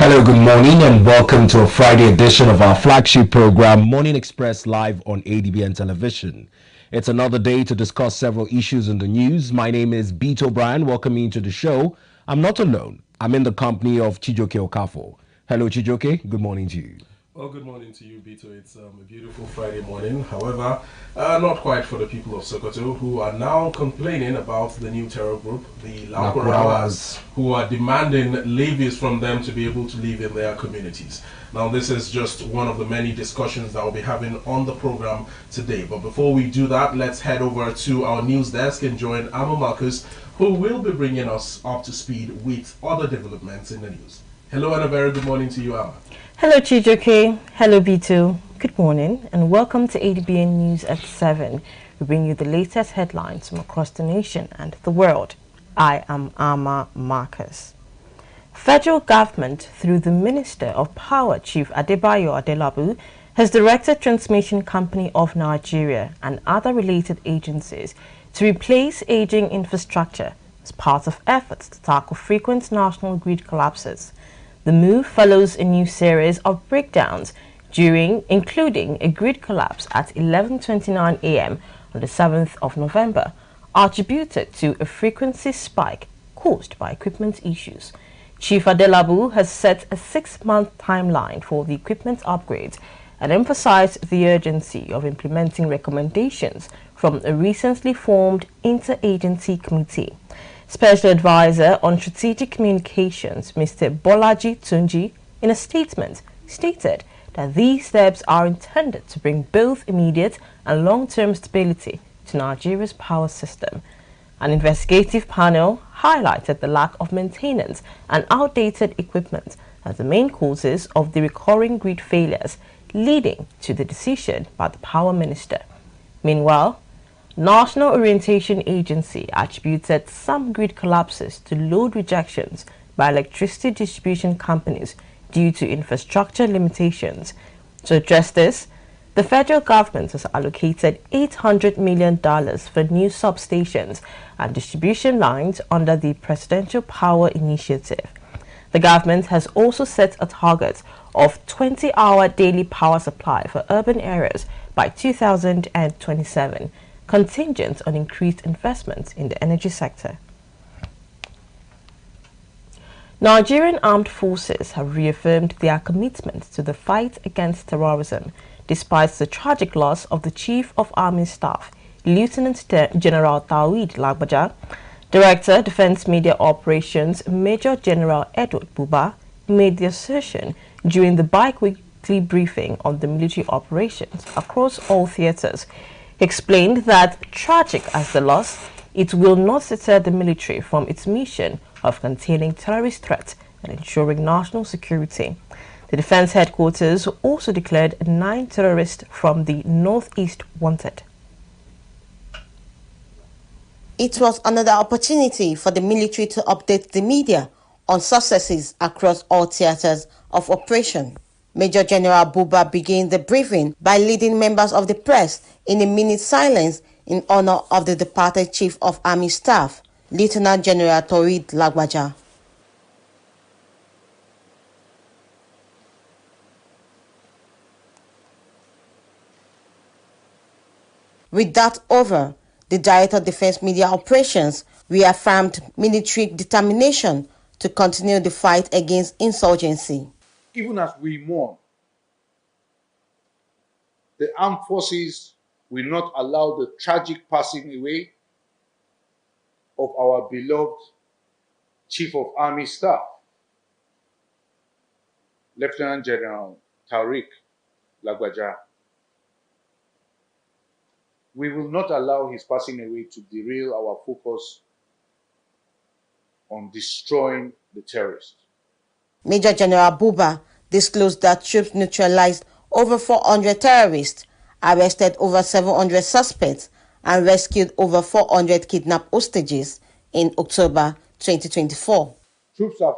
Hello, good morning, and welcome to a Friday edition of our flagship program, Morning Express, live on ADBN Television. It's another day to discuss several issues in the news. My name is Beat O'Brien. Welcoming you to the show. I'm not alone. I'm in the company of Chijoke Okafo. Hello, Chijoke. Good morning to you. Well, good morning to you, Bito. It's a beautiful Friday morning. However, not quite for the people of Sokoto, who are now complaining about the new terror group, the Lakurawas, who are demanding levies from them to be able to live in their communities. Now, this is just one of the many discussions that we'll be having on the program today. But before we do that, let's head over to our news desk and join Amo Marcus, who will be bringing us up to speed with other developments in the news. Hello and a very good morning to you, Amma. Hello Chijoke, hello B2, good morning and welcome to ADBN News at 7. We bring you the latest headlines from across the nation and the world. I am Amma Marcus. Federal government, through the Minister of Power, Chief Adebayo Adelabu, has directed Transmission Company of Nigeria and other related agencies to replace aging infrastructure as part of efforts to tackle frequent national grid collapses. The move follows a new series of breakdowns including a grid collapse at 11:29 a.m. on the 7th of November, attributed to a frequency spike caused by equipment issues. Chief Adelabu has set a 6-month timeline for the equipment upgrades and emphasized the urgency of implementing recommendations from a recently formed interagency committee. Special Advisor on Strategic Communications, Mr. Bolaji Tunji, in a statement, stated that these steps are intended to bring both immediate and long-term stability to Nigeria's power system. An investigative panel highlighted the lack of maintenance and outdated equipment as the main causes of the recurring grid failures, leading to the decision by the Power Minister. Meanwhile, National Orientation Agency attributed some grid collapses to load rejections by electricity distribution companies due to infrastructure limitations. To address this, the federal government has allocated $800 million for new substations and distribution lines under the Presidential Power Initiative. The government has also set a target of 20-hour daily power supply for urban areas by 2027. Contingent on increased investment in the energy sector. Nigerian armed forces have reaffirmed their commitment to the fight against terrorism, despite the tragic loss of the Chief of Army Staff, Lieutenant General Tawhid Lagbaja. Director, Defense Media Operations, Major General Edward Buba, made the assertion during the bi-weekly briefing on the military operations across all theaters. He explained that, tragic as the loss, it will not deter the military from its mission of containing terrorist threats and ensuring national security. The defense headquarters also declared 9 terrorists from the northeast wanted. It was another opportunity for the military to update the media on successes across all theaters of operation. Major General Buba began the briefing by leading members of the press in a minute silence in honor of the departed Chief of Army Staff, Lieutenant General Tawhid Lagbaja. With that over, the Director of Defense Media Operations reaffirmed military determination to continue the fight against insurgency. Even as we mourn, the armed forces will not allow the tragic passing away of our beloved Chief of Army Staff, Lieutenant General Tawhid Lagbaja. We will not allow his passing away to derail our focus on destroying the terrorists. Major General Buba disclosed that troops neutralized over 400 terrorists, arrested over 700 suspects, and rescued over 400 kidnapped hostages in October 2024. Troops have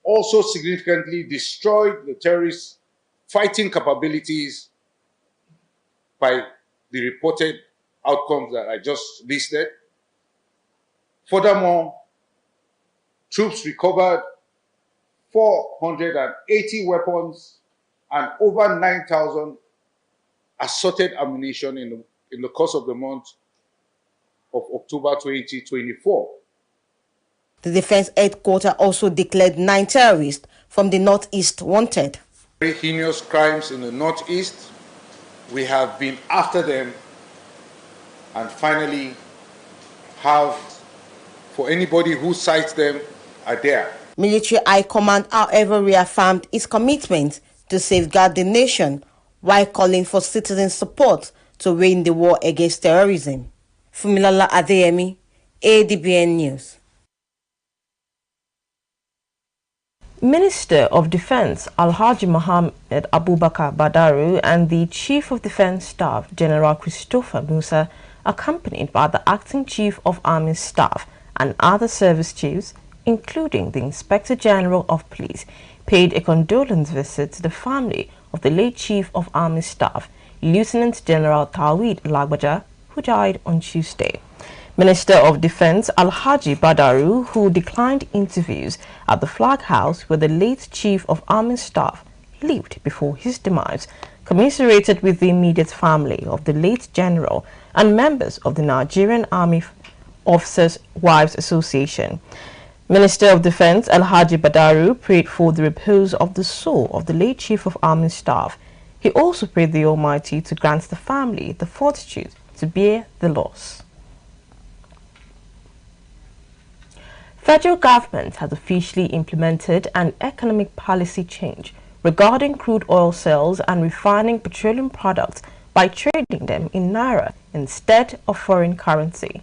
also significantly destroyed the terrorist fighting capabilities by the reported outcomes that I just listed. Furthermore, troops recovered 480 weapons, and over 9,000 assorted ammunition in the course of the month of October 2024. The Defense Headquarters also declared 9 terrorists from the Northeast wanted. Very heinous crimes in the Northeast. We have been after them and finally have, for anybody who cites them, are there. Military High Command, however, reaffirmed its commitment to safeguard the nation while calling for citizen support to win the war against terrorism. Fumilola Adeyemi, ADBN News. Minister of Defense Alhaji Mohammed Abubakar Badaru and the Chief of Defense Staff General Christopher Musa, accompanied by the Acting Chief of Army Staff and other service chiefs, including the Inspector General of Police, paid a condolence visit to the family of the late Chief of Army Staff, Lieutenant General Tawhid Lagbaja, who died on Tuesday. Minister of Defense Alhaji Badaru, who declined interviews at the Flag House where the late Chief of Army Staff lived before his demise, commiserated with the immediate family of the late General and members of the Nigerian Army Officers' Wives Association. Minister of Defense Alhaji Badaru prayed for the repose of the soul of the late Chief of Army Staff. He also prayed the Almighty to grant the family the fortitude to bear the loss. Federal government has officially implemented an economic policy change regarding crude oil sales and refining petroleum products by trading them in Naira instead of foreign currency.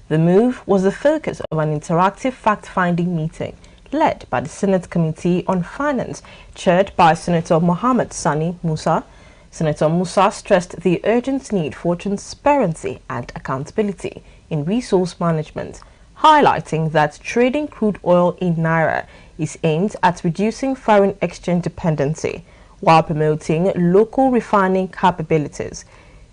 The move was the focus of an interactive fact-finding meeting led by the Senate Committee on Finance, chaired by Senator Mohammed Sani Musa. Senator Musa stressed the urgent need for transparency and accountability in resource management, highlighting that trading crude oil in Naira is aimed at reducing foreign exchange dependency while promoting local refining capabilities.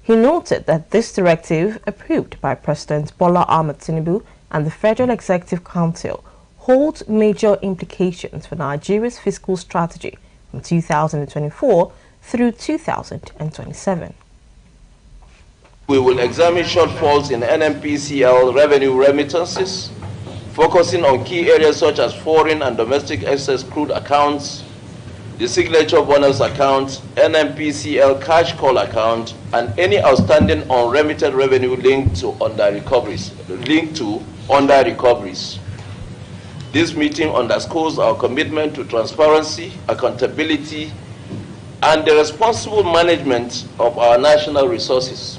He noted that this directive, approved by President Bola Ahmed Tinubu and the Federal Executive Council, holds major implications for Nigeria's fiscal strategy from 2024 through 2027. We will examine shortfalls in NNPCL revenue remittances, focusing on key areas such as foreign and domestic excess crude accounts, the signature bonus account, NNPCL cash call account, and any outstanding unremitted revenue linked to under recoveries. This meeting underscores our commitment to transparency, accountability, and the responsible management of our national resources.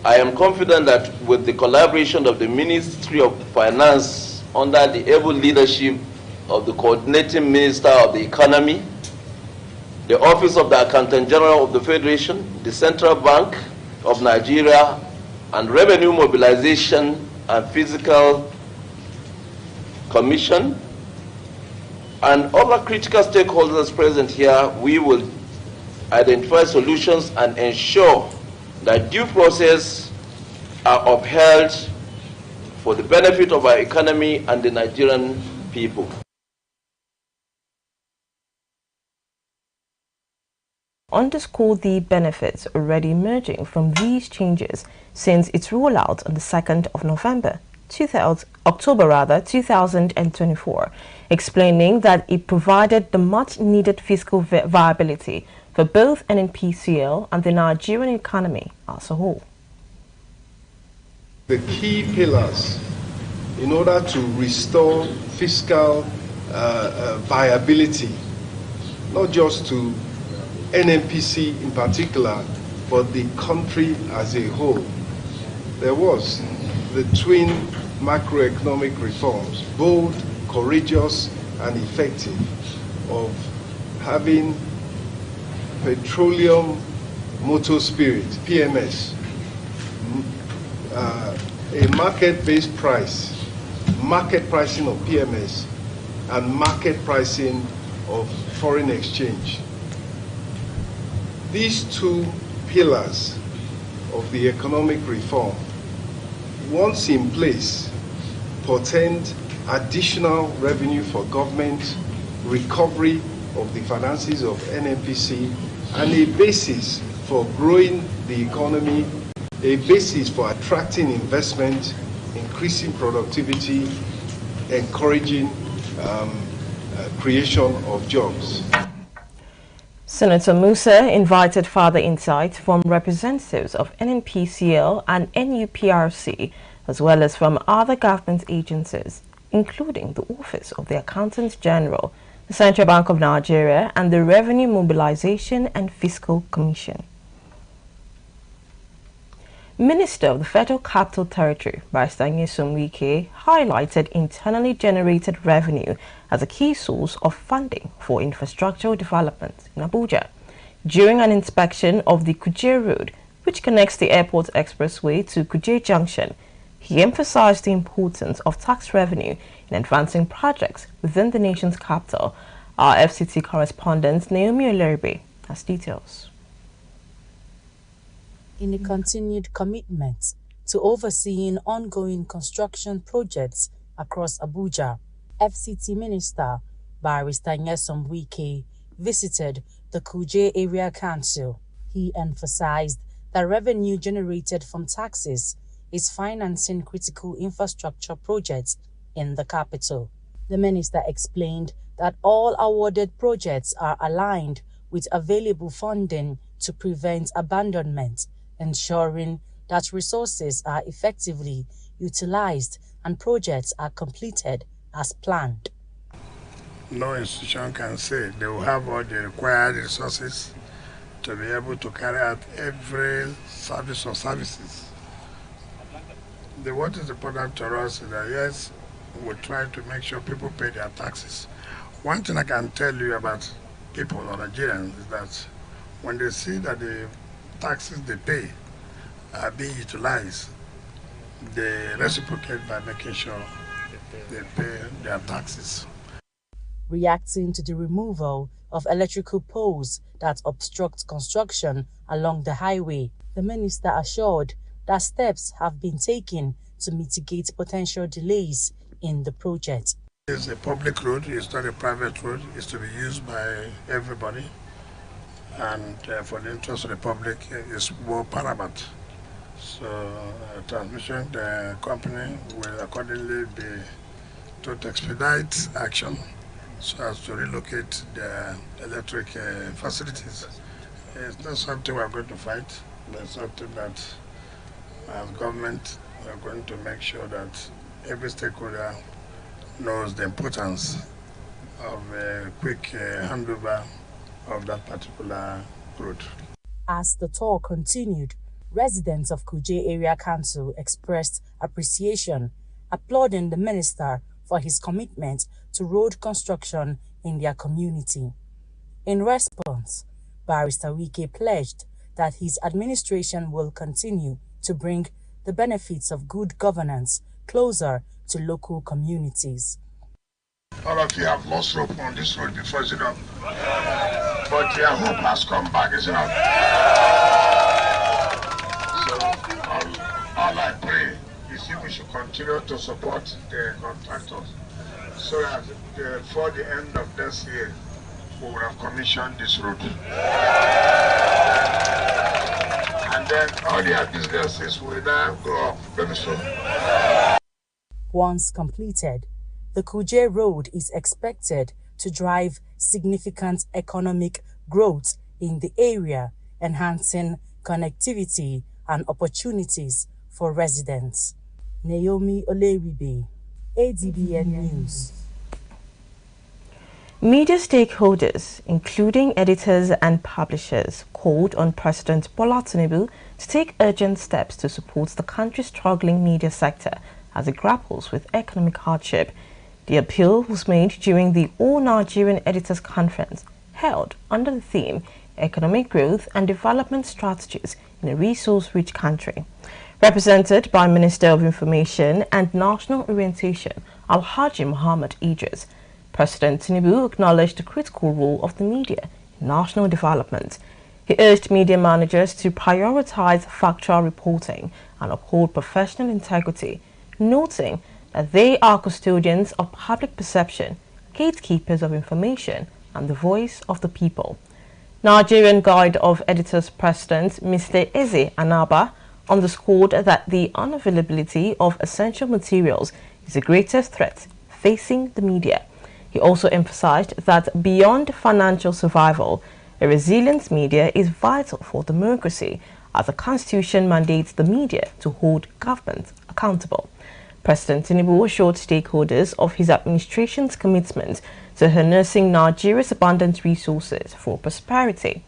I am confident that with the collaboration of the Ministry of Finance under the able leadership of the Coordinating Minister of the Economy, the Office of the Accountant General of the Federation, the Central Bank of Nigeria, and Revenue Mobilization and Fiscal Commission, and other critical stakeholders present here, we will identify solutions and ensure that due process are upheld for the benefit of our economy and the Nigerian people. Underscored the benefits already emerging from these changes since its rollout on the 2nd of October 2024, explaining that it provided the much-needed fiscal viability for both NNPCL and the Nigerian economy as a whole. The key pillars in order to restore fiscal viability, not just to NNPC in particular, but the country as a whole. There was the twin macroeconomic reforms, bold, courageous, and effective, of having petroleum motor spirit, PMS, a market-based price, market pricing of PMS, and market pricing of foreign exchange. These two pillars of the economic reform, once in place, portend additional revenue for government recovery of the finances of NNPC, and a basis for growing the economy, a basis for attracting investment, increasing productivity, encouraging creation of jobs. Senator Musa invited further insight from representatives of NNPCL and NUPRC, as well as from other government agencies, including the Office of the Accountant General, the Central Bank of Nigeria, and the Revenue Mobilization and Fiscal Commission. Minister of the Federal Capital Territory, Barrister Nyesom Wike, highlighted internally generated revenue as a key source of funding for infrastructural development in Abuja. During an inspection of the Kuje Road, which connects the Airport Expressway to Kuje Junction, he emphasized the importance of tax revenue in advancing projects within the nation's capital. Our FCT correspondent Naomi Oleribe has details. In a continued commitment to overseeing ongoing construction projects across Abuja, FCT Minister Barrister Nyesom Wike visited the Kuje Area Council. He emphasized that revenue generated from taxes is financing critical infrastructure projects in the capital. The minister explained that all awarded projects are aligned with available funding to prevent abandonment, ensuring that resources are effectively utilized and projects are completed as planned. No institution can say they will have all the required resources to be able to carry out every service or services. What is important to us is that, yes, we try to make sure people pay their taxes. One thing I can tell you about people or Nigerians is that when they see that the taxes they pay are being utilized, they reciprocate by making sure they pay their taxes. Reacting to the removal of electrical poles that obstruct construction along the highway, the minister assured that steps have been taken to mitigate potential delays in the project. It's a public road, it's not a private road, it's to be used by everybody, and for the interest of the public is more paramount. So transmission the company will accordingly be to expedite action so as to relocate the electric facilities. It's not something we're going to fight, but it's something that as government we're going to make sure that every stakeholder knows the importance of a quick handover of that particular route. As the tour continued, residents of Kuje Area Council expressed appreciation, applauding the minister for his commitment to road construction in their community. In response, Barrister Wike pledged that his administration will continue to bring the benefits of good governance closer to local communities. All of you have lost hope on this road before, is it not? But your hope has come back, is it not? So all I pray is if we should continue to support the contractors so that before the end of this year, we will have commissioned this road. And then all their businesses will now grow up very soon. Once completed, the Kuje Road is expected to drive significant economic growth in the area, enhancing connectivity and opportunities for residents. Naomi Oleribe, ADBN News. Media stakeholders, including editors and publishers, called on President Bola Tinubu to take urgent steps to support the country's struggling media sector as it grapples with economic hardship. The appeal was made during the All Nigerian Editors Conference held under the theme Economic Growth and Development Strategies in a Resource-Rich Country. Represented by Minister of Information and National Orientation, Alhaji Muhammad Idris, President Tinubu acknowledged the critical role of the media in national development. He urged media managers to prioritize factual reporting and uphold professional integrity, noting that they are custodians of public perception, gatekeepers of information and the voice of the people. Nigerian Guild of Editors President Mr. Eze Anaba underscored that the unavailability of essential materials is the greatest threat facing the media. He also emphasized that beyond financial survival, a resilient media is vital for democracy, as the Constitution mandates the media to hold government accountable. President Tinubu assured stakeholders of his administration's commitment to harnessing Nigeria's abundant resources for prosperity.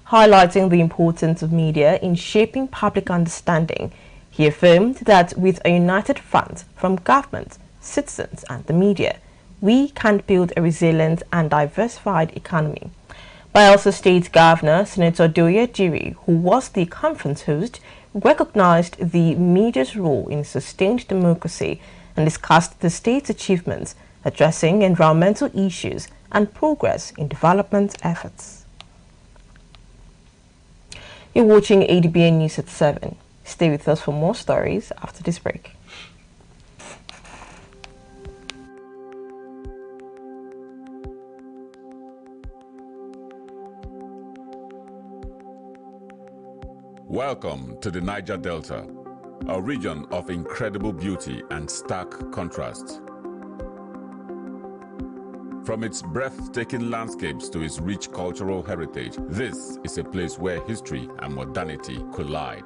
Highlighting the importance of media in shaping public understanding, he affirmed that with a united front from government, citizens and the media, we can build a resilient and diversified economy. Bayelsa State Governor Senator Doye Jiri, who was the conference host, recognized the media's role in sustained democracy and discussed the state's achievements addressing environmental issues and progress in development efforts. You're watching ADBN News at 7. Stay with us for more stories after this break. Welcome to the Niger Delta, a region of incredible beauty and stark contrast. From its breathtaking landscapes to its rich cultural heritage, this is a place where history and modernity collide.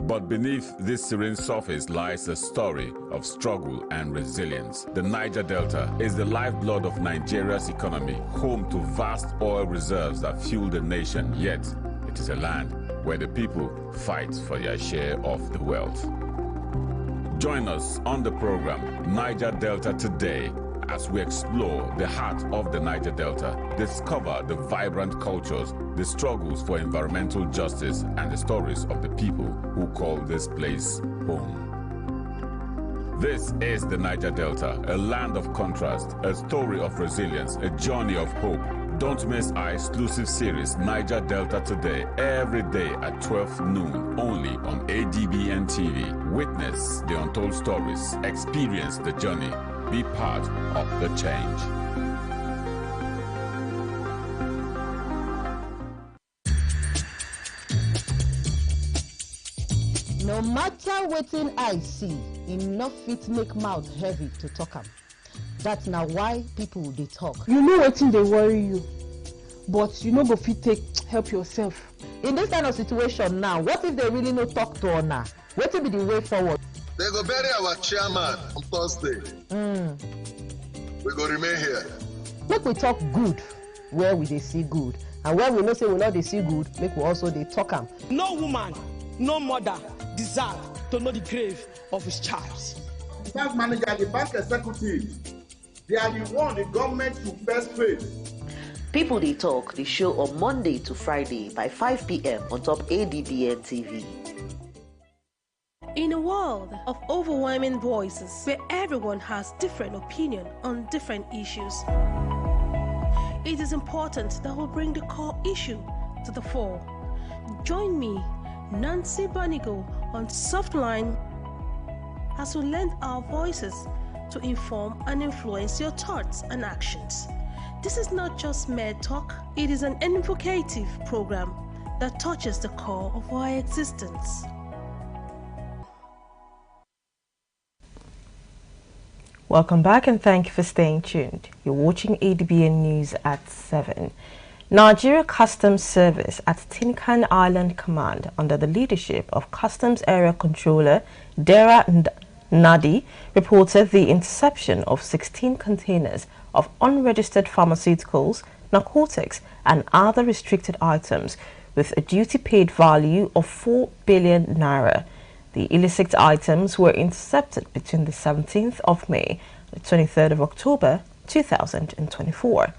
But beneath this serene surface lies a story of struggle and resilience. The Niger Delta is the lifeblood of Nigeria's economy, home to vast oil reserves that fuel the nation, yet it is a land where the people fight for their share of the wealth. Join us on the program Niger Delta Today as we explore the heart of the Niger Delta, discover the vibrant cultures, the struggles for environmental justice, and the stories of the people who call this place home. This is the Niger Delta, a land of contrast, a story of resilience, a journey of hope. Don't miss our exclusive series, Niger Delta Today, every day at 12 noon, only on ADBN TV. Witness the untold stories, experience the journey, be part of the change. No matter wetin I see, enough fit make mouth heavy to talk am. That's now why people dey talk. You know wetin dey worry you, but you no go fit take help yourself. In this kind of situation now, what if they really no talk to una? Wetin be the way forward? They go bury our chairman on Thursday. We go remain here. Make we talk good where we dey see good, and where we know say we no dey see good, make we also dey talk am. No woman, no mother deserve to know the grave of his child. The bank manager, the bank executive, they are the one the government should first face. People They Talk, the show on Monday to Friday by 5 p.m. on top ADBN TV. In a world of overwhelming voices where everyone has different opinion on different issues, it is important that we bring the core issue to the fore. Join me, Nancy Banigo, on Softline as we lend our voices to inform and influence your thoughts and actions. This is not just mere talk, it is an invocative program that touches the core of our existence. Welcome back and thank you for staying tuned. You're watching ADBN News at 7. Nigeria Customs Service at Tinkan Island Command, under the leadership of Customs Area Controller Dera Nadi, reported the interception of 16 containers of unregistered pharmaceuticals, narcotics and other restricted items with a duty-paid value of 4 billion naira. The illicit items were intercepted between the 17th of May and the 23rd of October 2024.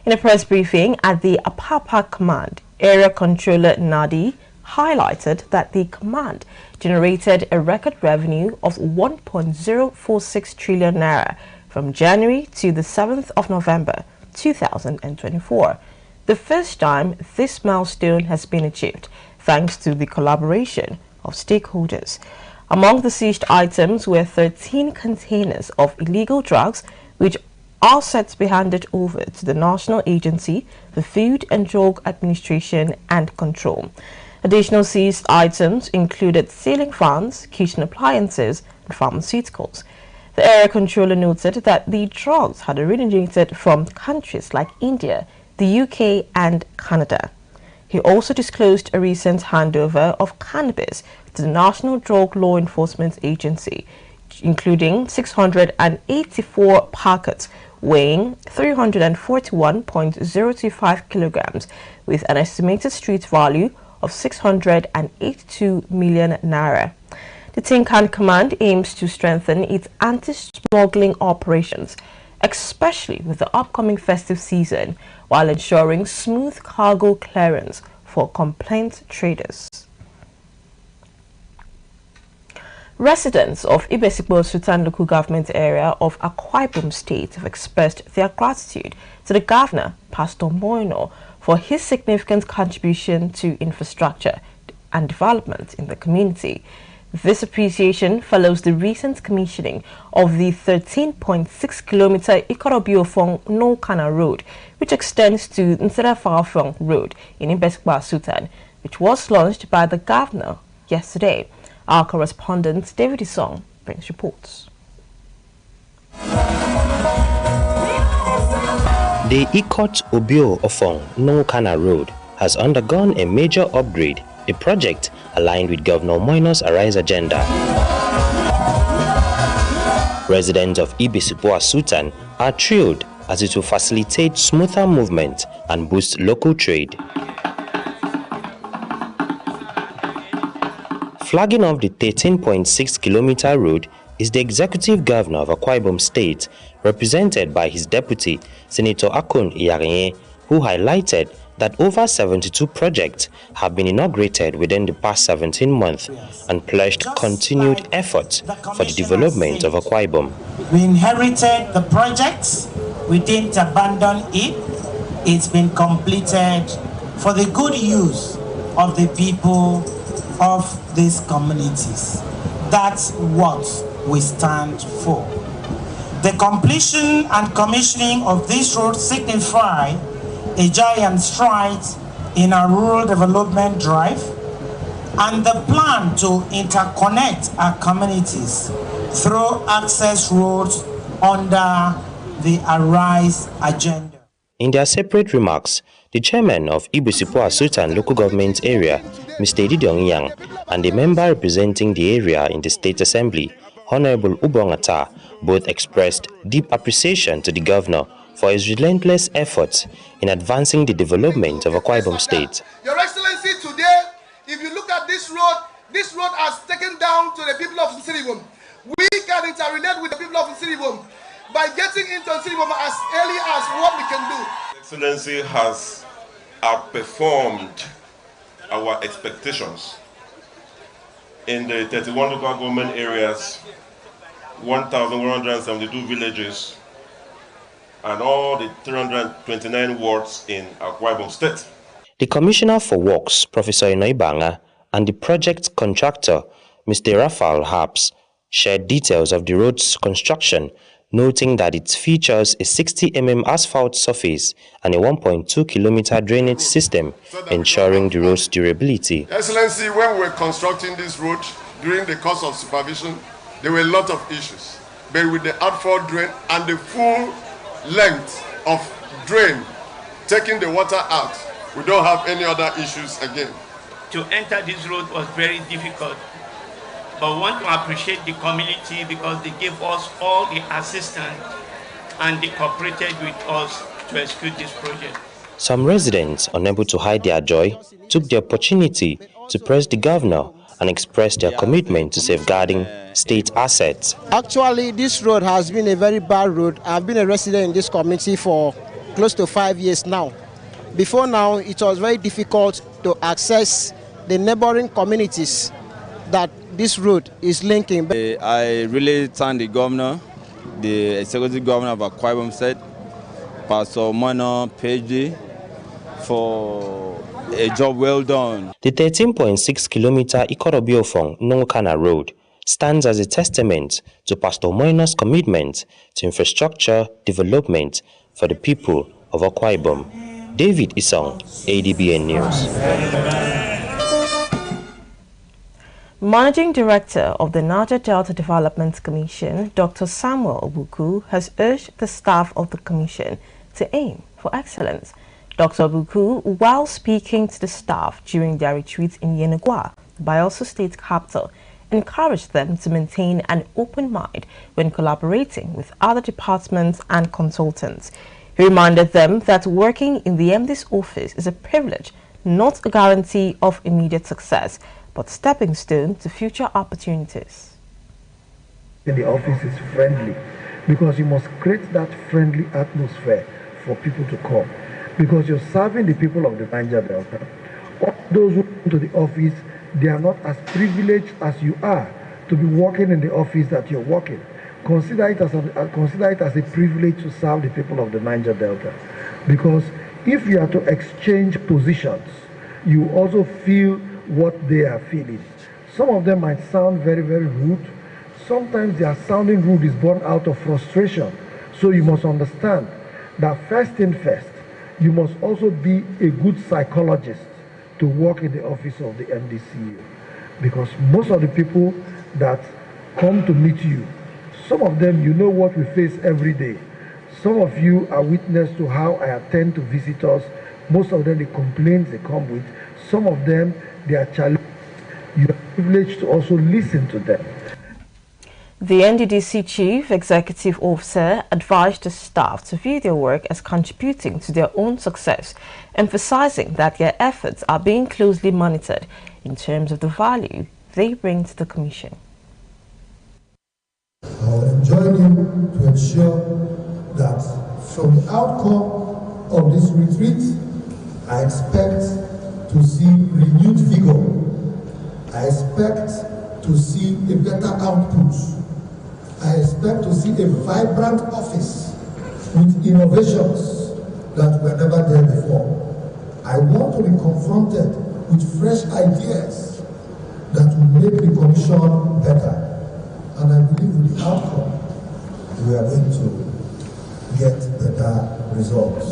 In a press briefing at the Apapa Command, Area Controller Nadi highlighted that the command generated a record revenue of 1.046 trillion naira from January to the 7th of November 2024. The first time this milestone has been achieved thanks to the collaboration of stakeholders. Among the seized items were 13 containers of illegal drugs which are set to be handed over to the National Agency for Food and Drug Administration and Control. Additional seized items included ceiling fans, kitchen appliances, and pharmaceuticals. The area controller noted that the drugs had originated from countries like India, the UK, and Canada. He also disclosed a recent handover of cannabis to the National Drug Law Enforcement Agency, including 684 packets weighing 341.025 kilograms with an estimated street value of 682 million naira. The Tinkan Command aims to strengthen its anti-smuggling operations, especially with the upcoming festive season, while ensuring smooth cargo clearance for complaint traders. Residents of Ibesipo Sultan local government area of Akwa Ibom State have expressed their gratitude to the governor, Pastor Moino, for his significant contribution to infrastructure and development in the community. This appreciation follows the recent commissioning of the 13.6-kilometer Ikorobiofong-Nokana Road, which extends to Nserafafong Road in Ibesipo Sultan, which was launched by the governor yesterday. Our correspondent David Isong brings reports. The Ikot Obio Ofong Nokana Road has undergone a major upgrade, a project aligned with Governor Moino's Arise agenda. Residents of Ibesipo Sultan are thrilled as it will facilitate smoother movement and boost local trade. Flagging off the 13.6-kilometer road is the executive governor of Akwa Ibom State, represented by his deputy, Senator Akun Iyarenye, who highlighted that over 72 projects have been inaugurated within the past 17 months and pledged continued effort for the development of Akwa Ibom. We inherited the projects, we didn't abandon it, it's been completed for the good use of the people of these communities. That's what we stand for. The completion and commissioning of this road signify a giant stride in our rural development drive and the plan to interconnect our communities through access roads under the Arise agenda. In their separate remarks, the chairman of Ibesipo Sultan local government area, Mr. Didion Yang, and the member representing the area in the State Assembly, Honorable Ubongata, both expressed deep appreciation to the governor for his relentless efforts in advancing the development of Akwa Ibom State. Your Excellency, today, if you look at this road has taken down to the people of Nsiribom. We can interrelate with the people of Nsiribom by getting into Nsiribom as early as what we can do. Excellency has outperformed our expectations in the 31 local government areas, 1,172 villages, and all the 329 wards in Akwa Ibom State. The Commissioner for Works, Professor Inoibanga, and the project contractor, Mr. Rafael Harps, shared details of the road's construction, noting that it features a 60 mm asphalt surface and a 1.2-kilometer drainage system, ensuring the road's durability. Excellency, when we were constructing this road, during the course of supervision, there were a lot of issues. But with the outfall drain and the full length of drain, taking the water out, we don't have any other issues again. To enter this road was very difficult. But we want to appreciate the community because they gave us all the assistance and they cooperated with us to execute this project. Some residents, unable to hide their joy, took the opportunity to press the governor and express their commitment to safeguarding state assets. Actually, this road has been a very bad road. I've been a resident in this community for close to 5 years now. Before now, it was very difficult to access the neighboring communities that this road is linking. I really thank the governor, the executive governor of Akwa Ibom State, Pastor Moino PhD, for a job well done. The 13.6-kilometer Ikorobiofong Nokana Road stands as a testament to Pastor Moino's commitment to infrastructure development for the people of Akwa Ibom. David Isong, ADBN News. Managing Director of the Niger Delta Development Commission, Dr. Samuel Obuku, has urged the staff of the commission to aim for excellence. Dr. Obuku, while speaking to the staff during their retreat in Yenagoa, the Bayelsa State capital, encouraged them to maintain an open mind when collaborating with other departments and consultants. He reminded them that working in the MD's office is a privilege, not a guarantee of immediate success, but stepping stone to future opportunities. The office is friendly because you must create that friendly atmosphere for people to come, because you're serving the people of the Niger Delta. All those who come to the office, they are not as privileged as you are to be working in the office that you're working. Consider it as a privilege to serve the people of the Niger Delta, because if you are to exchange positions, you also feel what they are feeling. Some of them might sound very, very rude. Sometimes their sounding rude is born out of frustration. So you must understand that first thing first, you must also be a good psychologist to work in the office of the MDCU. Because most of the people that come to meet you, some of them, you know what we face every day. Some of you are witness to how I attend to visitors. Most of them, the complaints they come with. Some of them, they are challenged. You are privileged to also listen to them. The NDDC Chief Executive Officer advised the staff to view their work as contributing to their own success, emphasizing that their efforts are being closely monitored in terms of the value they bring to the Commission. I will enjoin you to ensure that from the outcome of this retreat, I expect to see renewed vigor. I expect to see a better output. I expect to see a vibrant office with innovations that were never there before. I want to be confronted with fresh ideas that will make the Commission better. And I believe with the outcome, we are going to get better results.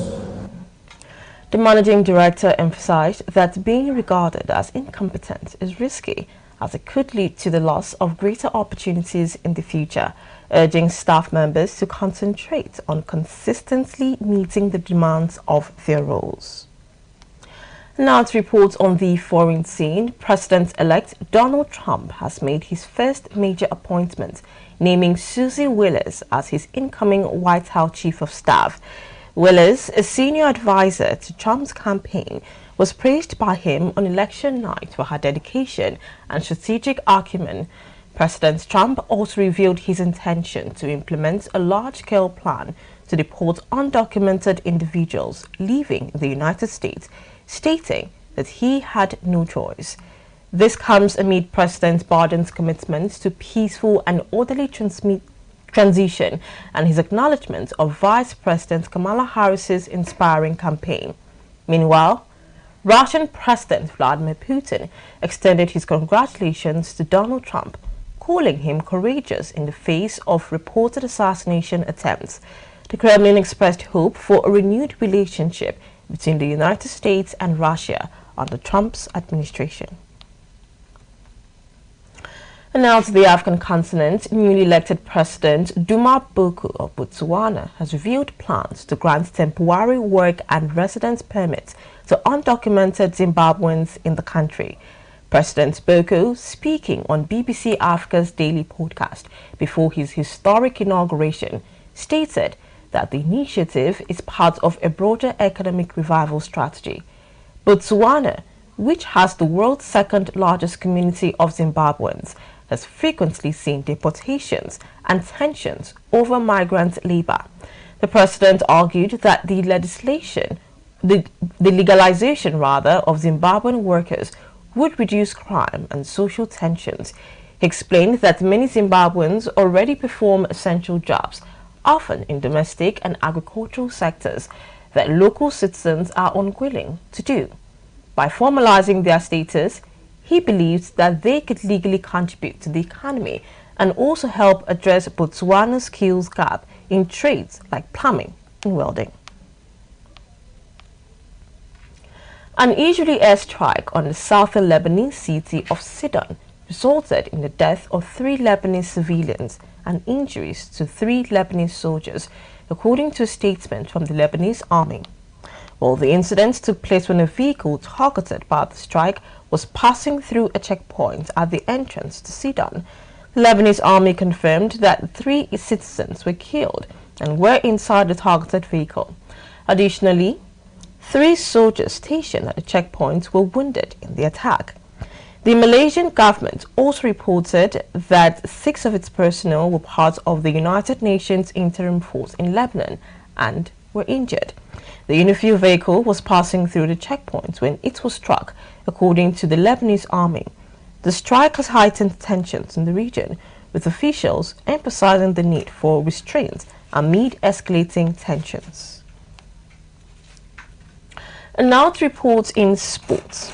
The managing director emphasized that being regarded as incompetent is risky, as it could lead to the loss of greater opportunities in the future, urging staff members to concentrate on consistently meeting the demands of their roles. Now to report on the foreign scene, President-elect Donald Trump has made his first major appointment, naming Susie Willis as his incoming White House Chief of Staff. Willis, a senior advisor to Trump's campaign, was praised by him on election night for her dedication and strategic acumen. President Trump also revealed his intention to implement a large-scale plan to deport undocumented individuals leaving the United States, stating that he had no choice. This comes amid President Biden's commitment to peaceful and orderly transition and his acknowledgement of Vice President Kamala Harris's inspiring campaign. Meanwhile, Russian President Vladimir Putin extended his congratulations to Donald Trump, calling him courageous in the face of reported assassination attempts. The Kremlin expressed hope for a renewed relationship between the United States and Russia under Trump's administration. And now to the African continent, newly elected President Duma Boko of Botswana has revealed plans to grant temporary work and residence permits to undocumented Zimbabweans in the country. President Boko, speaking on BBC Africa's daily podcast before his historic inauguration, stated that the initiative is part of a broader economic revival strategy. Botswana, which has the world's second largest community of Zimbabweans, has frequently seen deportations and tensions over migrant labor. The president argued that the legalization of Zimbabwean workers would reduce crime and social tensions. He explained that many Zimbabweans already perform essential jobs, often in domestic and agricultural sectors, that local citizens are unwilling to do. By formalizing their status, he believes that they could legally contribute to the economy and also help address Botswana's skills gap in trades like plumbing and welding. An Israeli airstrike on the southern Lebanese city of Sidon resulted in the death of 3 Lebanese civilians and injuries to 3 Lebanese soldiers, according to a statement from the Lebanese army. Well, the incident took place when a vehicle targeted by the strike was passing through a checkpoint at the entrance to Sidon. The Lebanese army confirmed that 3 citizens were killed and were inside the targeted vehicle. Additionally, 3 soldiers stationed at the checkpoint were wounded in the attack. The Malaysian government also reported that 6 of its personnel were part of the United Nations Interim Force in Lebanon and were injured. The UNIFIL vehicle was passing through the checkpoint when it was struck, according to the Lebanese army. The strike has heightened tensions in the region, with officials emphasizing the need for restraint amid escalating tensions. And now to reports in sports.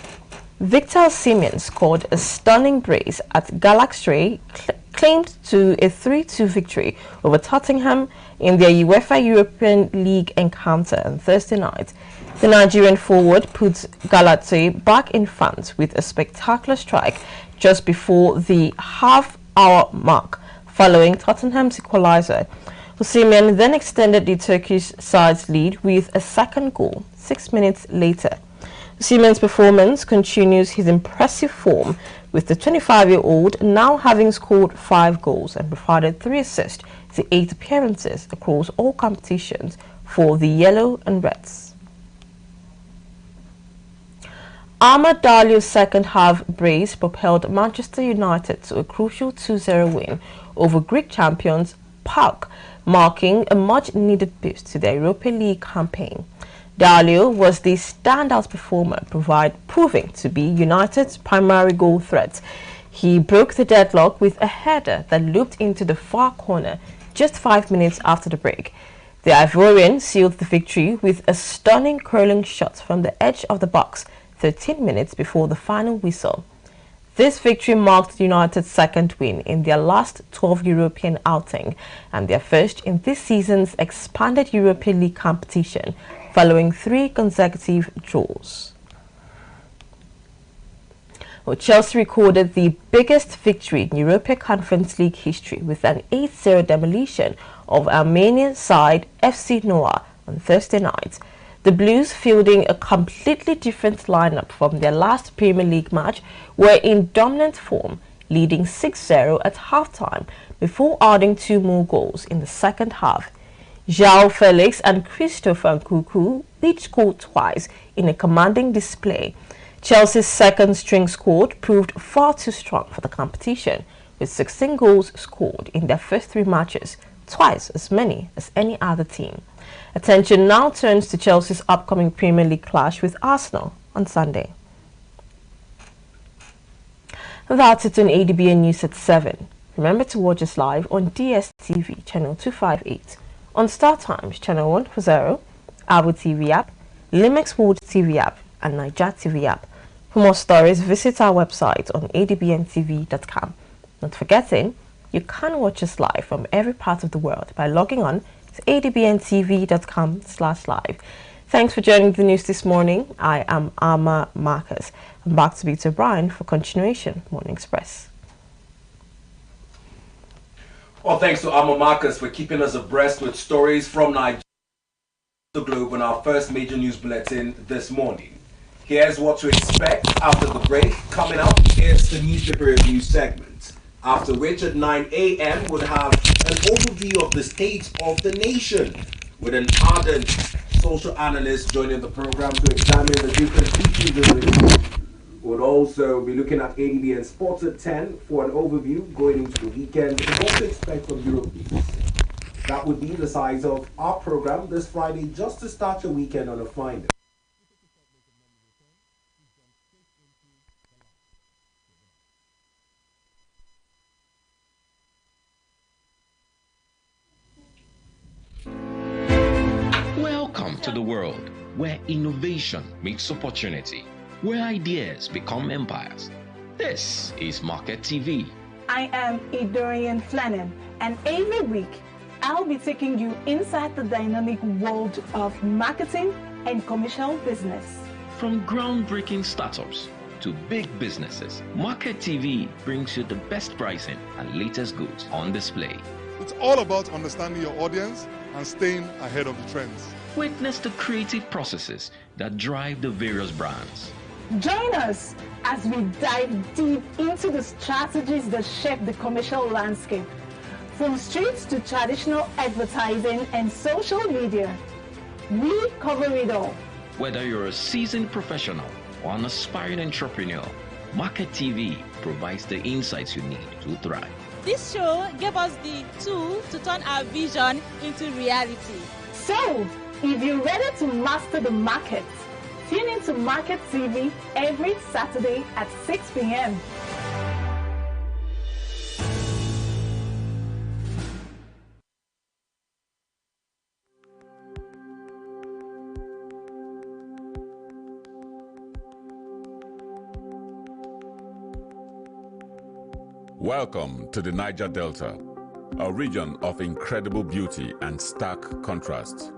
Victor Osimhen scored a stunning brace at Galatasaray, claimed to a 3-2 victory over Tottenham in their UEFA European League encounter on Thursday night. The Nigerian forward puts Galatasaray back in front with a spectacular strike just before the half-hour mark, following Tottenham's equalizer. Osimhen then extended the Turkish side's lead with a second goal 6 minutes later. Osimhen's performance continues his impressive form, with the 25-year-old now having scored 5 goals and provided 3 assists to 8 appearances across all competitions for the Yellow and Reds. Amad Diallo's second-half brace propelled Manchester United to a crucial 2-0 win over Greek champions PAOK, marking a much-needed boost to their Europa League campaign. Diallo was the standout performer, proving to be United's primary goal threat. He broke the deadlock with a header that looped into the far corner just 5 minutes after the break. The Ivorian sealed the victory with a stunning curling shot from the edge of the box 13 minutes before the final whistle. This victory marked United's second win in their last 12 European outing and their first in this season's expanded European League competition, following 3 consecutive draws. Well, Chelsea recorded the biggest victory in Europa Conference League history with an 8-0 demolition of Armenian side FC Noah on Thursday night. The Blues, fielding a completely different lineup from their last Premier League match, were in dominant form, leading 6-0 at halftime before adding 2 more goals in the second half. João Felix and Christopher Nkunku each scored twice in a commanding display. Chelsea's second-string squad proved far too strong for the competition, with 16 goals scored in their first 3 matches, twice as many as any other team. Attention now turns to Chelsea's upcoming Premier League clash with Arsenal on Sunday. That's it on ADBN News at 7. Remember to watch us live on DSTV channel 258, on Star Times channel 140, Abo TV app, Limex World TV app, and Niger TV app. For more stories, visit our website on adbntv.com. Not forgetting, you can watch us live from every part of the world by logging on to adbntv.com/live. Thanks for joining the news this morning. I am Ama Marcus. I'm back to Peter O'Brien for continuation Morning Express. Well, thanks to Ama Marcus for keeping us abreast with stories from Nigeria, the globe, on our first major news bulletin this morning. Here's what to expect after the break. Coming up, it's the newspaper review segment, after which at 9 a.m. we'll have an overview of the state of the nation with an ardent social analyst joining the program to examine the different issues of the week. We'll also be looking at ADB and Sports at 10 for an overview going into the weekend and what to expect from Europe League. That would be the size of our program this Friday, just to start your weekend on a fine day. Welcome to the world where innovation meets opportunity, where ideas become empires, This is Market TV. I am Idorian Flannan, and every week I'll be taking you inside the dynamic world of marketing and commercial business. From groundbreaking startups to big businesses, Market TV brings you the best pricing and latest goods on display. It's all about understanding your audience and staying ahead of the trends. Witness the creative processes that drive the various brands. Join us as we dive deep into the strategies that shape the commercial landscape, from streets to traditional advertising and social media. We cover it all. Whether you're a seasoned professional or an aspiring entrepreneur, Market TV provides the insights you need to thrive. This show gave us the tool to turn our vision into reality. So, if you're ready to master the market, tune into Market TV every Saturday at 6 p.m. Welcome to the Niger Delta, a region of incredible beauty and stark contrast.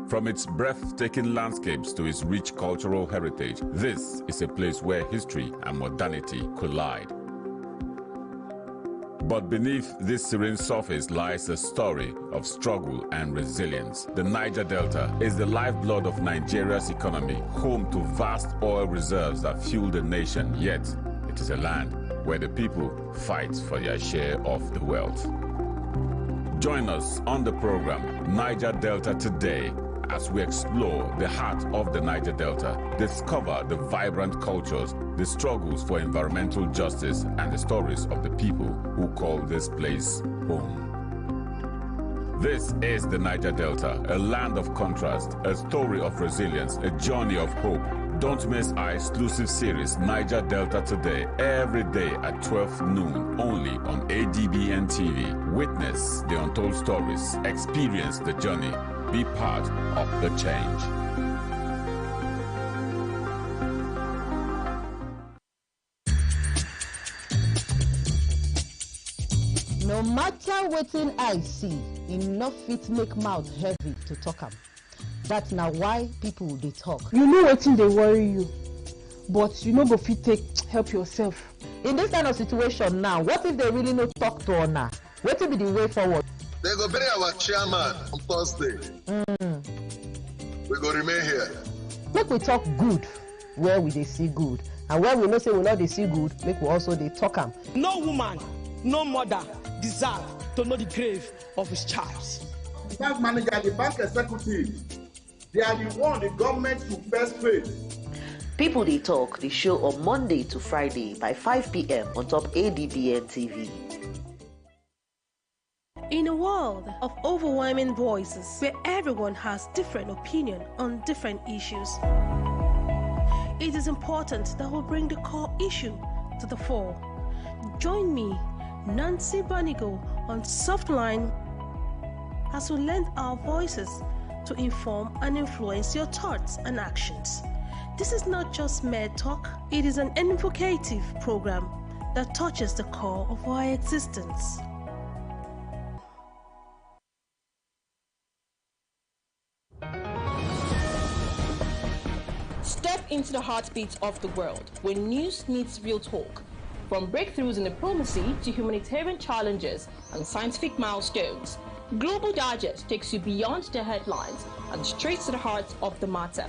From its breathtaking landscapes to its rich cultural heritage, this is a place where history and modernity collide. But beneath this serene surface lies a story of struggle and resilience. The Niger Delta is the lifeblood of Nigeria's economy, home to vast oil reserves that fuel the nation, yet it is a land where the people fight for their share of the wealth. Join us on the program Niger Delta Today as we explore the heart of the Niger Delta, discover the vibrant cultures, the struggles for environmental justice, and the stories of the people who call this place home. This is the Niger Delta, a land of contrast, a story of resilience, a journey of hope. Don't miss our exclusive series, Niger Delta Today, every day at 12 noon, only on ADBN TV. Witness the untold stories, experience the journey, be part of the change. No matter wetin I see, enough fit make mouth heavy to talk am. That's now why people dey talk. You know wetin dey worry you, but you no go fit take help yourself. In this kind of situation now, what if they really no talk to una? Wetin be the way forward? They go bury our chairman on Thursday. We go remain here. Make we talk good where we dey see good, and where we know say we no dey see good, make we also dey talk am. No woman, no mother deserve to know the grave of his child. The bank manager, the bank executive, they are the one the government should first face. People They Talk, the show on Monday to Friday by 5 p.m. on top ADBN TV. In a world of overwhelming voices where everyone has different opinion on different issues, it is important that we bring the core issue to the fore. Join me, Nancy Banigo, on Softline as we lend our voices to inform and influence your thoughts and actions. This is not just mere talk, it is an invocative program that touches the core of our existence. Step into the heartbeat of the world where news meets real talk. From breakthroughs in diplomacy to humanitarian challenges and scientific milestones, Global Digest takes you beyond the headlines and straight to the heart of the matter.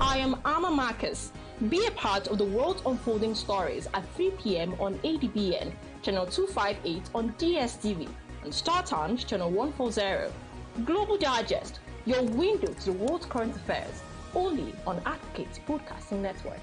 I am Amma Marcus. Be a part of the world unfolding stories at 3 p.m. on ADBN, channel 258 on DSTV, and Star Times, channel 140. Global Digest, your window to the world's current affairs, only on Advocate Broadcasting Network.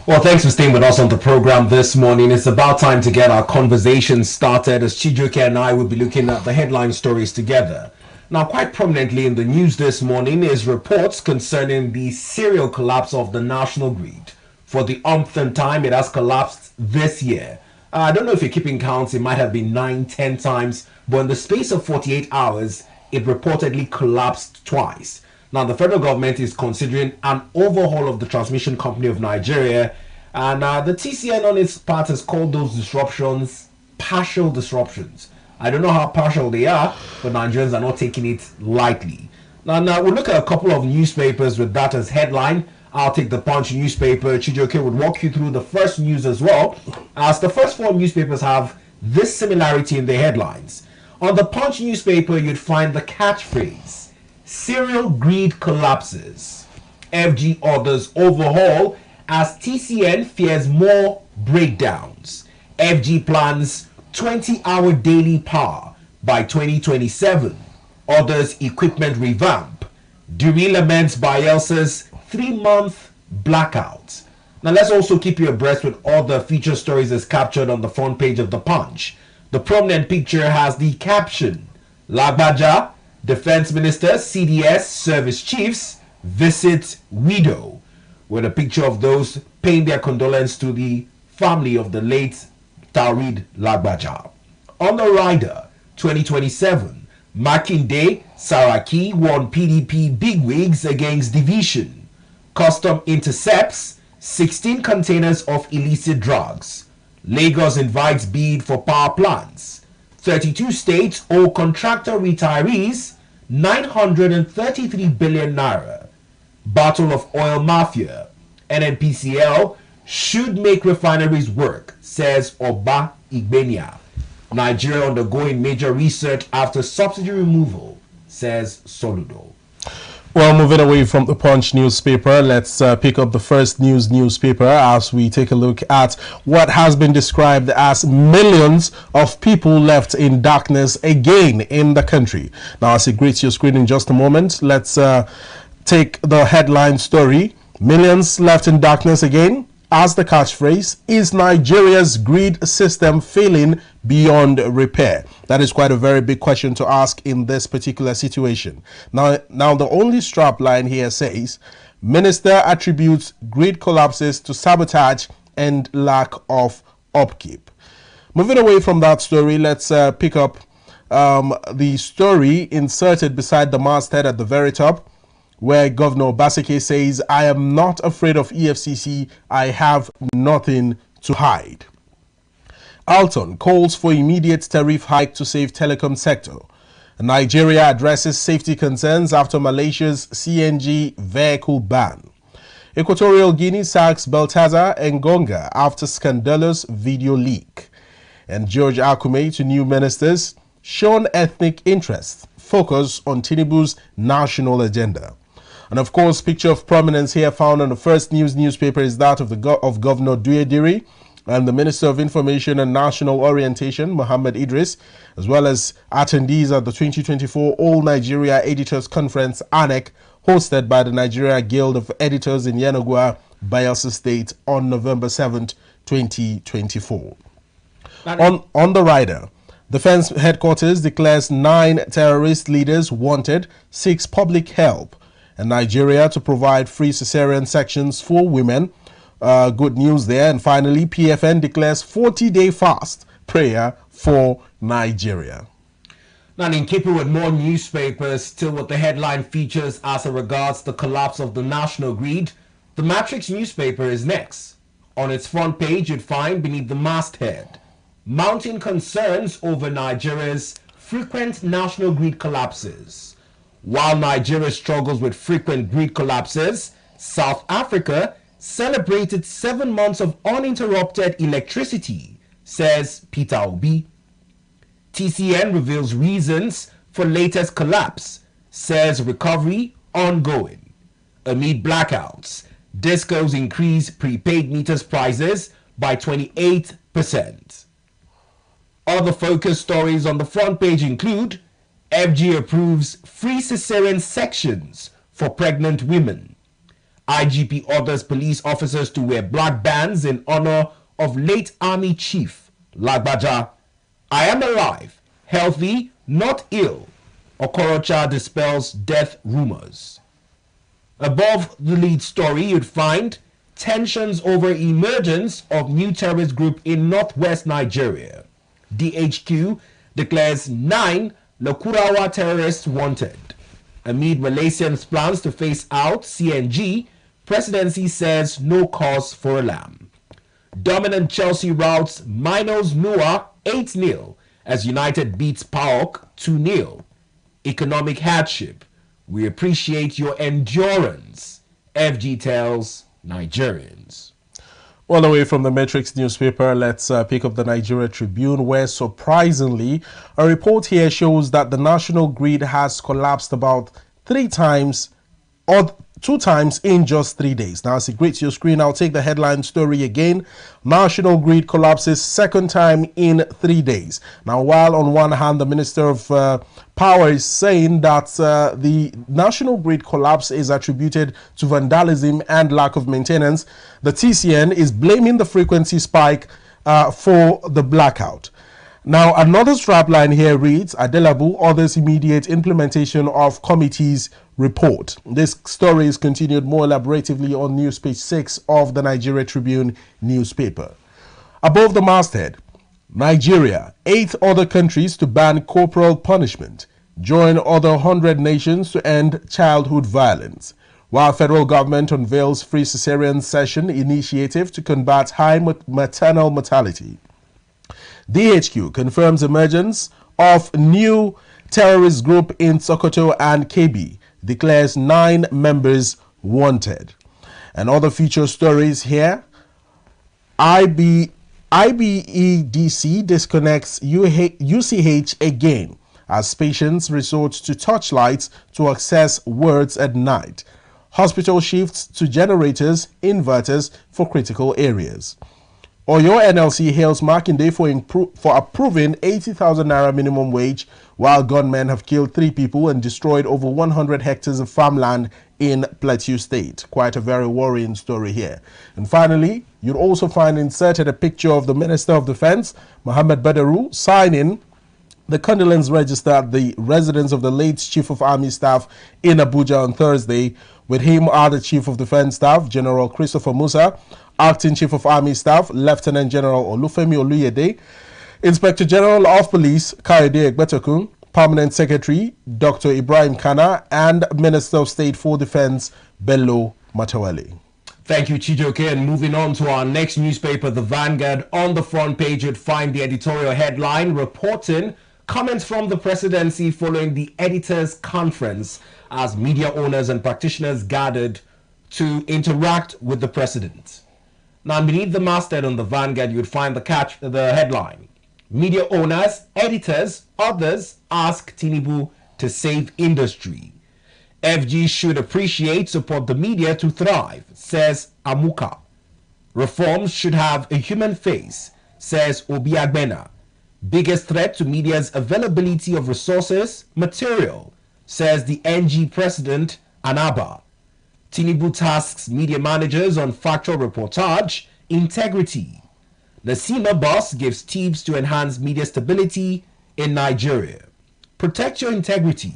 Well, thanks for staying with us on the program this morning. It's about time to get our conversation started, as Chijoke and I will be looking at the headline stories together. Now, quite prominently in the news this morning is reports concerning the serial collapse of the national grid. For the umpteenth time, it has collapsed this year. I don't know if you're keeping counts, it might have been 9-10 times, but in the space of 48 hours, it reportedly collapsed twice. Now, the federal government is considering an overhaul of the transmission company of Nigeria, and the TCN on its part has called those disruptions partial disruptions. I don't know how partial they are, but Nigerians are not taking it lightly. Now we'll look at a couple of newspapers with that as headline. I'll take the Punch newspaper. Chijioke would walk you through the first news as well, as the first four newspapers have this similarity in their headlines. On the Punch newspaper, you'd find the catchphrase, "Cereal greed collapses. FG orders overhaul as TCN fears more breakdowns. FG plans 20-hour daily power by 2027. Orders equipment revamp. Duri laments Bayelsa's 3-month blackout." Now let's also keep you abreast with all the feature stories as captured on the front page of the Punch. The prominent picture has the caption, "Lagbaja, Defense Minister, CDS Service Chiefs visit widow," with a picture of those paying their condolence to the family of the late Taurid Lagbaja. On the rider, 2027, Makinde Saraki won PDP bigwigs against division. Custom intercepts 16 containers of illicit drugs. Lagos invites bid for power plants. 32 states owe contractor retirees 933 billion naira. Battle of oil mafia. NNPCL should make refineries work, says Oba Igbenia. Nigeria undergoing major research after subsidy removal, says Soludo. Well, moving away from the Punch newspaper, let's pick up the First News newspaper as we take a look at what has been described as millions of people left in darkness again in the country. Now, as it greets your screen in just a moment, let's take the headline story. Millions left in darkness again, as the catchphrase, is Nigeria's greed system failing beyond repair? That is quite a very big question to ask in this particular situation. Now the only strap line here says, Minister attributes greed collapses to sabotage and lack of upkeep. Moving away from that story, let's pick up the story inserted beside the masthead at the very top, where Governor Obaseki says, "I am not afraid of EFCC. I have nothing to hide." Alton calls for immediate tariff hike to save telecom sector. Nigeria addresses safety concerns after Malaysia's CNG vehicle ban. Equatorial Guinea sacks Baltazar Ngonga after scandalous video leak. And George Akume to new ministers, shown ethnic interest, focus on Tinubu's national agenda. And of course, picture of prominence here found on the First News newspaper is that of Governor Duediri and the Minister of Information and National Orientation, Mohammed Idris, as well as attendees at the 2024 All Nigeria Editors Conference, ANEC, hosted by the Nigeria Guild of Editors in Yenagoa, Bayelsa State on November 7th, 2024. On the rider, Defense Headquarters declares 9 terrorist leaders wanted, seeks public help, and Nigeria to provide free cesarean sections for women. Good news there. And finally, PFN declares 40-day fast prayer for Nigeria. Now, in keeping with more newspapers, still with the headline features as it regards the collapse of the national greed, the Matrix newspaper is next. On its front page, you'd find beneath the masthead, mounting concerns over Nigeria's frequent national greed collapses. While Nigeria struggles with frequent greed collapses, South Africa celebrated 7 months of uninterrupted electricity, says Peter Obi. TCN reveals reasons for latest collapse, says recovery ongoing. Amid blackouts, discos increase prepaid meters prices by 28%. Other focus stories on the front page include FG approves free cesarean sections for pregnant women. IGP orders police officers to wear black bands in honor of late Army Chief Lagbaja. I am alive, healthy, not ill. Okorocha dispels death rumors. Above the lead story, you'd find tensions over emergence of new terrorist group in northwest Nigeria. DHQ declares 9 Lokurawa terrorists wanted. Amid Malaysians' plans to phase out CNG, presidency says no cause for alarm. Dominant Chelsea routs Minos Noah 8-0 as United beats PAOK 2-0. Economic hardship. We appreciate your endurance. FG tells Nigerians. Well, away from the Matrix newspaper, let's pick up the Nigeria Tribune, where surprisingly, a report here shows that the national grid has collapsed about 3 times or 2 times in just 3 days. Now, as it greets your screen, I'll take the headline story again. National grid collapses 2nd time in 3 days. Now, while on one hand, the Minister of Power is saying that the national grid collapse is attributed to vandalism and lack of maintenance, the TCN is blaming the frequency spike for the blackout. Now, another strapline here reads, Adelabu orders immediate implementation of committee's report. This story is continued more elaboratively on news page 6 of the Nigeria Tribune newspaper. Above the masthead, Nigeria, 8 other countries to ban corporal punishment. Join other 100 nations to end childhood violence. While federal government unveils free cesarean session initiative to combat high maternal mortality. DHQ confirms emergence of new terrorist group in Sokoto and Kebbi. Declares 9 members wanted. And other feature stories here. IBEDC disconnects UCH again as patients resort to touchlights to access wards at night. Hospital shifts to generators, inverters for critical areas. Oyo NLC hails Makinde for approving 80,000 naira minimum wage, while gunmen have killed 3 people and destroyed over 100 hectares of farmland in Plateau State. Quite a very worrying story here. And finally, you'll also find inserted a picture of the Minister of Defense, Mohammed Badaru, signing the condolence register at the residence of the late Chief of Army Staff in Abuja on Thursday. With him are the Chief of Defense Staff, General Christopher Musa, Acting Chief of Army Staff, Lieutenant General Olufemi Oluyede, Inspector General of Police, Kayode Egbetokun, Permanent Secretary, Dr. Ibrahim Kana, and Minister of State for Defense, Bello Matawale. Thank you, Chijoke. And moving on to our next newspaper, The Vanguard. On the front page, you'd find the editorial headline reporting comments from the presidency following the editors' conference as media owners and practitioners gathered to interact with the president. Now, beneath the masthead on The Vanguard, you'd find the headline. Media owners, editors, others ask Tinubu to save industry. FG should support the media to thrive, says Amuka. Reforms should have a human face, says Obi Agbena. Biggest threat to media's availability of resources, material, says the NG president, Anaba. Tinubu tasks media managers on factual reportage, integrity. Nasima Boss gives tips to enhance media stability in Nigeria. Protect your integrity.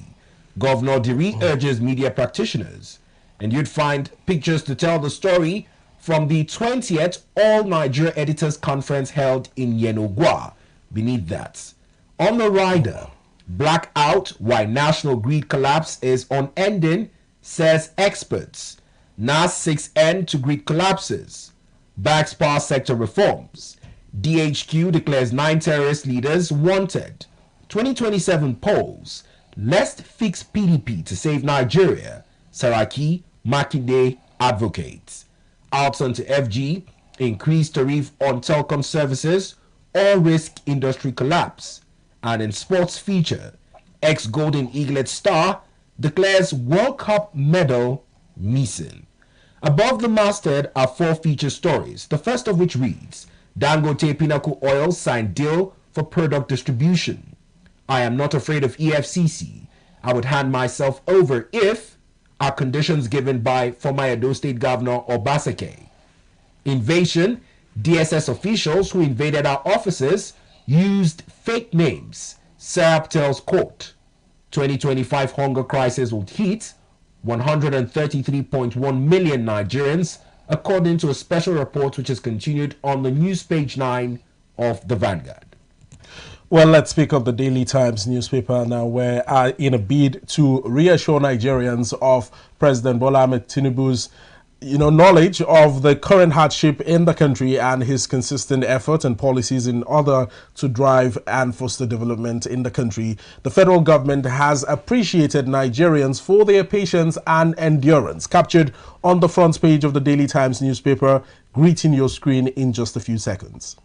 Governor Diri urges media practitioners. And you'd find pictures to tell the story from the 20th All Nigeria Editors Conference held in Yenogwa. Beneath that, on the rider, blackout why national grid collapse is unending, says experts. NAS 6 end to grid collapses. Backs power sector reforms. DHQ declares 9 terrorist leaders wanted. 2027 polls. Let's fix PDP to save Nigeria. Saraki Makinde advocates. Out onto FG. Increased tariff on telecom services or risk industry collapse. And in sports feature, ex-Golden Eaglet star declares World Cup medal missing. Above the masthead are 4 feature stories, the first of which reads, Dangote Pinnacle Oil signed deal for product distribution. I am not afraid of EFCC. I would hand myself over if are conditions given by former Edo State Governor Obaseki. Invasion, DSS officials who invaded our offices used fake names. SERP tells court. 2025 hunger crisis would hit 133.1 million Nigerians according to a special report which is continued on the news page 9 of the Vanguard. Well, let's pick up the Daily Times newspaper now, where in a bid to reassure Nigerians of President Bola Ahmed Tinubu's knowledge of the current hardship in the country and his consistent effort and policies in order to drive and foster development in the country, the federal government has appreciated Nigerians for their patience and endurance. Captured on the front page of the Daily Times newspaper, greeting your screen in just a few seconds.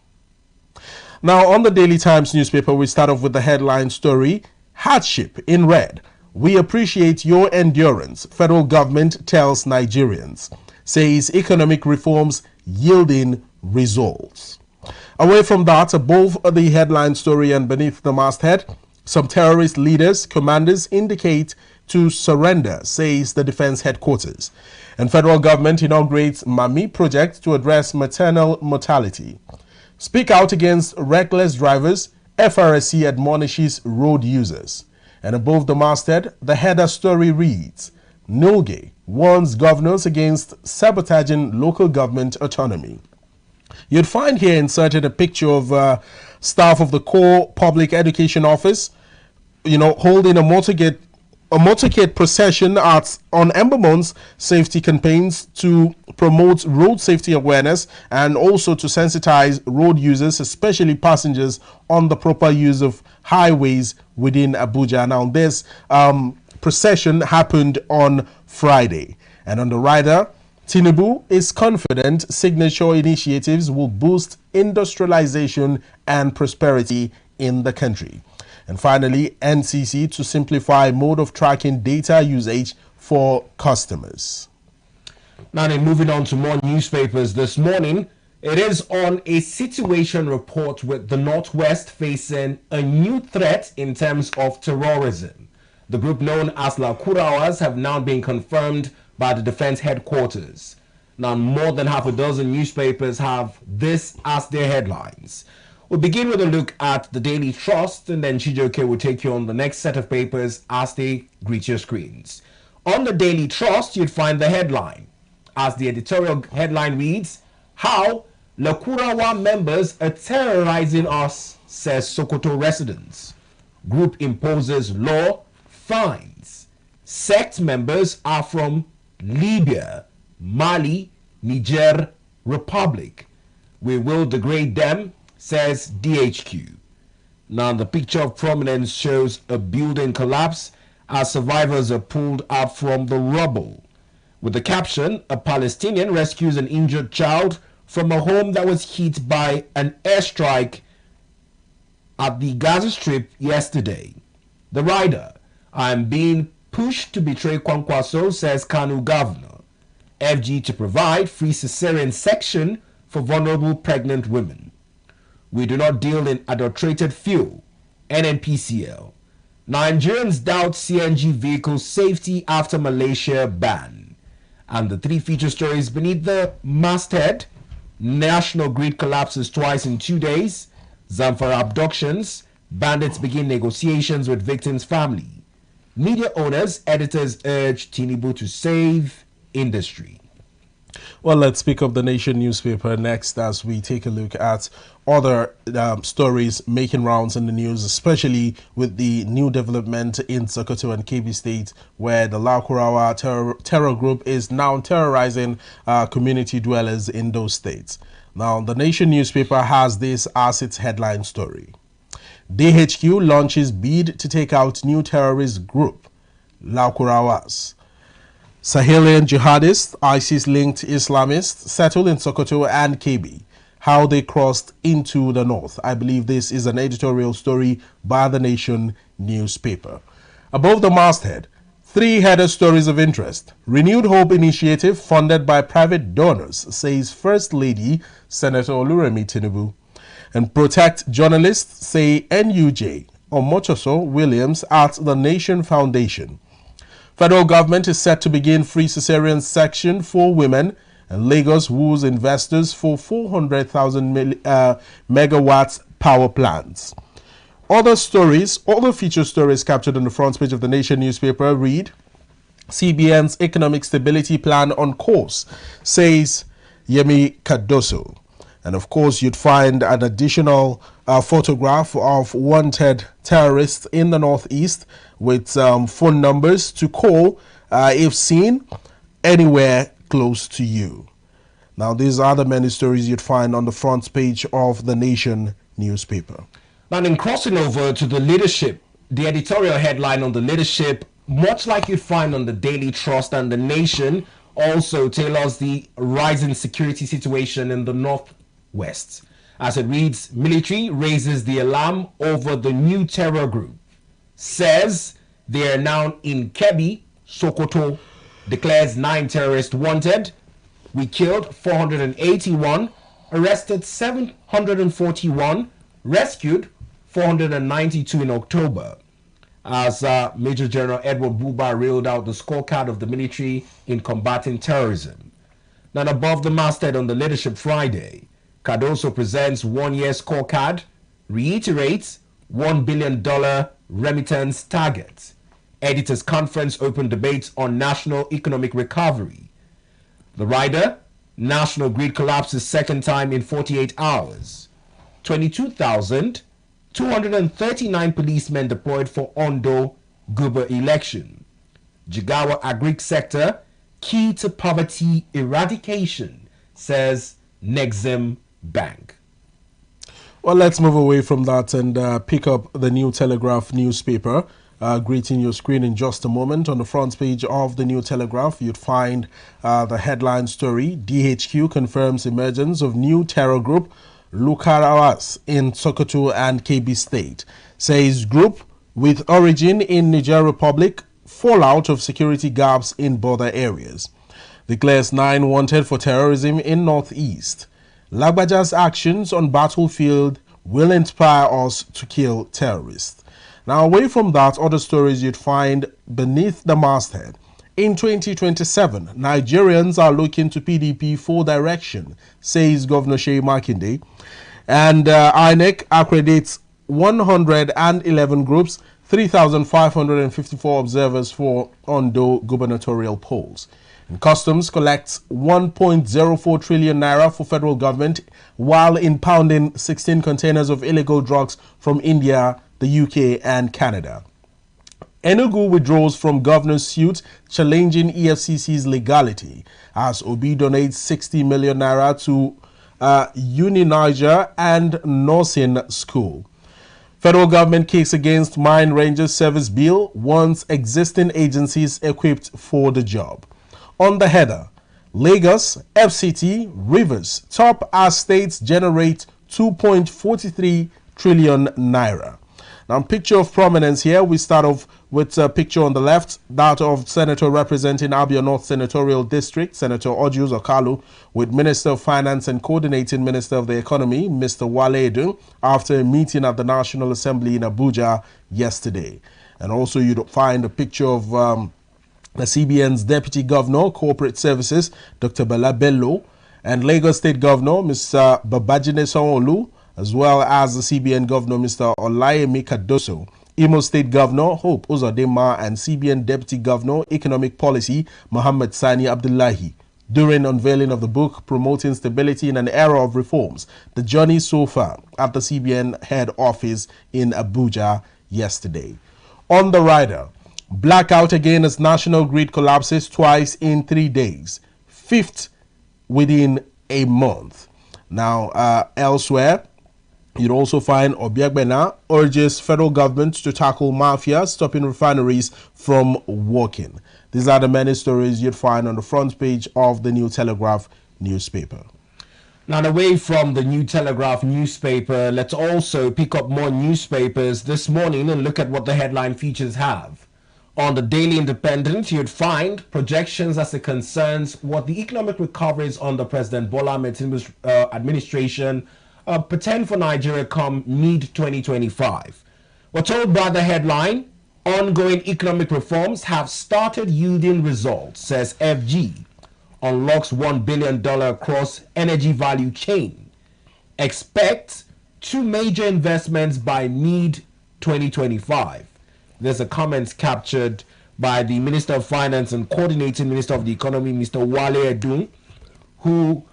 Now, on the Daily Times newspaper, we start off with the headline story, Hardship in red. We appreciate your endurance, federal government tells Nigerians, says economic reforms yielding results. Away from that, above the headline story and beneath the masthead, some terrorist leaders, commanders indicate to surrender, says the defense headquarters. And federal government inaugurates MAMI project to address maternal mortality. Speak out against reckless drivers, FRSC admonishes road users. And above the masthead, the header story reads, Nulge warns governors against sabotaging local government autonomy. You'd find here inserted a picture of staff of the Core Public Education Office, holding a motorcade procession on Ember Month's safety campaigns to promote road safety awareness and also to sensitize road users, especially passengers, on the proper use of highways within Abuja. Now, this procession happened on Friday. And on the rider, Tinubu is confident signature initiatives will boost industrialization and prosperity in the country. And finally, NCC to simplify mode of tracking data usage for customers. Now then, moving on to more newspapers this morning. It is on a situation report with the Northwest facing a new threat in terms of terrorism. The group known as Lakurawas have now been confirmed by the defense headquarters. Now, more than half a dozen newspapers have this as their headlines. We'll begin with a look at the Daily Trust, and then Chijoke will take you on the next set of papers as they greet your screens. On the Daily Trust, you'd find the headline, as the editorial headline reads, How Lakurawa members are terrorizing us, says Sokoto residents. Group imposes law, fines. Sect members are from Libya, Mali, Niger, Republic. We will degrade them, says DHQ. Now, the picture of prominence shows a building collapse as survivors are pulled up from the rubble. With the caption, a Palestinian rescues an injured child from a home that was hit by an airstrike at the Gaza Strip yesterday. The rider, I am being pushed to betray Kwankwaso, says Kanu governor. FG to provide free cesarean section for vulnerable pregnant women. We do not deal in adulterated fuel, NNPCL. Nigerians doubt CNG vehicle safety after Malaysia ban. And the three feature stories beneath the masthead, National Grid collapses twice in 2 days, Zamfara abductions, bandits begin negotiations with victims' family. Media owners, editors urge Tinubu to save industry. Well, let's pick up the Nation newspaper next as we take a look at other stories making rounds in the news, especially with the new development in Sokoto and Kebbi State, where the Lakurawa terror group is now terrorizing community dwellers in those states. Now, the Nation newspaper has this as its headline story. DHQ launches bid to take out new terrorist group, Lakurawas. Sahelian jihadists, ISIS-linked Islamists settled in Sokoto and Kebbi. How they crossed into the north. I believe this is an editorial story by the Nation newspaper. Above the masthead, three header stories of interest. Renewed Hope Initiative funded by private donors, says First Lady Senator Oluremi Tinubu. And protect journalists, say NUJ, Omochoso Williams at the Nation Foundation. Federal government is set to begin free cesarean section for women, and Lagos woos investors for 400,000 megawatts power plants. Other feature stories captured on the front page of the Nation newspaper read, CBN's economic stability plan on course, says Yemi Cardoso. And of course, you'd find an additional photograph of wanted terrorists in the Northeast with phone numbers to call if seen anywhere close to you. Now, these are the many stories you'd find on the front page of the Nation newspaper. Now, in crossing over to the leadership, the editorial headline on the leadership, much like you'd find on the Daily Trust and the Nation, also tailors the rising security situation in the Northwest. As it reads, military raises the alarm over the new terror group. Says they are now in Kebbi, Sokoto. Declares 9 terrorists wanted. We killed 481, arrested 741, rescued 492 in October. As Major General Edward Buba reeled out the scorecard of the military in combating terrorism. Now, above the masthead on the Leadership Friday, Cardoso presents 1-year scorecard, reiterates $1 billion remittance target. Editors' Conference open debates on national economic recovery. The rider, national grid collapses second time in 48 hours. 22,239 policemen deployed for Ondo Guber election. Jigawa agric sector, key to poverty eradication, says Nexim Bank. Well, let's move away from that and pick up the New Telegraph newspaper. Greeting your screen in just a moment. On the front page of the New Telegraph, you'd find the headline story, DHQ confirms emergence of new terror group, Lukarawas in Sokoto and Kebbi State. Says group with origin in Niger Republic, fallout of security gaps in border areas. Declares 9 wanted for terrorism in Northeast. Lagbaja's actions on battlefield will inspire us to kill terrorists. Now, away from that, other stories you'd find beneath the masthead. In 2027, Nigerians are looking to PDP for direction, says Governor Sheyi Makinde. And INEC accredits 111 groups, 3,554 observers for Ondo gubernatorial polls. And Customs collects 1.04 trillion naira for federal government while impounding 16 containers of illegal drugs from India, the UK and Canada. Enugu withdraws from governor's suit challenging EFCC's legality as Obi donates 60 million naira to Uni-Niger and Nursing School. Federal government case against Mine Rangers Service Bill wants existing agencies equipped for the job. On the header, Lagos, FCT, Rivers top as states generate 2.43 trillion naira. Now, picture of prominence here, we start off with a picture on the left, that of Senator representing Abia North Senatorial District, Senator Ojus Okalu, with Minister of Finance and Coordinating Minister of the Economy, Mr. Wale Edun, after a meeting at the National Assembly in Abuja yesterday. And also you'd find a picture of the CBN's Deputy Governor, Corporate Services, Dr. Bala Bello, and Lagos State Governor, Mr. Babajide Sanwo-Olu, as well as the CBN Governor, Mr. Olayemi Cardoso, Imo State Governor, Hope Uzodinma, and CBN Deputy Governor, Economic Policy, Muhammad Sani Abdullahi, during unveiling of the book, Promoting Stability in an Era of Reforms, The Journey So Far, at the CBN head office in Abuja yesterday. On the rider, blackout again as national grid collapses twice in 3 days, 5th within a month. Now, elsewhere, you'd also find Obiagbena urges federal government to tackle mafia, stopping refineries from working. These are the many stories you'd find on the front page of the New Telegraph newspaper. Now, away from the New Telegraph newspaper, let's also pick up more newspapers this morning and look at what the headline features have. On the Daily Independent, you'd find projections as it concerns what the economic recovery is under President Bola Ahmed Tinubu's administration pretend for Nigeria come mid-2025. We're told by the headline, ongoing economic reforms have started yielding results, says FG. Unlocks $1 billion across energy value chain. Expect 2 major investments by mid-2025. There's a comment captured by the Minister of Finance and Coordinating Minister of the Economy, Mr. Wale Edun, who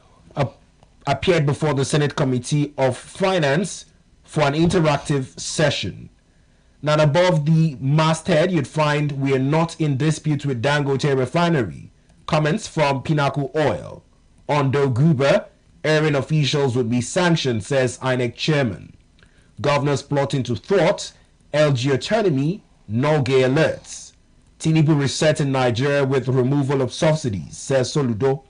appeared before the Senate Committee of Finance for an interactive session. Now, above the masthead, you'd find "We are not in dispute with Dangote Refinery." Comments from Pinnacle Oil. Ondo Guber, airing officials would be sanctioned, says INEC chairman. Governors plotting to thwart LG autonomy, Norgay alerts. Tinubu reset in Nigeria with removal of subsidies, says Soludo.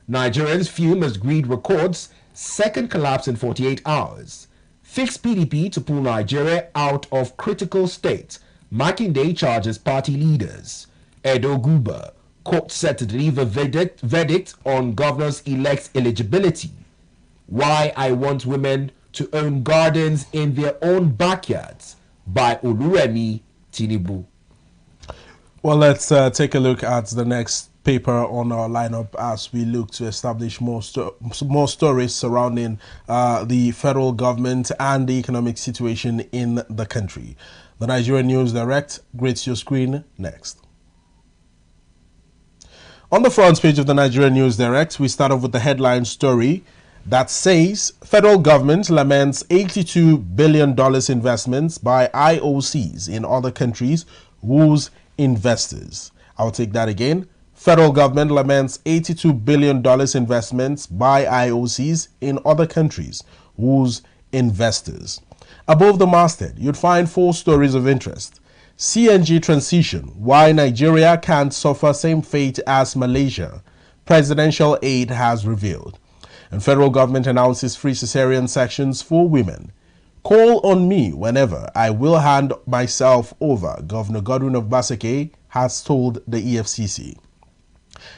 Nigerians fume as greed records second collapse in 48 hours. Fix PDP to pull Nigeria out of critical state. Makinde charges party leaders. Edo Guber, court set to deliver verdict on governors-elect eligibility. Why I want women to own gardens in their own backyards, by Oluremi Tinubu. Well, let's take a look at the next paper on our lineup as we look to establish more stories surrounding the federal government and the economic situation in the country. The Nigerian News Direct greets your screen next. On the front page of the Nigerian News Direct, we start off with the headline story that says federal government laments $82 billion investments by IOCs in other countries woos investors. I'll take that again. Federal government laments $82 billion investments by IOCs in other countries woos investors. Above the masthead, you'd find 4 stories of interest. CNG transition, why Nigeria can't suffer same fate as Malaysia. Presidential aid has revealed. And federal government announces free cesarean sections for women. Call on me whenever I will hand myself over, Governor Godwin of Basake has told the EFCC.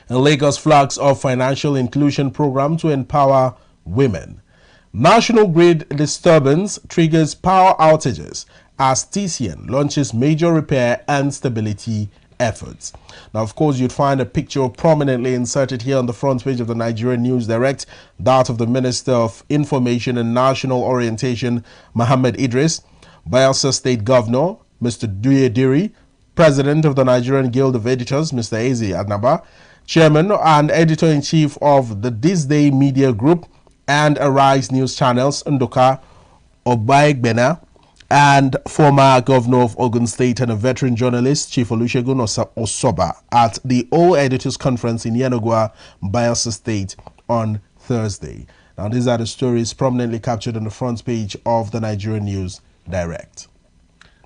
And Lagos flags off financial inclusion program to empower women. National grid disturbance triggers power outages as TCN launches major repair and stability efforts. Now, of course, you'd find a picture prominently inserted here on the front page of the Nigerian News Direct, that of the Minister of Information and National Orientation, Mohammed Idris, Bayelsa State Governor, Mr. Duye Diri, President of the Nigerian Guild of Editors, Mr. Eze Adnaba, Chairman and Editor-in-Chief of the This Day Media Group and Arise News Channels, Ndoka Obaegbena, and former Governor of Ogun State and a veteran journalist, Chief Olusegun Osoba, at the All Editors Conference in Yenagoa, Bayelsa State on Thursday. Now, these are the stories prominently captured on the front page of the Nigerian News Direct.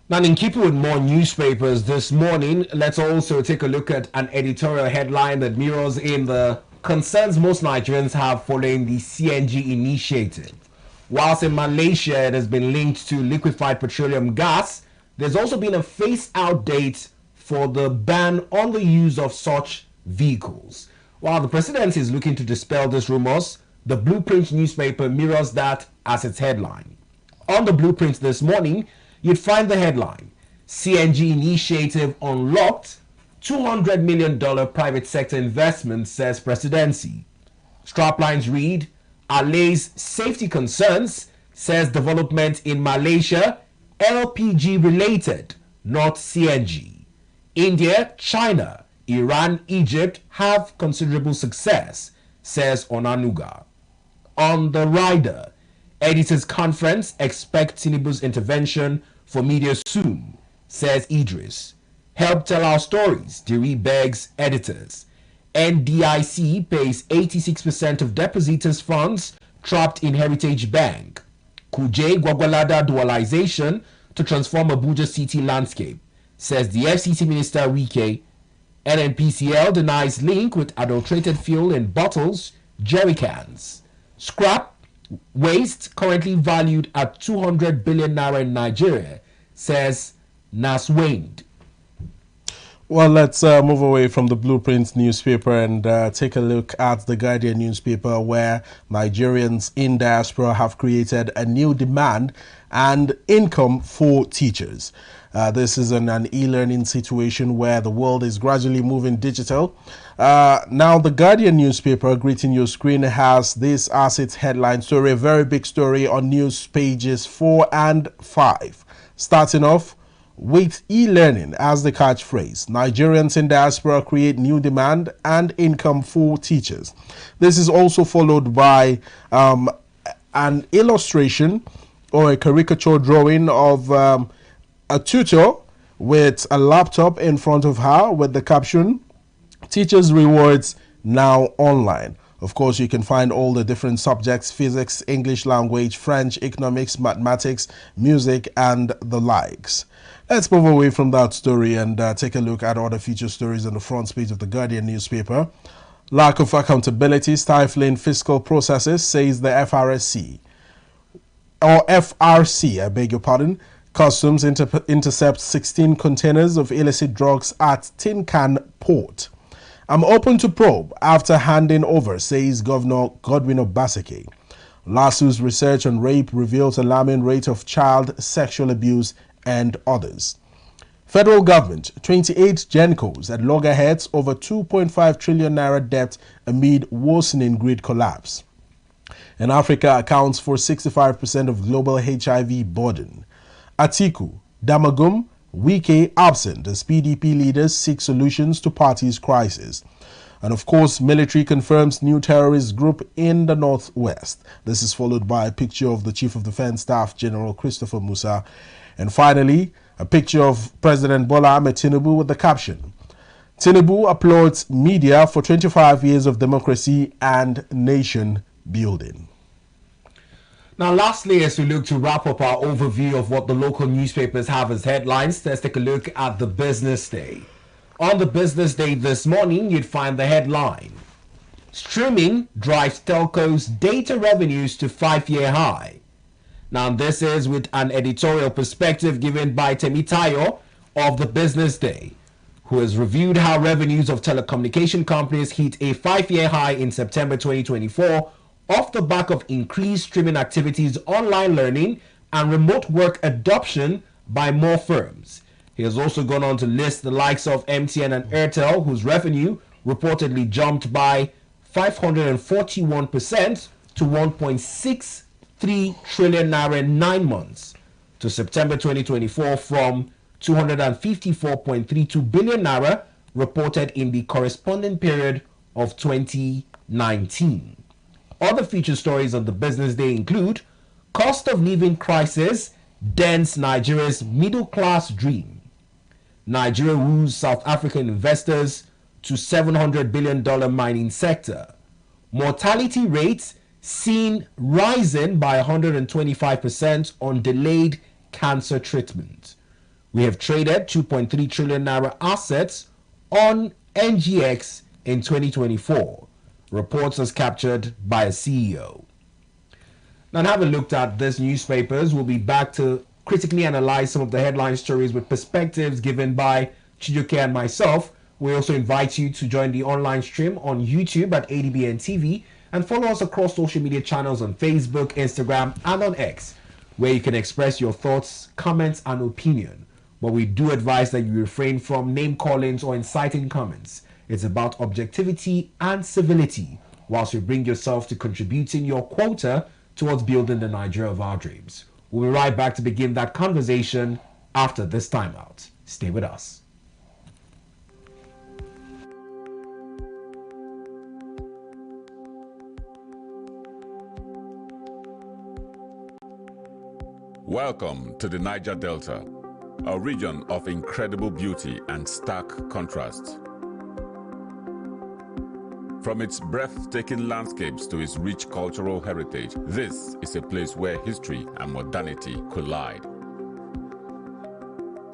Now, in keeping with more newspapers this morning, let's also take a look at an editorial headline that mirrors in the concerns most Nigerians have following the CNG initiative. Whilst in Malaysia it has been linked to liquefied petroleum gas, there's also been a phase-out date for the ban on the use of such vehicles. While the presidency is looking to dispel these rumors, the Blueprint newspaper mirrors that as its headline. On the Blueprint this morning, you'd find the headline, CNG initiative unlocked, $200 million private sector investment, says presidency. Straplines read, allays safety concerns, says development in Malaysia, LPG related, not CNG. India, China, Iran, Egypt have considerable success, says Onanuga. On the rider, editors conference expect Tinubu's intervention for media soon, says Idris. Help tell our stories, Diri begs editors. NDIC pays 86% of depositors' funds trapped in Heritage Bank. Kuje Gwagwalada dualization to transform Abuja city landscape, says the FCT Minister Wike. NNPCL denies link with adulterated fuel in bottles, jerry cans. Scrap waste currently valued at 200 billion naira in Nigeria, says Naswaind. Well, let's move away from the Blueprint newspaper and take a look at the Guardian newspaper, where Nigerians in diaspora have created a new demand and income for teachers. This is an e-learning situation where the world is gradually moving digital. Now, the Guardian newspaper, greeting your screen, has this as its headline story, a very big story on news pages 4 and 5. Starting off with e-learning as the catchphrase. Nigerians in diaspora create new demand and income for teachers. This is also followed by an illustration or a caricature drawing of a tutor with a laptop in front of her with the caption, "Teachers Rewards now online." Of course, you can find all the different subjects: physics, English language, French, economics, mathematics, music, and the likes. Let's move away from that story and take a look at other feature stories on the front page of the Guardian newspaper. Lack of accountability stifling fiscal processes, says the FRC, I beg your pardon. Customs intercept 16 containers of illicit drugs at Tin Can Port. I'm open to probe after handing over, says Governor Godwin Obaseki. LASU's research on rape reveals alarming rate of child sexual abuse and others. Federal government, 28 GENCOs at loggerheads over 2.5 trillion naira debt amid worsening grid collapse. And Africa accounts for 65% of global HIV burden. Atiku, Damagum, Wike absent as PDP leaders seek solutions to party's crisis. And of course, military confirms new terrorist group in the northwest. This is followed by a picture of the Chief of Defense Staff, General Christopher Musa. And finally, a picture of President Bola Ahmed Tinubu with the caption, "Tinubu applauds media for 25 years of democracy and nation building." Now, lastly, as we look to wrap up our overview of what the local newspapers have as headlines, let's take a look at the Business Day. On the Business Day this morning, you'd find the headline, "Streaming drives telcos' data revenues to 5-year high." Now, this is with an editorial perspective given by Temitayo of the Business Day, who has reviewed how revenues of telecommunication companies hit a 5-year high in September 2024 off the back of increased streaming activities, online learning, and remote work adoption by more firms. He has also gone on to list the likes of MTN and Airtel, whose revenue reportedly jumped by 541% to 1.63 trillion naira in 9 months to September 2024 from 254.32 billion naira reported in the corresponding period of 2019. Other feature stories on the Business Day include cost of living crisis dents Nigeria's middle class dream. Nigeria woos South African investors to $700 billion mining sector. Mortality rates seen rising by 125% on delayed cancer treatment. We have traded 2.3 trillion naira assets on NGX in 2024. Reports as captured by a CEO. Now, having looked at these newspapers, we'll be back to critically analyze some of the headline stories with perspectives given by Chijoke and myself. We also invite you to join the online stream on YouTube at ADBN TV and follow us across social media channels on Facebook, Instagram, and on X, where you can express your thoughts, comments, and opinion. But we do advise that you refrain from name callings or inciting comments. It's about objectivity and civility, whilst you bring yourself to contributing your quota towards building the Nigeria of our dreams. We'll be right back to begin that conversation after this timeout. Stay with us. Welcome to the Niger Delta, a region of incredible beauty and stark contrast. From its breathtaking landscapes to its rich cultural heritage, this is a place where history and modernity collide.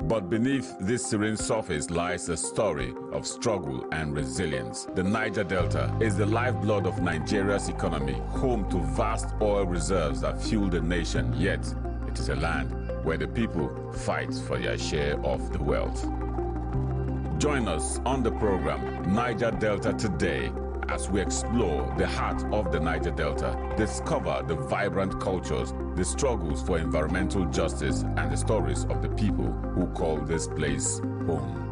But beneath this serene surface lies a story of struggle and resilience. The Niger Delta is the lifeblood of Nigeria's economy, home to vast oil reserves that fuel the nation, yet it is a land where the people fight for their share of the wealth. Join us on the program Niger Delta Today as we explore the heart of the Niger Delta, discover the vibrant cultures, the struggles for environmental justice, and the stories of the people who call this place home.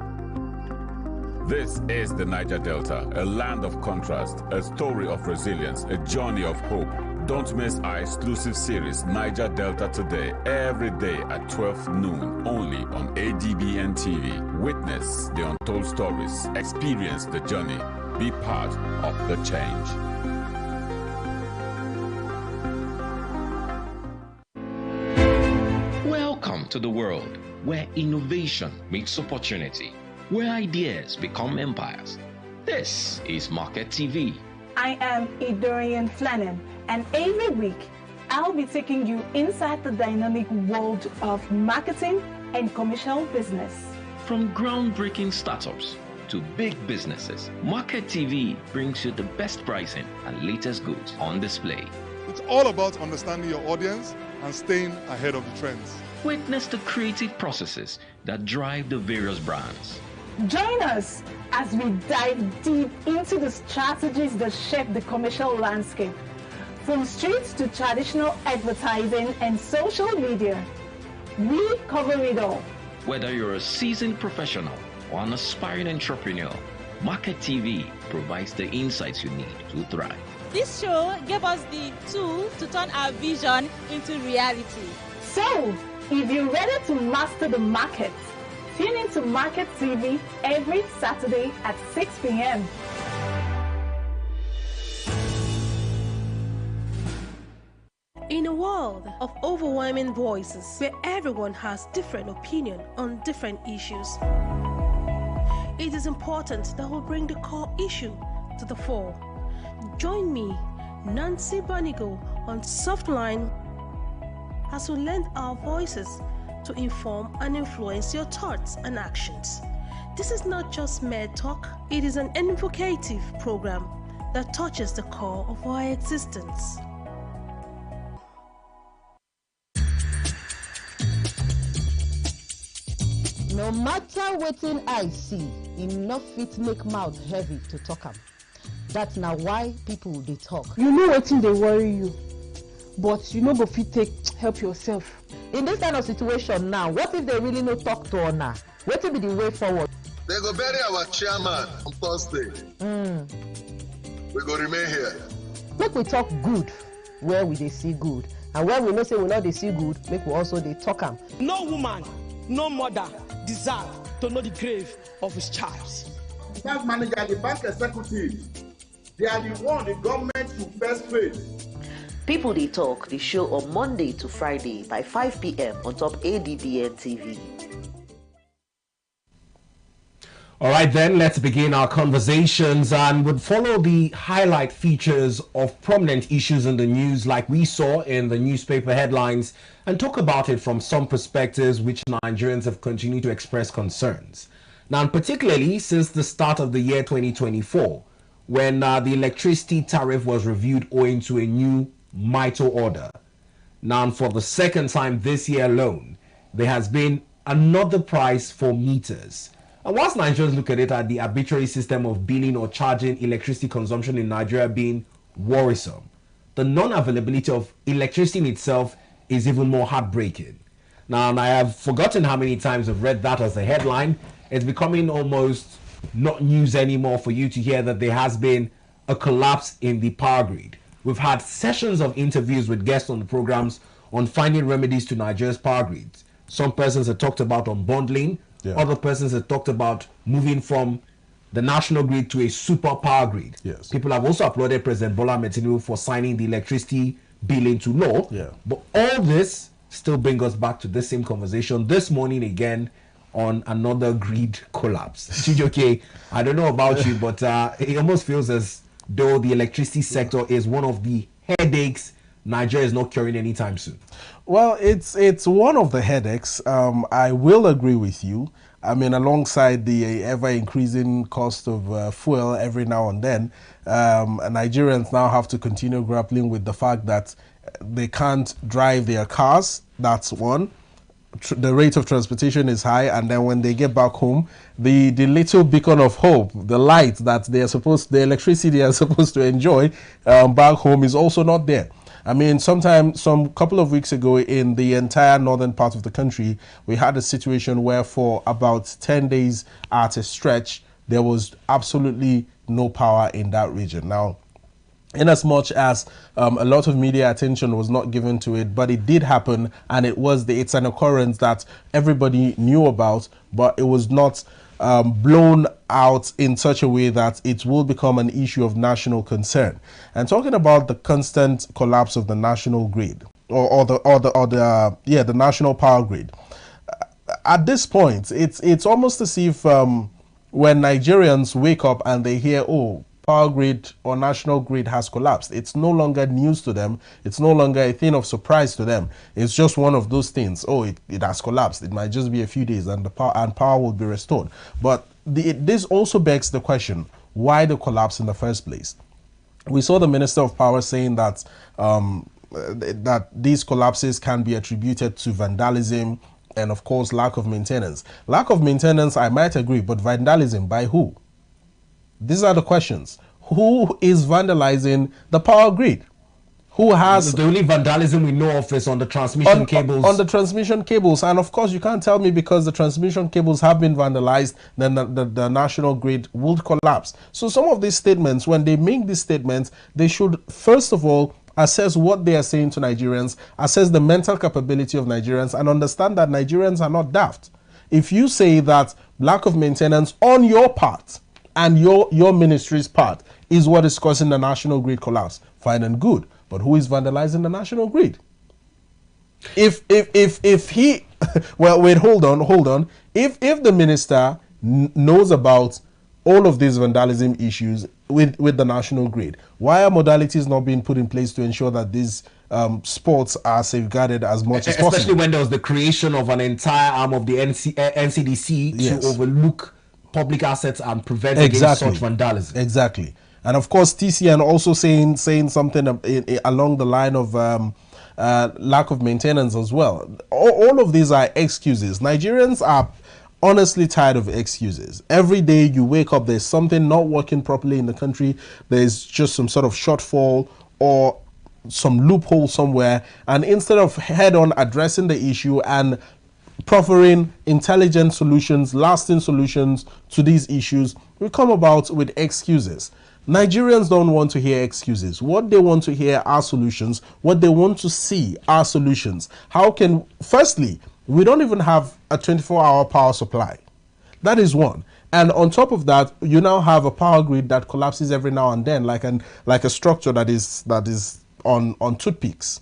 This is the Niger Delta, a land of contrast, a story of resilience, a journey of hope, Don't miss our exclusive series, Niger Delta Today, every day at 12 noon, only on ADBN TV. Witness the untold stories, experience the journey, be part of the change. Welcome to the world where innovation meets opportunity, where ideas become empires. This is Market TV. I am Idorian Flannan, and every week I'll be taking you inside the dynamic world of marketing and commercial business. From groundbreaking startups to big businesses, Market TV brings you the best pricing and latest goods on display. It's all about understanding your audience and staying ahead of the trends. Witness the creative processes that drive the various brands. Join us as we dive deep into the strategies that shape the commercial landscape. From streets to traditional advertising and social media, we cover it all. Whether you're a seasoned professional or an aspiring entrepreneur, Market TV provides the insights you need to thrive. This show gave us the tool to turn our vision into reality. So, if you're ready to master the market, tune into Market TV every Saturday at 6 p.m. In a world of overwhelming voices where everyone has different opinion on different issues, it is important that we bring the core issue to the fore. Join me, Nancy Banigo, on Softline as we lend our voices to inform and influence your thoughts and actions. This is not just mere talk, it is an invocative program that touches the core of our existence. No matter wetin I see, enough fit make mouth heavy to talk am. That's now why people dey talk. You know wetin dey worry you, but you no go fit take help yourself. In this kind of situation now, what if they really no talk to una? Wetin be the way forward? They go bury our chairman on Thursday. We go remain here. Make we talk good where we dey see good, and where we know say we no dey see good, make we also dey talk am. No woman, no mother deserve to know the grave of his child. The bank manager, the bank executive, they are the one the government should first face. People They Talk, the show on Monday to Friday by 5 p.m. on top ADBN TV. All right, then, let's begin our conversations and would follow the highlight features of prominent issues in the news like we saw in the newspaper headlines and talk about it from some perspectives which Nigerians have continued to express concerns. Now, particularly since the start of the year 2024, when the electricity tariff was reviewed owing to a new MITO order. Now, for the second time this year alone, there has been another price for meters. And whilst Nigerians look at it at the arbitrary system of billing or charging electricity consumption in Nigeria being worrisome, the non-availability of electricity in itself is even more heartbreaking. Now, and I have forgotten how many times I've read that as a headline. It's becoming almost not news anymore for you to hear that there has been a collapse in the power grid. We've had sessions of interviews with guests on the programs on finding remedies to Nigeria's power grids. Some persons have talked about unbundling. Other persons have talked about moving from the national grid to a super power grid. Yes. People have also applauded President Bola Ahmed Tinubu for signing the electricity bill into law. But all this still brings us back to this same conversation this morning again on another grid collapse. Chijoke, I don't know about you, but it almost feels as though the electricity sector is one of the headaches Nigeria is not curing anytime soon. Well, it's one of the headaches. I will agree with you. I mean, alongside the ever-increasing cost of fuel every now and then, Nigerians now have to continue grappling with the fact that they can't drive their cars. That's one. The rate of transportation is high, and then when they get back home, the little beacon of hope, the light that the electricity they are supposed to enjoy back home is also not there. I mean, some couple of weeks ago in the entire northern part of the country, we had a situation where for about 10 days at a stretch, there was absolutely no power in that region. Now, in as much as a lot of media attention was not given to it, but it did happen, and it's an occurrence that everybody knew about, but it was not blown out in such a way that it will become an issue of national concern. And talking about the constant collapse of the national grid, or the national power grid, at this point, it's almost as if when Nigerians wake up and they hear, oh, power grid or national grid has collapsed, it's no longer news to them. It's no longer a thing of surprise to them. It's just one of those things. Oh, it has collapsed. It might just be a few days and the power will be restored. But this also begs the question, why the collapse in the first place? We saw the Minister of Power saying that that these collapses can be attributed to vandalism and, of course, lack of maintenance. Lack of maintenance, I might agree, but vandalism by who? These are the questions. Who is vandalizing the power grid? Who has... The only vandalism we know of is on the transmission cables. On the transmission cables. And of course, you can't tell me because the transmission cables have been vandalized, then the national grid will collapse. So some of these statements, when they make these statements, they should, first of all, assess what they are saying to Nigerians, assess the mental capability of Nigerians, and understand that Nigerians are not daft. If you say that lack of maintenance on your part and your ministry's part is what is causing the national grid collapse, fine and good. But who is vandalizing the national grid? If he, well, wait, hold on. If the minister knows about all of these vandalism issues with the national grid, why are modalities not being put in place to ensure that these sports are safeguarded as much as possible? Especially when there was the creation of an entire arm of the NCDC to overlook public assets and prevent against such vandalism. Exactly. And of course, TCN also saying something along the line of lack of maintenance as well. All of these are excuses. Nigerians are honestly tired of excuses. Every day you wake up, there's something not working properly in the country. There's just some sort of shortfall or some loophole somewhere. And instead of head-on addressing the issue and proffering intelligent solutions, lasting solutions to these issues, we come about with excuses. Nigerians don't want to hear excuses. What they want to hear are solutions. What they want to see are solutions. Firstly, we don't even have a 24-hour power supply. That is one. And on top of that, you now have a power grid that collapses every now and then, like a structure that is on toothpicks.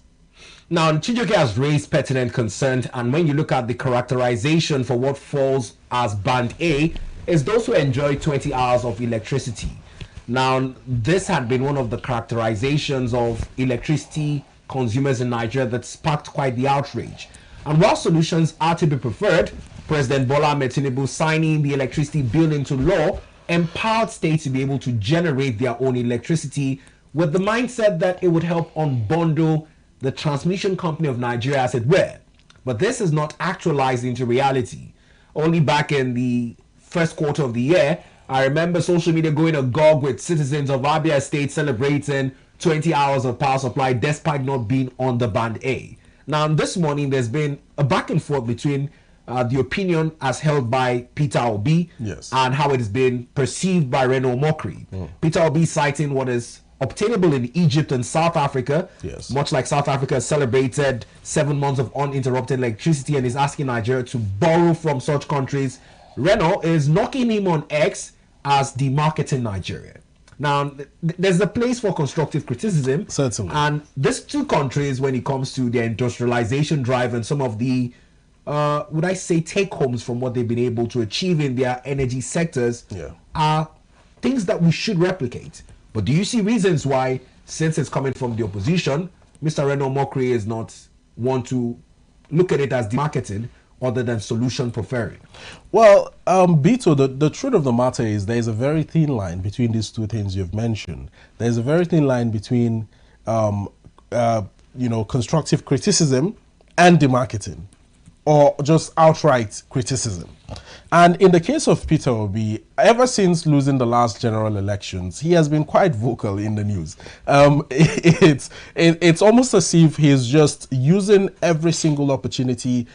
Now, Chijioke has raised pertinent concerns, and when you look at the characterization for what falls as Band A, is those who enjoy 20 hours of electricity. Now, this had been one of the characterizations of electricity consumers in Nigeria that sparked quite the outrage. And while solutions are to be preferred, President Bola Ahmed Tinubu signing the electricity bill into law empowered states to be able to generate their own electricity with the mindset that it would help unbundle the transmission company of Nigeria, as it were. But this is not actualized into reality. Only back in the first quarter of the year, I remember social media going agog with citizens of Abia State celebrating 20 hours of power supply despite not being on the Band A. Now, this morning, there's been a back and forth between the opinion as held by Peter Obi and how it has been perceived by Reno Omokri. Peter Obi citing what is obtainable in Egypt and South Africa, much like South Africa celebrated 7 months of uninterrupted electricity and is asking Nigeria to borrow from such countries. Reno is knocking him on X as demarketing Nigeria. Now, there's a place for constructive criticism. Certainly. And these two countries, when it comes to their industrialization drive and some of the, would I say, take-homes from what they've been able to achieve in their energy sectors, are things that we should replicate. But do you see reasons why, since it's coming from the opposition, Mr. Reno Omokri is not want to look at it as demarketing other than solution preferring? Well, Bito, the truth of the matter is there's a very thin line between these two things you've mentioned. There's a very thin line between, constructive criticism and demarketing, or just outright criticism. And in the case of Peter Obi, ever since losing the last general elections, he has been quite vocal in the news. It's almost as if he's just using every single opportunity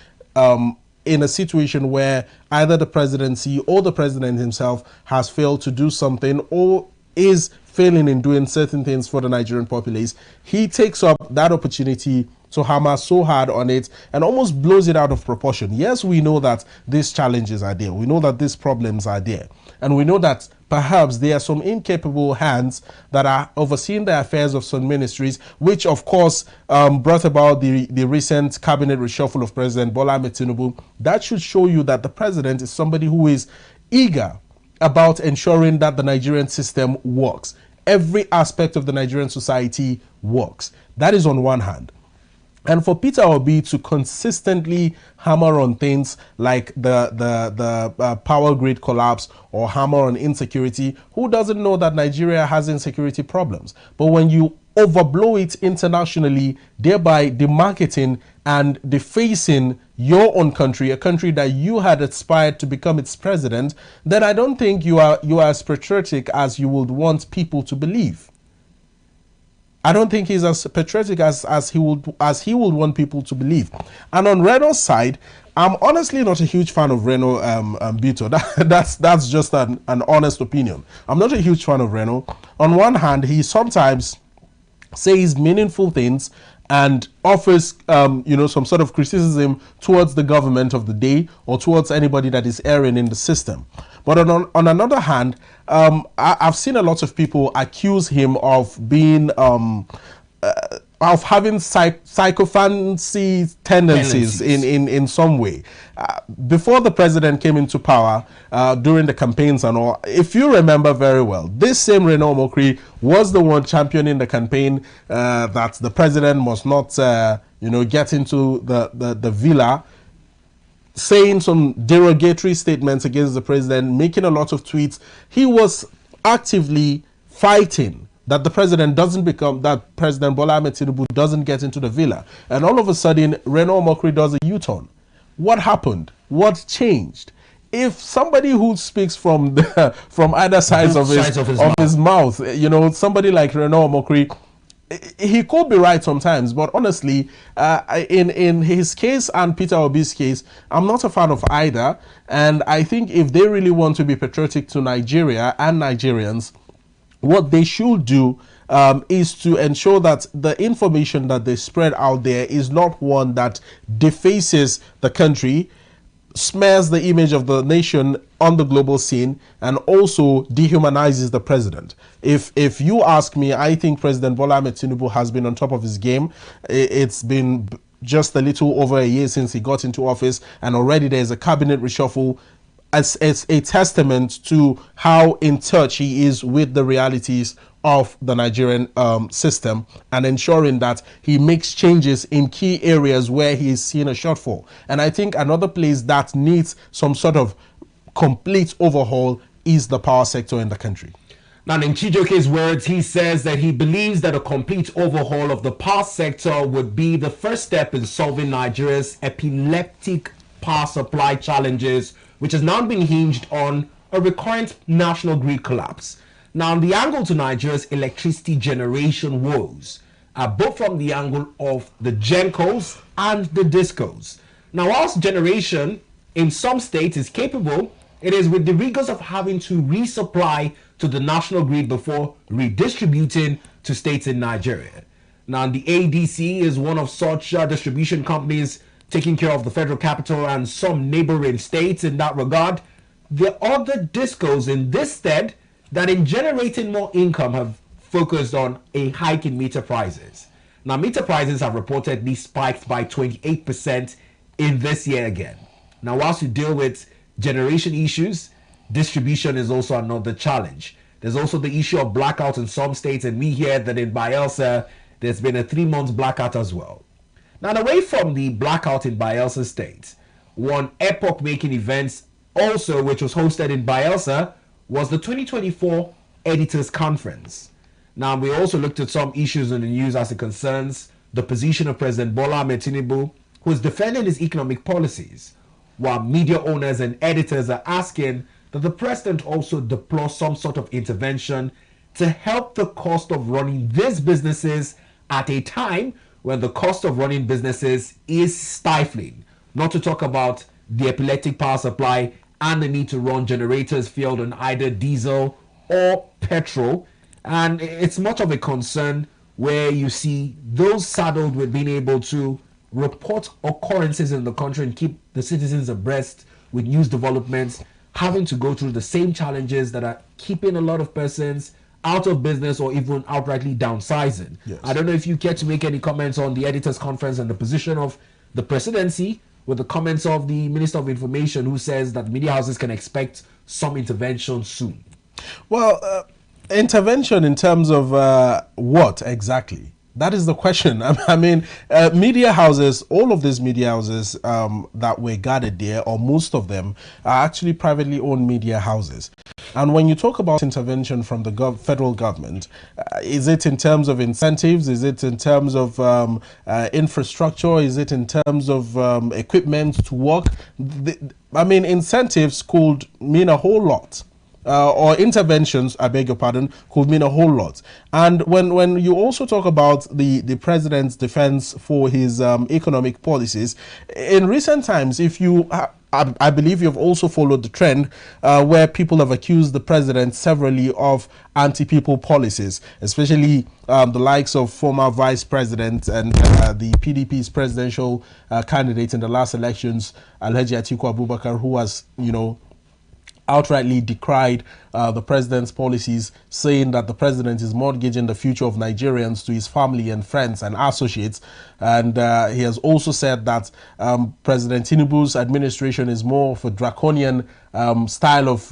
in a situation where either the presidency or the president himself has failed to do something, or is failing in doing certain things for the Nigerian populace, he takes up that opportunity to hammer so hard on it and almost blows it out of proportion. Yes, we know that these challenges are there. We know that these problems are there. And we know that perhaps there are some incapable hands that are overseeing the affairs of some ministries, which of course brought about the recent cabinet reshuffle of President Bola Ahmed Tinubu. That should show you that the president is somebody who is eager about ensuring that the Nigerian system works. Every aspect of the Nigerian society works. That is on one hand. And for Peter Obi to consistently hammer on things like the power grid collapse or hammer on insecurity, who doesn't know that Nigeria has insecurity problems? But when you overblow it internationally, thereby demarketing and defacing your own country, a country that you had aspired to become its president, then I don't think you are as patriotic as you would want people to believe. I don't think he's as patriotic as he would want people to believe. And on Reno's side, I'm honestly not a huge fan of Reno Bito. That's just an honest opinion. I'm not a huge fan of Reno. On one hand, he sometimes says meaningful things and offers some sort of criticism towards the government of the day or towards anybody that is erring in the system. But on another hand, I've seen a lot of people accuse him of being of having psychophancy tendencies in some way. Before the president came into power, during the campaigns and all, if you remember very well, this same Reno Omokri was the one championing the campaign that the president must not get into the villa, saying some derogatory statements against the president, making a lot of tweets. He was actively fighting that the president that President Bola Ahmed Tinubu doesn't get into the villa. And all of a sudden, Reno Omokri does a U-turn. What happened? What changed? If somebody who speaks from either sides of his mouth, somebody like Reno Omokri, he could be right sometimes, but honestly, in his case and Peter Obi's case, I'm not a fan of either. And I think if they really want to be patriotic to Nigeria and Nigerians, what they should do is to ensure that the information that they spread out there is not one that defaces the country, smears the image of the nation on the global scene, and also dehumanizes the president. If you ask me, I think President Bola Ahmed Tinubu has been on top of his game. It's been just a little over a year since he got into office, and already there's a cabinet reshuffle. As a testament to how in touch he is with the realities of the Nigerian system, and ensuring that he makes changes in key areas where he is seeing a shortfall. And I think another place that needs some sort of complete overhaul is the power sector in the country. Now, in Chijioke's words, he says that he believes that a complete overhaul of the power sector would be the first step in solving Nigeria's epileptic power supply challenges, which has now been hinged on a recurrent national grid collapse. Now, the angle to Nigeria's electricity generation woes are both from the angle of the GENCOs and the DISCOs. Now, whilst generation in some states is capable, it is with the rigors of having to resupply to the national grid before redistributing to states in Nigeria. Now, the ADC is one of such distribution companies taking care of the federal capital and some neighboring states in that regard. The other DISCOs in this stead that in generating more income have focused on a hike in meter prices. Now, meter prices have reportedly spiked by 28% in this year again. Now, whilst you deal with generation issues, distribution is also another challenge. There's also the issue of blackout in some states, and we hear that in Bayelsa, there's been a 3-month blackout as well. Now, away from the blackout in Bayelsa State, one epoch-making event also, which was hosted in Bayelsa, was the 2024 Editors' Conference. Now, we also looked at some issues in the news as it concerns the position of President Bola Ahmed Tinubu, who is defending his economic policies, while media owners and editors are asking that the president also deploy some sort of intervention to help the cost of running these businesses at a time when the cost of running businesses is stifling. Not to talk about the epileptic power supply and the need to run generators fueled on either diesel or petrol. And it's much of a concern where you see those saddled with being able to report occurrences in the country and keep the citizens abreast with news developments, having to go through the same challenges that are keeping a lot of persons out of business or even outrightly downsizing. Yes. I don't know if you care to make any comments on the editors' conference and the position of the presidency with the comments of the Minister of Information, who says that media houses can expect some intervention soon. Well, intervention in terms of what exactly? That is the question. I mean, media houses, all of these media houses that were gathered there, or most of them, are actually privately owned media houses. And when you talk about intervention from the federal government, is it in terms of incentives? Is it in terms of infrastructure? Is it in terms of equipment to work? I mean, incentives could mean a whole lot. Or interventions, I beg your pardon, could mean a whole lot. And when you also talk about the president's defense for his economic policies, in recent times, if you I believe you've also followed the trend where people have accused the president severally of anti-people policies, especially the likes of former vice president and the PDP's presidential candidate in the last elections, Alhaji Atiku Abubakar, who has, outrightly decried the president's policies, saying that the president is mortgaging the future of Nigerians to his family and friends and associates. And he has also said that President Tinubu's administration is more of a draconian style of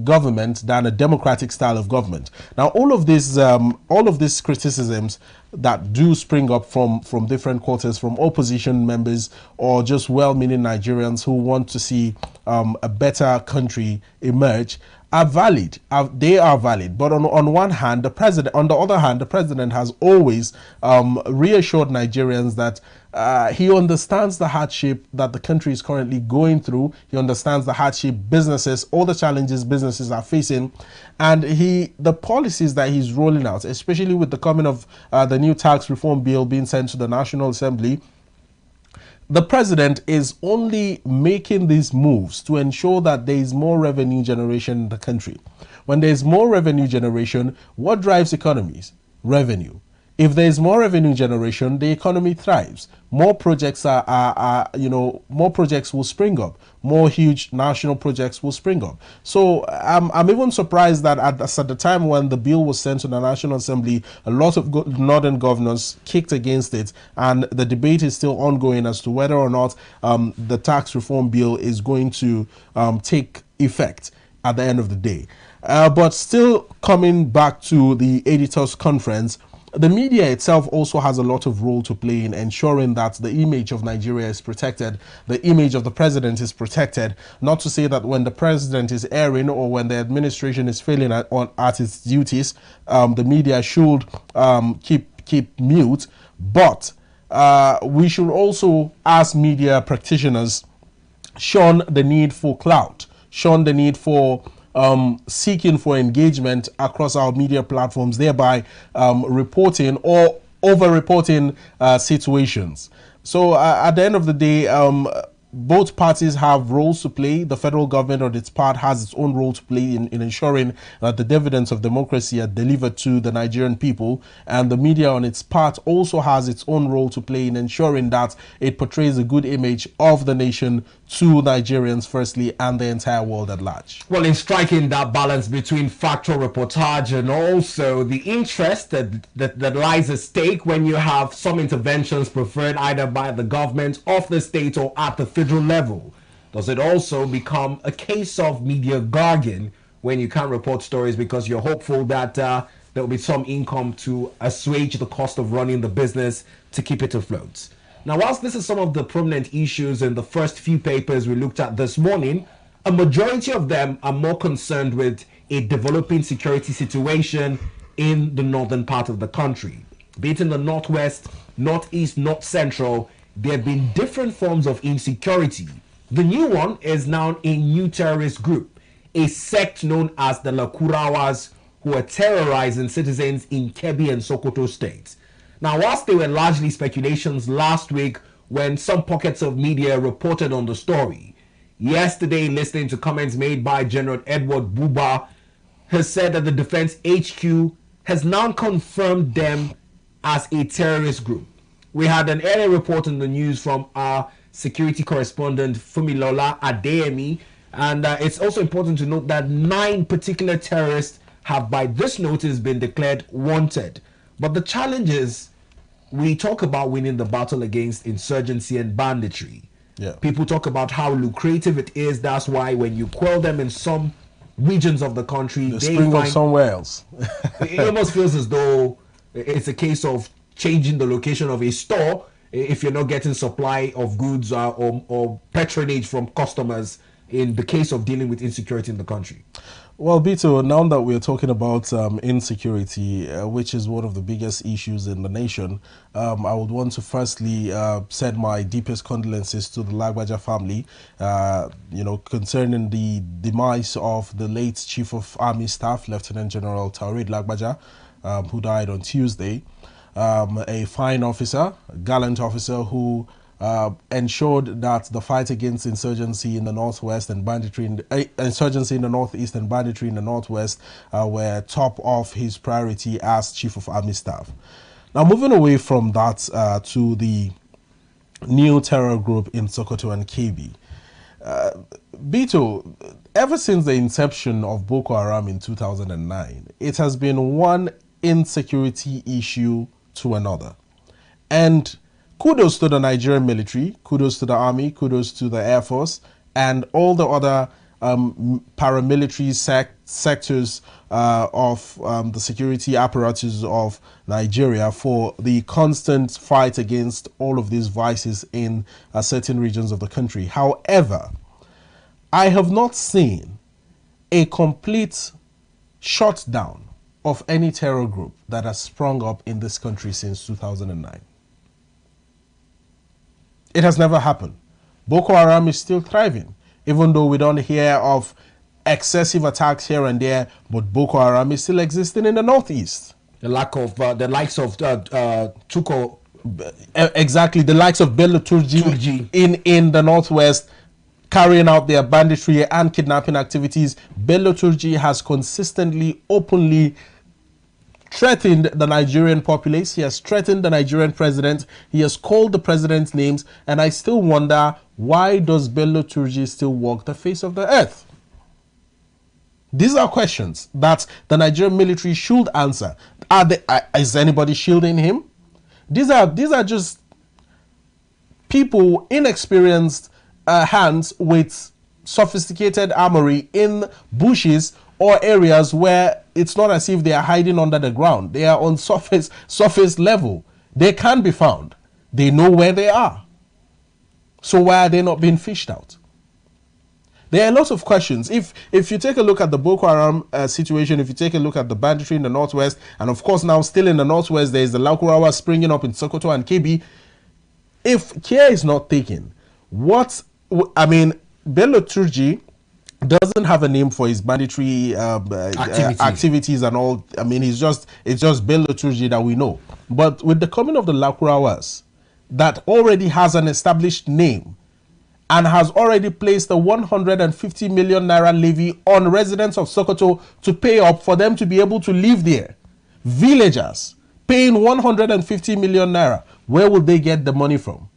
government than a democratic style of government. Now, all of these criticisms that do spring up from different quarters, from opposition members or just well-meaning Nigerians who want to see a better country emerge, are valid. They are valid. But on one hand, on the other hand, the president has always reassured Nigerians that he understands the hardship that the country is currently going through. He understands the hardship businesses, all the challenges businesses are facing, and the policies that he's rolling out, especially with the coming of the new tax reform bill being sent to the National Assembly, the president is only making these moves to ensure that there is more revenue generation in the country. When there is more revenue generation, what drives economies? Revenue. If there is more revenue generation, the economy thrives. More projects more projects will spring up. More huge national projects will spring up. So I'm even surprised that at the time when the bill was sent to the National Assembly, a lot of northern governors kicked against it, and the debate is still ongoing as to whether or not the tax reform bill is going to take effect at the end of the day. But still, coming back to the editors' conference, the media itself also has a lot of role to play in ensuring that the image of Nigeria is protected, the image of the president is protected. Not to say that when the president is erring or when the administration is failing at its duties, the media should keep mute. But we should also, as media practitioners, shun the need for clout, shun the need for seeking for engagement across our media platforms, thereby reporting or over-reporting situations. So at the end of the day, both parties have roles to play. The federal government on its part has its own role to play in ensuring that the dividends of democracy are delivered to the Nigerian people, and the media on its part also has its own role to play in ensuring that it portrays a good image of the nation to Nigerians firstly and the entire world at large. Well, in striking that balance between factual reportage and also the interest that lies at stake when you have some interventions preferred either by the government of the state or at the federal level, does it also become a case of media gargling when you can't report stories because you're hopeful that there will be some income to assuage the cost of running the business to keep it afloat? Now, whilst this is some of the prominent issues in the first few papers we looked at this morning, a majority of them are more concerned with a developing security situation in the northern part of the country. Be it in the northwest, northeast, north central, there have been different forms of insecurity. The new one is now a new terrorist group, a sect known as the Lakurawas, who are terrorizing citizens in Kebbi and Sokoto states. Now, whilst they were largely speculations last week when some pockets of media reported on the story, yesterday, listening to comments made by General Edward Buba, has said that the Defense HQ has now confirmed them as a terrorist group. We had an earlier report in the news from our security correspondent Fumilola Adeyemi, and it's also important to note that 9 particular terrorists have by this notice been declared wanted. But the challenge is, we talk about winning the battle against insurgency and banditry. Yeah. People talk about how lucrative it is. That's why when you quell them in some regions of the country, they spring up somewhere else. It almost feels as though it's a case of changing the location of a store if you're not getting supply of goods or patronage from customers in the case of dealing with insecurity in the country. Well, Bito, now that we're talking about insecurity, which is one of the biggest issues in the nation, I would want to firstly send my deepest condolences to the Lagbaja family, concerning the demise of the late Chief of Army Staff, Lieutenant General Taurid Lagbaja, who died on Tuesday. A fine officer, a gallant officer who ensured that the fight against insurgency in the northwest and banditry insurgency in the northeast and banditry in the northwest were top of his priority as Chief of Army Staff. Now, moving away from that to the new terror group in Sokoto and Kebbi. Bito, ever since the inception of Boko Haram in 2009, it has been one insecurity issue to another. And kudos to the Nigerian military, kudos to the army, kudos to the Air Force, and all the other paramilitary sectors of the security apparatus of Nigeria for the constant fight against all of these vices in certain regions of the country. However, I have not seen a complete shutdown of any terror group that has sprung up in this country since 2009. It has never happened. Boko Haram is still thriving, even though we don't hear of excessive attacks here and there, but Boko Haram is still existing in the northeast. The likes of Tuko. Exactly, the likes of Bello Turji in the northwest, carrying out their banditry and kidnapping activities. Bello Turji has consistently, openly threatened the Nigerian populace. He has threatened the Nigerian president. He has called the president's names. And I still wonder, why does Bello Turji still walk the face of the earth? These are questions that the Nigerian military should answer. Is anybody shielding him? These are just people, inexperienced hands with sophisticated armory in bushes or areas where it's not as if they are hiding under the ground. They are on surface level. They can be found. They know where they are. So why are they not being fished out? There are a lot of questions. If you take a look at the Boko Haram situation, if you take a look at the banditry in the northwest, and of course now still in the northwest, there is the Lakurawa springing up in Sokoto and Kebbi. If care is not taken, Bello Turji doesn't have a name for his banditry activities and all. I mean, it's just Bello Turji that we know. But with the coming of the Lakurawas, that already has an established name and has already placed a 150 million naira levy on residents of Sokoto to pay up for them to be able to live there. Villagers paying 150 million naira. Where will they get the money from?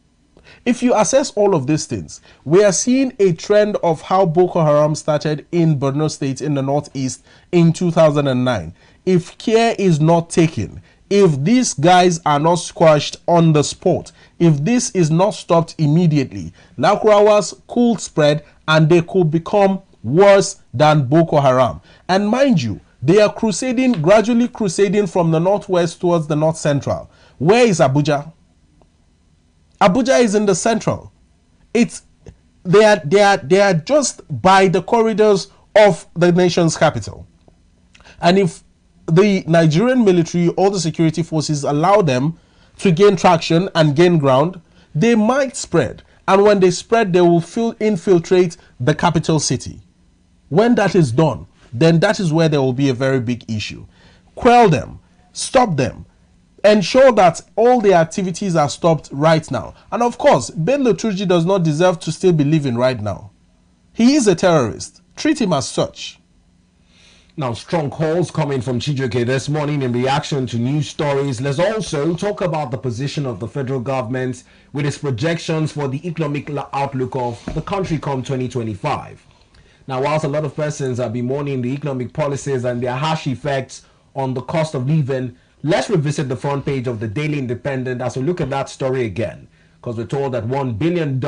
If you assess all of these things, we are seeing a trend of how Boko Haram started in Borno State in the northeast in 2009. If care is not taken, if these guys are not squashed on the spot, if this is not stopped immediately, Lakurawas could spread and they could become worse than Boko Haram. And mind you, they are gradually crusading from the northwest towards the north central. Where is Abuja? Abuja is in the central. They are just by the corridors of the nation's capital. And if the Nigerian military or the security forces allow them to gain traction and gain ground, they might spread. And when they spread, they will infiltrate the capital city. When that is done, then that is where there will be a very big issue. Quell them, stop them, ensure that all the activities are stopped right now. And of course, Bello Turji does not deserve to still be living right now. He is a terrorist. Treat him as such. Now, strong calls coming from Chijioke this morning in reaction to news stories. Let's also talk about the position of the federal government with its projections for the economic outlook of the country come 2025. Now, whilst a lot of persons are bemoaning the economic policies and their harsh effects on the cost of living, let's revisit the front page of the Daily Independent as we look at that story again, because we're told that $1 billion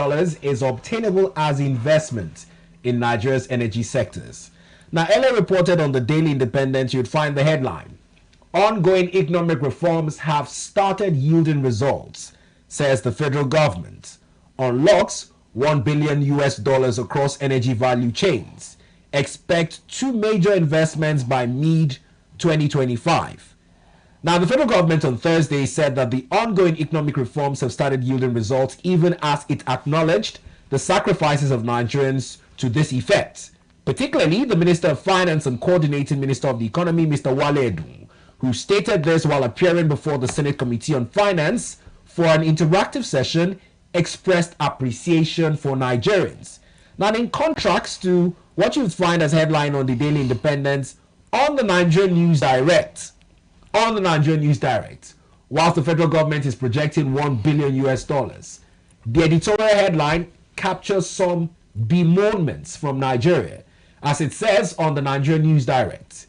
is obtainable as investment in Nigeria's energy sectors. Now, earlier reported on the Daily Independent, you'd find the headline, "Ongoing economic reforms have started yielding results," says the federal government. Unlocks $1 billion across energy value chains. Expect 2 major investments by mid-2025. Now, the federal government on Thursday said that the ongoing economic reforms have started yielding results, even as it acknowledged the sacrifices of Nigerians to this effect. Particularly the Minister of Finance and Coordinating Minister of the Economy, Mr. Wale Edun, who stated this while appearing before the Senate Committee on Finance for an interactive session, expressed appreciation for Nigerians. Now, in contrast to what you find as headline on the Daily Independent, on the Nigerian News Direct, whilst the federal government is projecting $1 billion, the editorial headline captures some bemoanments from Nigeria. As it says on the Nigerian News Direct,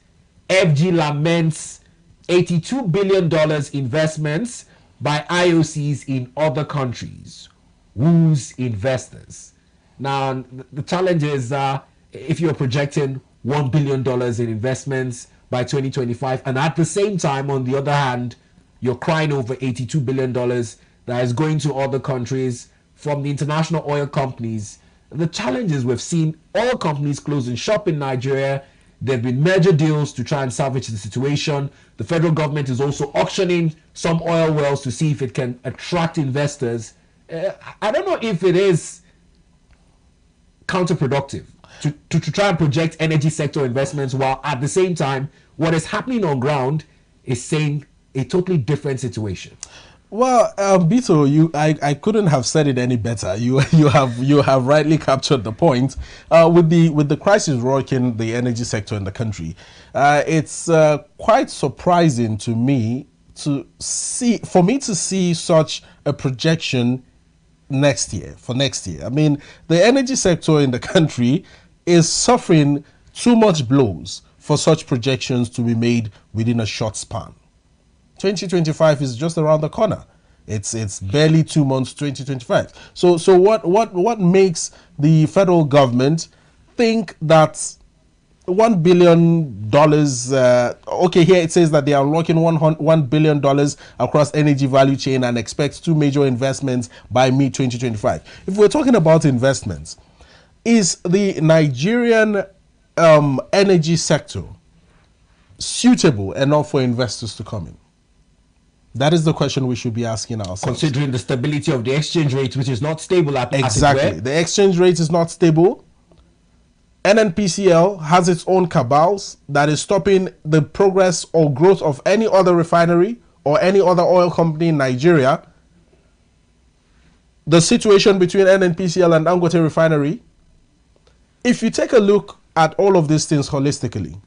FG laments $82 billion investments by IOCs in other countries. Who's investors? Now, the challenge is if you're projecting $1 billion in investments by 2025, and at the same time, on the other hand, you're crying over $82 billion that is going to other countries from the international oil companies. The challenge is we've seen oil companies closing shop in Nigeria. There have been merger deals to try and salvage the situation. The federal government is also auctioning some oil wells to see if it can attract investors. I don't know if it is counterproductive to try and project energy sector investments while at the same time what is happening on ground is saying a totally different situation. Well, Bito, I couldn't have said it any better. You have rightly captured the point. With the crisis rocking the energy sector in the country, it's quite surprising to me to see such a projection for next year. I mean, the energy sector in the country is suffering too much blows for such projections to be made within a short span. 2025 is just around the corner. It's barely 2 months, 2025. So what makes the federal government think that $1 billion, okay, here it says that they are unlocking $1 billion across energy value chain and expect 2 major investments by mid-2025. If we're talking about investments, is the Nigerian energy sector suitable enough for investors to come in? That is the question we should be asking ourselves. Considering the stability of the exchange rate, which is not stable at exactly. The exchange rate is not stable. NNPCL has its own cabals that is stopping the progress or growth of any other refinery or any other oil company in Nigeria. The situation between NNPCL and Dangote Refinery, if you take a look at all of these things holistically,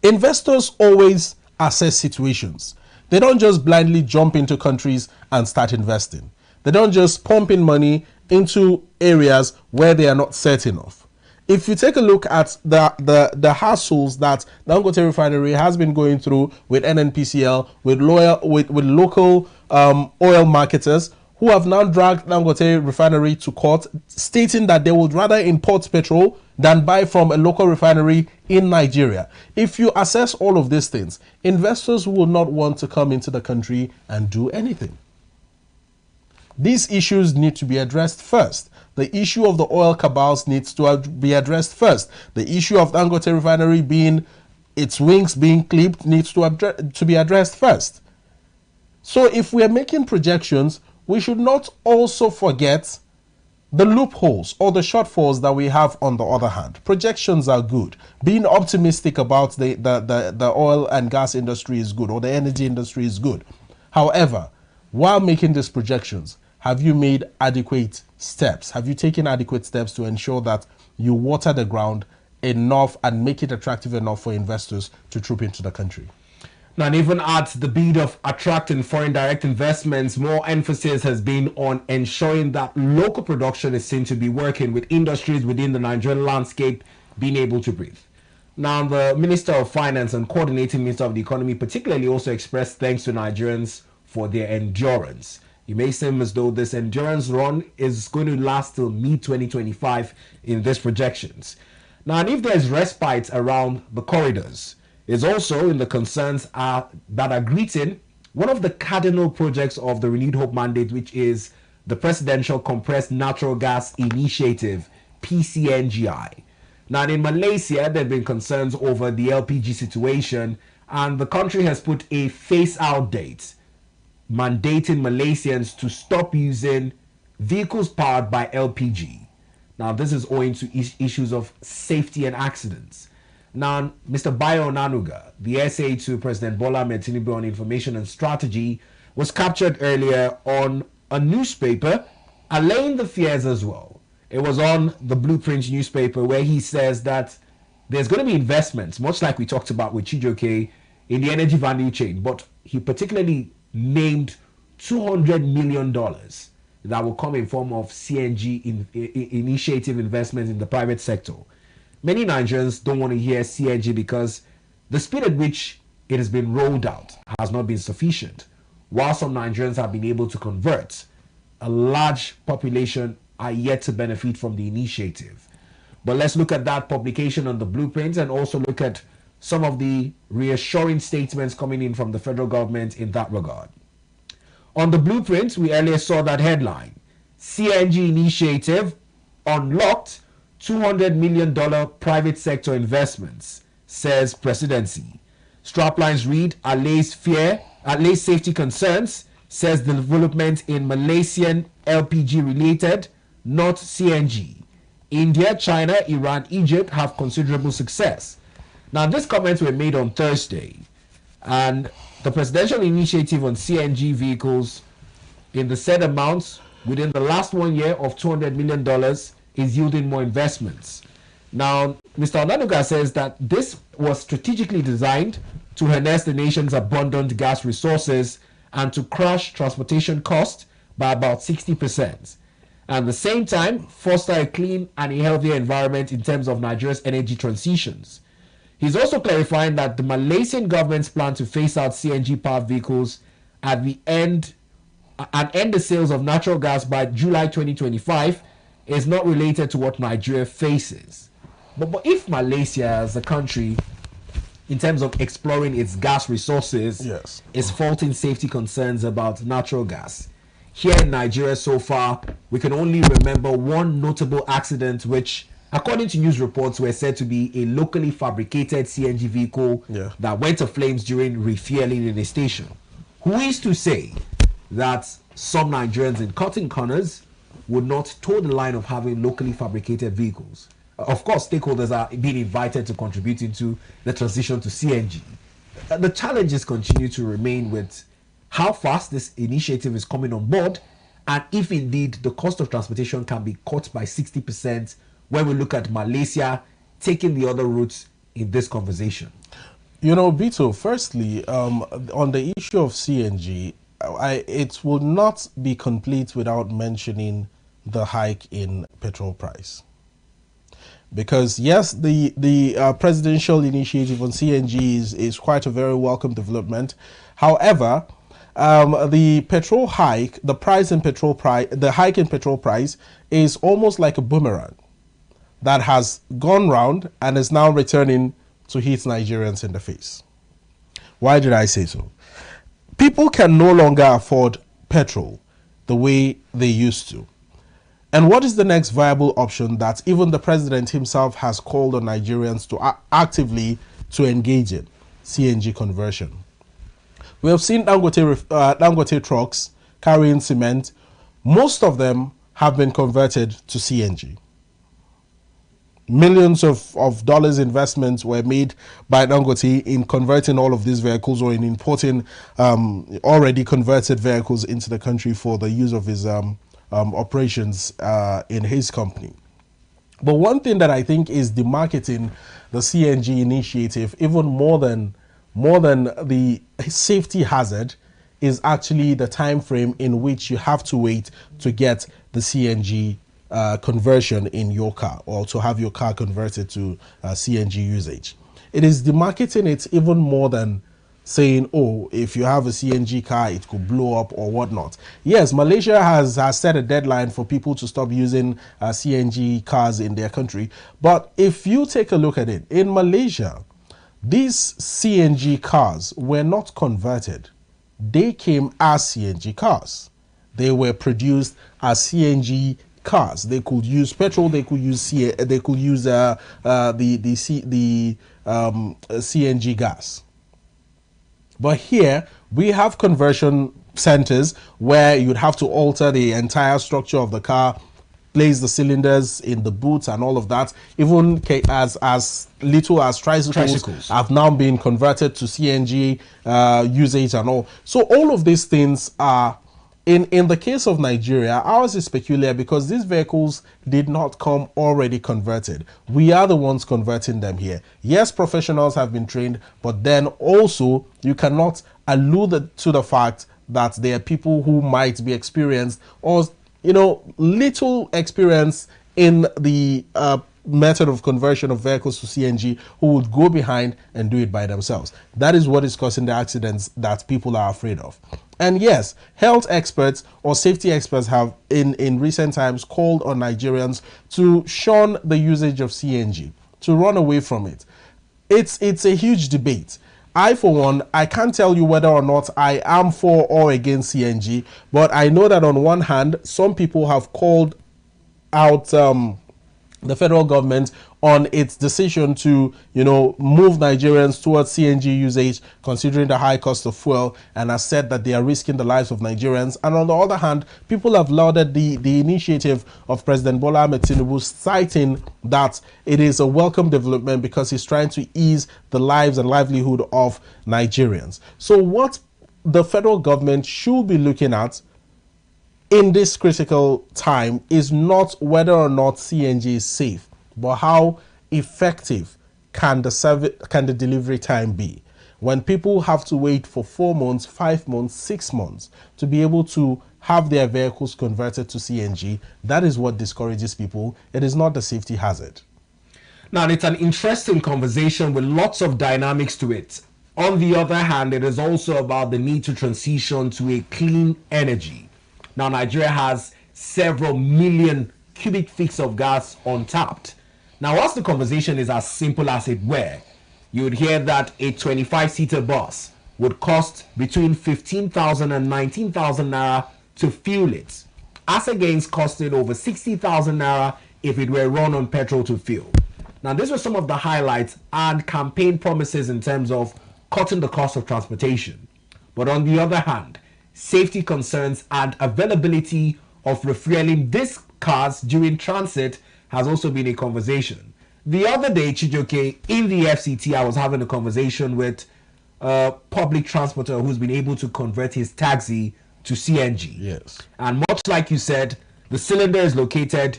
investors always assess situations. They don't just blindly jump into countries and start investing. They don't just pump in money into areas where they are not certain of. If you take a look at the hassles that Dangote Refinery has been going through with NNPCL, with local oil marketers who have now dragged Dangote Refinery to court, stating that they would rather import petrol than buy from a local refinery in Nigeria. If you assess all of these things, investors will not want to come into the country and do anything. These issues need to be addressed first. The issue of the oil cabals needs to be addressed first. The issue of Dangote Refinery being its wings being clipped needs to be addressed first. So if we are making projections, we should not also forget the loopholes or the shortfalls that we have on the other hand. Projections are good. Being optimistic about the oil and gas industry is good, or the energy industry is good. However, while making these projections, have you made adequate steps? Have you taken adequate steps to ensure that you water the ground enough and make it attractive enough for investors to troop into the country. Now, and even at the bid of attracting foreign direct investments, more emphasis has been on ensuring that local production is seen to be working, with industries within the Nigerian landscape being able to breathe. Now, the Minister of Finance and Coordinating Minister of the Economy particularly also expressed thanks to Nigerians for their endurance. It may seem as though this endurance run is going to last till mid-2025 in these projections. Now, and if there's respite around the corridors, is also in the concerns that are greeting one of the cardinal projects of the Renewed Hope Mandate, which is the Presidential Compressed Natural Gas Initiative, PCNGI. Now, in Malaysia, there have been concerns over the LPG situation, and the country has put a phase-out date, mandating Malaysians to stop using vehicles powered by LPG. Now, this is owing to issues of safety and accidents. Now, Mr. Bayo Onanuga, the essay to President Bola Ahmed Tinubu on information and strategy, was captured earlier on a newspaper, allaying the fears as well. It was on the Blueprint newspaper, where he says that there's going to be investments, much like we talked about with Chijioke, in the energy value chain. But he particularly named $200 million that will come in form of CNG initiative investments in the private sector. Many Nigerians don't want to hear CNG because the speed at which it has been rolled out has not been sufficient. While some Nigerians have been able to convert, a large population are yet to benefit from the initiative. But let's look at that publication on the Blueprint and also look at some of the reassuring statements coming in from the federal government in that regard. On the Blueprint, we earlier saw that headline, CNG initiative unlocked $200 million private sector investments, says presidency. Straplines read, allays safety concerns, says the development in Malaysian LPG related, not CNG. India, China, Iran, Egypt have considerable success. Now, these comments were made on Thursday, and the presidential initiative on CNG vehicles in the said amounts within the last 1 year of $200 million is yielding more investments. Now, Mr. Onanuga says that this was strategically designed to harness the nation's abundant gas resources and to crush transportation costs by about 60%. And at the same time, foster a clean and a healthier environment in terms of Nigeria's energy transitions. He's also clarifying that the Malaysian government's plan to phase out CNG-powered vehicles at the end and end the sales of natural gas by July 2025 is not related to what Nigeria faces. But if Malaysia as a country, in terms of exploring its gas resources, is faulting safety concerns about natural gas, here in Nigeria so far, we can only remember one notable accident which, according to news reports, were said to be a locally fabricated CNG vehicle that went to flames during refueling in a station. Who is to say that some Nigerians in cutting corners would not toe the line of having locally fabricated vehicles? Of course, stakeholders are being invited to contribute into the transition to CNG. The challenges continue to remain with how fast this initiative is coming on board, and if indeed the cost of transportation can be cut by 60% when we look at Malaysia taking the other routes in this conversation. You know, Bito, firstly, on the issue of CNG, it will not be complete without mentioning the hike in petrol price. Because yes, the presidential initiative on CNG is quite a very welcome development. However, the petrol hike, the hike in petrol price is almost like a boomerang that has gone round and is now returning to hit Nigerians in the face. Why did I say so? People can no longer afford petrol the way they used to. And what is the next viable option that even the president himself has called on Nigerians to actively to engage in? CNG conversion. We have seen Dangote trucks carrying cement. Most of them have been converted to CNG. Millions of dollars investments were made by Dangote in converting all of these vehicles or in importing already converted vehicles into the country for the use of his operations in his company. But one thing that I think is demarketing the CNG initiative even more than the safety hazard is actually the time frame in which you have to wait to get the CNG conversion in your car, or to have your car converted to CNG usage. It is demarketing it even more than saying, oh, if you have a CNG car, it could blow up or whatnot. Yes, Malaysia has set a deadline for people to stop using CNG cars in their country. But if you take a look at it, in Malaysia, these CNG cars were not converted. They came as CNG cars. They were produced as CNG cars. They could use petrol. They could use CNG gas. But here we have conversion centers where you'd have to alter the entire structure of the car, place the cylinders in the boots and all of that. Even as little as tricycles have now been converted to CNG usage and all. So all of these things are, in the case of Nigeria, ours is peculiar because these vehicles did not come already converted. We are the ones converting them here. Yes, professionals have been trained, but then also you cannot allude to the fact that there are people who might be experienced or, little experience in the method of conversion of vehicles to CNG who would go behind and do it by themselves. That is what is causing the accidents that people are afraid of. And yes, health experts or safety experts have in recent times called on Nigerians to shun the usage of CNG, to run away from it. It's a huge debate. I, for one, I can't tell you whether or not I am for or against CNG, but I know that on one hand, some people have called out the federal government on its decision to, move Nigerians towards CNG usage, considering the high cost of fuel, and has said that they are risking the lives of Nigerians. And on the other hand, people have lauded the initiative of President Bola Ahmed Tinubu, citing that it is a welcome development because he's trying to ease the lives and livelihood of Nigerians. So what the federal government should be looking at in this critical time is not whether or not CNG is safe, but how effective can the delivery time be. When people have to wait for 4 months, 5 months, 6 months to be able to have their vehicles converted to CNG, that is what discourages people. It is not the safety hazard. Now, it's an interesting conversation with lots of dynamics to it. On the other hand, it is also about the need to transition to a clean energy. Now, Nigeria has several million cubic feet of gas untapped. Now, whilst the conversation is as simple as it were, you would hear that a 25-seater bus would cost between 15,000 and 19,000 naira to fuel it, as against costing over 60,000 naira if it were run on petrol to fuel. Now, these were some of the highlights and campaign promises in terms of cutting the cost of transportation. But on the other hand, safety concerns and availability of refueling these cars during transit has also been a conversation. The other day, Chijoke, in the FCT, I was having a conversation with a public transporter who's been able to convert his taxi to CNG. Yes. And much like you said, the cylinder is located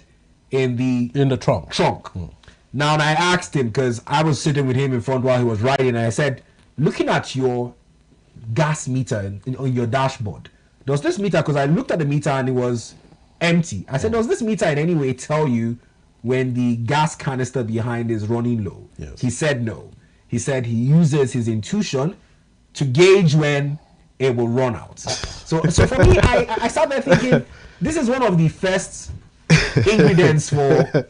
in the trunk. Now, and I asked him, because I was sitting with him in front while he was riding, and I said, looking at your gas meter on your dashboard, does this meter, because I looked at the meter and it was empty. I said, does this meter in any way tell you when the gas canister behind is running low? Yes. He said no. He said he uses his intuition to gauge when it will run out. So for me, I sat there thinking, this is one of the first ingredients for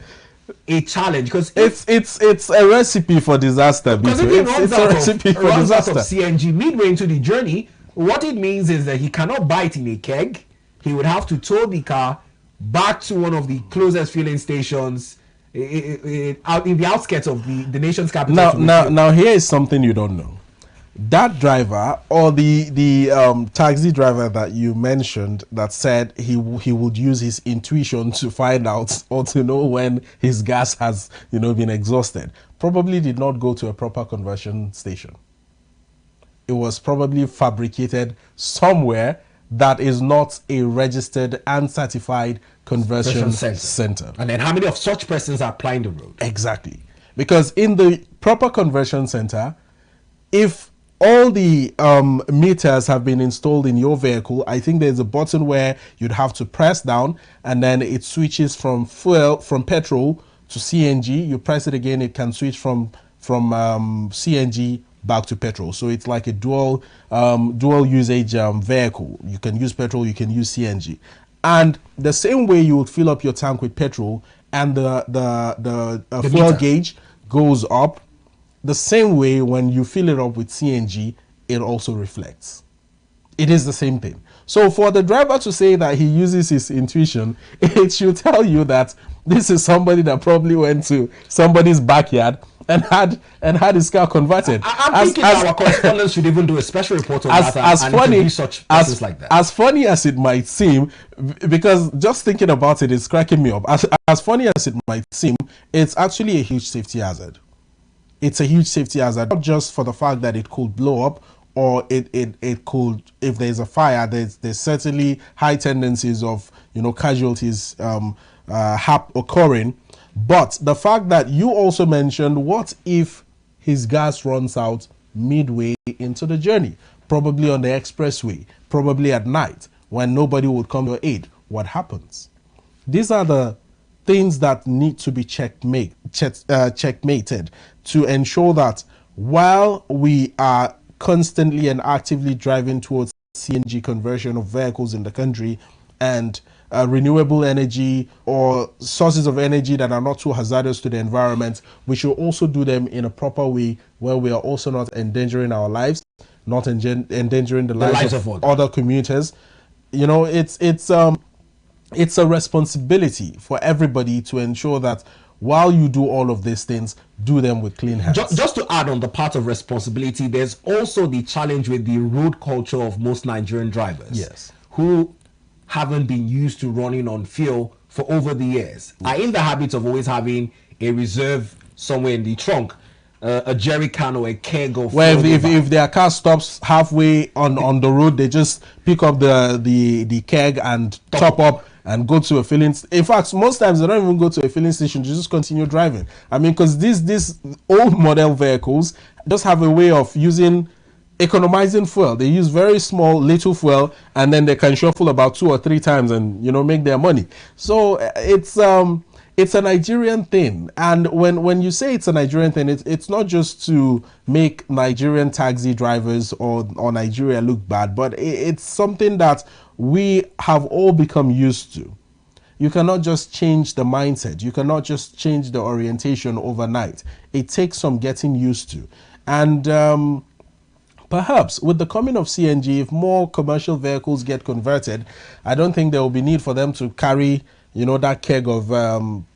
a challenge, because it's a recipe for disaster. Because if he runs out of CNG midway into the journey, what it means is that he cannot buy it in a keg. He would have to tow the car back to one of the closest filling stations out in the outskirts of the nation's capital. Now here is something you don't know. That driver, or the taxi driver that you mentioned, that said he would use his intuition to find out or to know when his gas has been exhausted, probably did not go to a proper conversion station. It was probably fabricated somewhere that is not a registered and certified conversion center. And then how many of such persons are applying the road? Exactly. Because in the proper conversion center, if all the meters have been installed in your vehicle, I think there's a button where you'd have to press down and then it switches from petrol to CNG. You press it again, it can switch from CNG back to petrol. So it's like a dual usage vehicle. You can use petrol, you can use CNG. And the same way you would fill up your tank with petrol and the fuel gauge goes up, the same way when you fill it up with CNG, it also reflects. It is the same thing. So for the driver to say that he uses his intuition, it should tell you that this is somebody that probably went to somebody's backyard and had his car converted. I'm thinking our correspondents should even do a special report on that and interview such persons like that. As funny as it might seem, because just thinking about it is cracking me up. As funny as it might seem, it's actually a huge safety hazard. It's a huge safety hazard, not just for the fact that it could blow up, or it could, if there's a fire, there's certainly high tendencies of casualties occurring. But the fact that you also mentioned, what if his gas runs out midway into the journey, probably on the expressway, probably at night when nobody would come to your aid? What happens? These are the things that need to be checkmated to ensure that while we are constantly and actively driving towards CNG conversion of vehicles in the country and renewable energy or sources of energy that are not too hazardous to the environment, we should also do them in a proper way where we are also not endangering our lives, not endangering the lives of other commuters. It's a responsibility for everybody to ensure that while you do all of these things, do them with clean hands. Just to add on the part of responsibility, there's also the challenge with the road culture of most Nigerian drivers. Yes. Who haven't been used to running on fuel for over the years, are in the habit of always having a reserve somewhere in the trunk, a jerry can or a keg of fuel. If their car stops halfway on the road, they just pick up the keg and top up and go to a filling. In fact, most times they don't even go to a filling station, they just continue driving. I mean, because these old model vehicles just have a way of economizing fuel. They use very small, little fuel, and then they can shuffle about 2 or 3 times and make their money. So it's a Nigerian thing. And when you say it's a Nigerian thing, it's not just to make Nigerian taxi drivers or Nigeria look bad, but it's something that we have all become used to. You cannot just change the mindset. You cannot just change the orientation overnight. It takes some getting used to. And perhaps with the coming of CNG, if more commercial vehicles get converted, I don't think there will be need for them to carry that keg of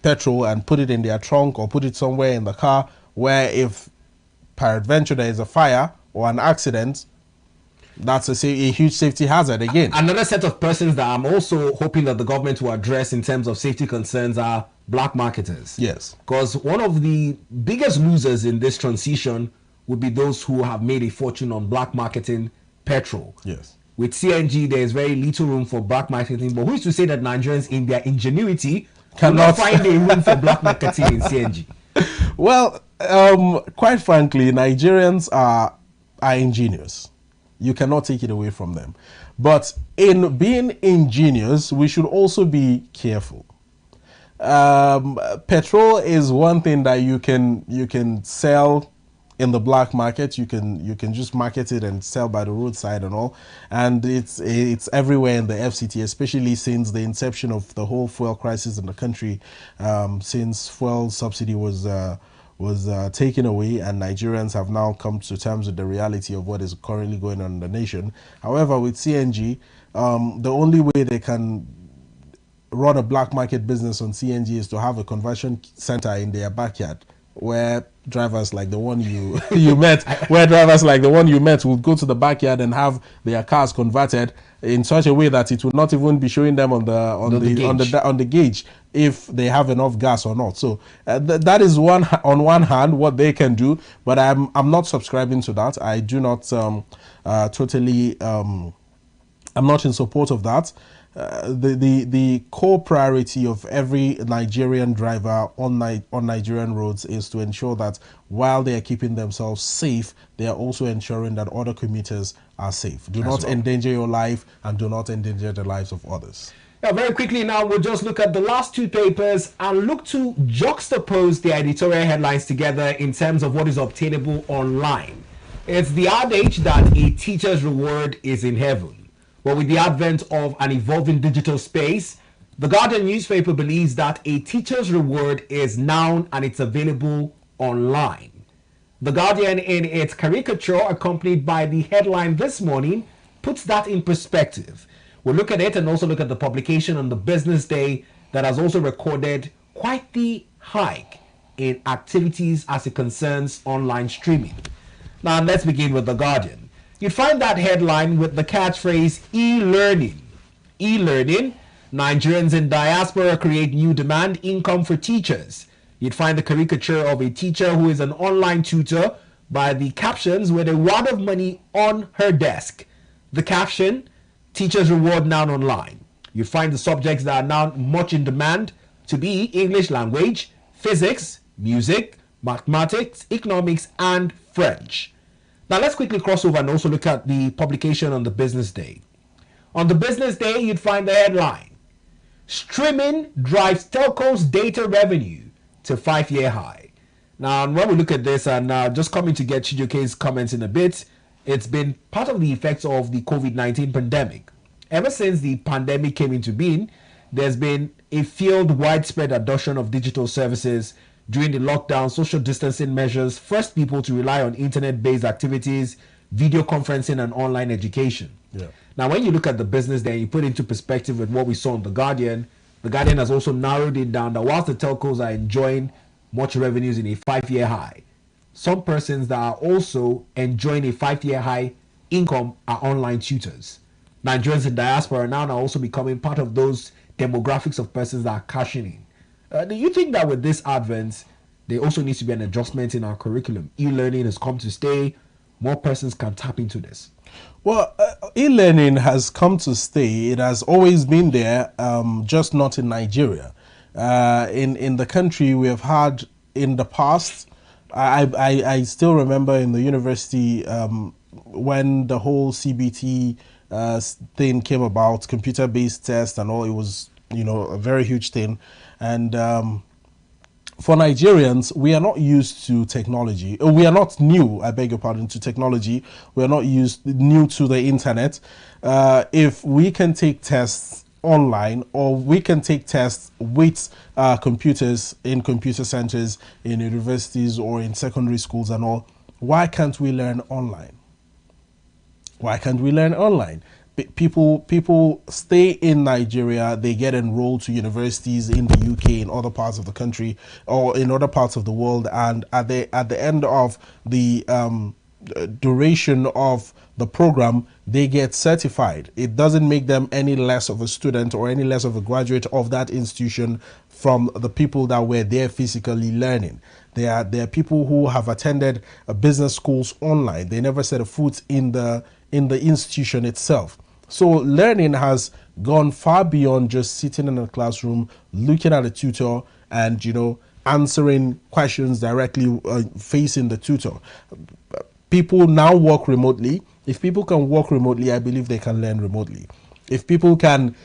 petrol and put it in their trunk or put it somewhere in the car where if peradventure there is a fire or an accident, that's a huge safety hazard again. Another set of persons that I'm also hoping that the government will address in terms of safety concerns are black marketers. Yes. Because one of the biggest losers in this transition would be those who have made a fortune on black marketing petrol. Yes. With CNG, there is very little room for black marketing. But who's to say that Nigerians, in their ingenuity, cannot find a room for black marketing in CNG? Well, quite frankly, Nigerians are ingenious. You cannot take it away from them. But in being ingenious, we should also be careful. Petrol is one thing that you can sell in the black market. You can just market it and sell by the roadside and all, and it's everywhere in the FCT, especially since the inception of the whole fuel crisis in the country, since fuel subsidy was taken away, and Nigerians have now come to terms with the reality of what is currently going on in the nation. However, with CNG, the only way they can run a black market business on CNG is to have a conversion center in their backyard, where drivers like the one you met, would go to the backyard and have their cars converted in such a way that it would not even be showing them on the gauge if they have enough gas or not. So that is on one hand what they can do, but I'm not subscribing to that. I do not totally I'm not in support of that. The core priority of every Nigerian driver on Nigerian roads is to ensure that while they are keeping themselves safe, they are also ensuring that other commuters are safe. Do not endanger your life and do not endanger the lives of others. Yeah, very quickly now, we'll just look at the last two papers and look to juxtapose the editorial headlines together in terms of what is obtainable online. It's the adage that a teacher's reward is in heaven. But with the advent of an evolving digital space, the Guardian newspaper believes that a teacher's reward is now and it's available online. The Guardian, in its caricature accompanied by the headline this morning, puts that in perspective. We'll look at it and also look at the publication on the business day that has also recorded quite the hike in activities as it concerns online streaming. Now, let's begin with the Guardian. You'd find that headline with the catchphrase e-learning. E-learning, Nigerians in diaspora create new demand income for teachers. You'd find the caricature of a teacher who is an online tutor by the captions with a wad of money on her desk. The caption, teachers reward now online. You'd find the subjects that are now much in demand to be English language, physics, music, mathematics, economics, and French. Now let's quickly cross over and also look at the publication on the business day. On the business day, you'd find the headline, streaming drives telcos data revenue to 5-year high. Now, when we look at this, and just coming to get Chijoke's comments in a bit, it's been part of the effects of the COVID-19 pandemic. Ever since the pandemic came into being, there's been a field widespread adoption of digital services. During the lockdown, social distancing measures forced people to rely on internet-based activities, video conferencing, and online education. Yeah. Now, when you look at the business there, you put into perspective with what we saw on The Guardian has also narrowed it down that whilst the telcos are enjoying much revenues in a 5-year high, some persons that are also enjoying a 5-year high income are online tutors. Nigerians in diaspora are now also becoming part of those demographics of persons that are cashing in. Do you think that with this advent, there also needs to be an adjustment in our curriculum? E-learning has come to stay. More persons can tap into this. Well, e-learning has come to stay. It has always been there, just not in Nigeria. In the country, we have had in the past, I still remember in the university when the whole CBT thing came about, computer-based tests and all, it was, a very huge thing. And for Nigerians, we are not used to technology. We are not new, I beg your pardon, to technology. We are not new to the internet. If we can take tests online, or we can take tests with computers in computer centers, in universities or in secondary schools and all, why can't we learn online? Why can't we learn online? People stay in Nigeria, they get enrolled to universities in the UK, in other parts of the country, or in other parts of the world, and at the end of the duration of the program, they get certified. It doesn't make them any less of a student or any less of a graduate of that institution from the people that were there physically learning. There are people who have attended business schools online. They never set a foot in the institution itself. So learning has gone far beyond just sitting in a classroom, looking at a tutor and, answering questions directly facing the tutor. People now work remotely. If people can work remotely, I believe they can learn remotely. If people can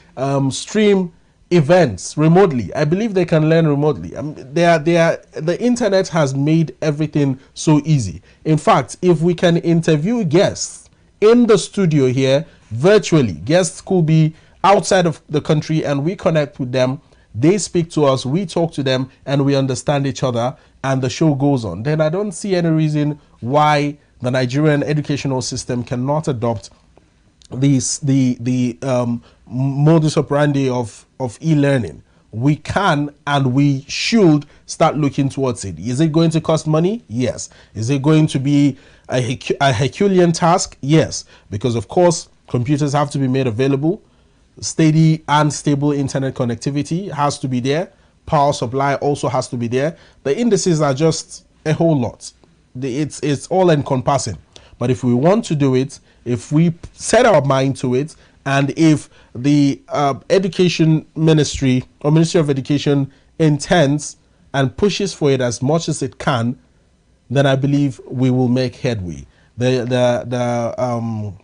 stream events remotely, I believe they can learn remotely. The internet has made everything so easy. In fact, if we can interview guests in the studio here virtually, guests could be outside of the country and we connect with them, they speak to us, we talk to them, and we understand each other, and the show goes on. Then I don't see any reason why the Nigerian educational system cannot adopt the modus operandi of e-learning. We can and we should start looking towards it. Is it going to cost money? Yes. Is it going to be a Herculean task? Yes. Because of course, computers have to be made available. Steady and stable internet connectivity has to be there. Power supply also has to be there. The indices are just a whole lot. It's all encompassing. But if we want to do it, if we set our mind to it And if the Education Ministry or Ministry of Education intends and pushes for it as much as it can, then I believe we will make headway. The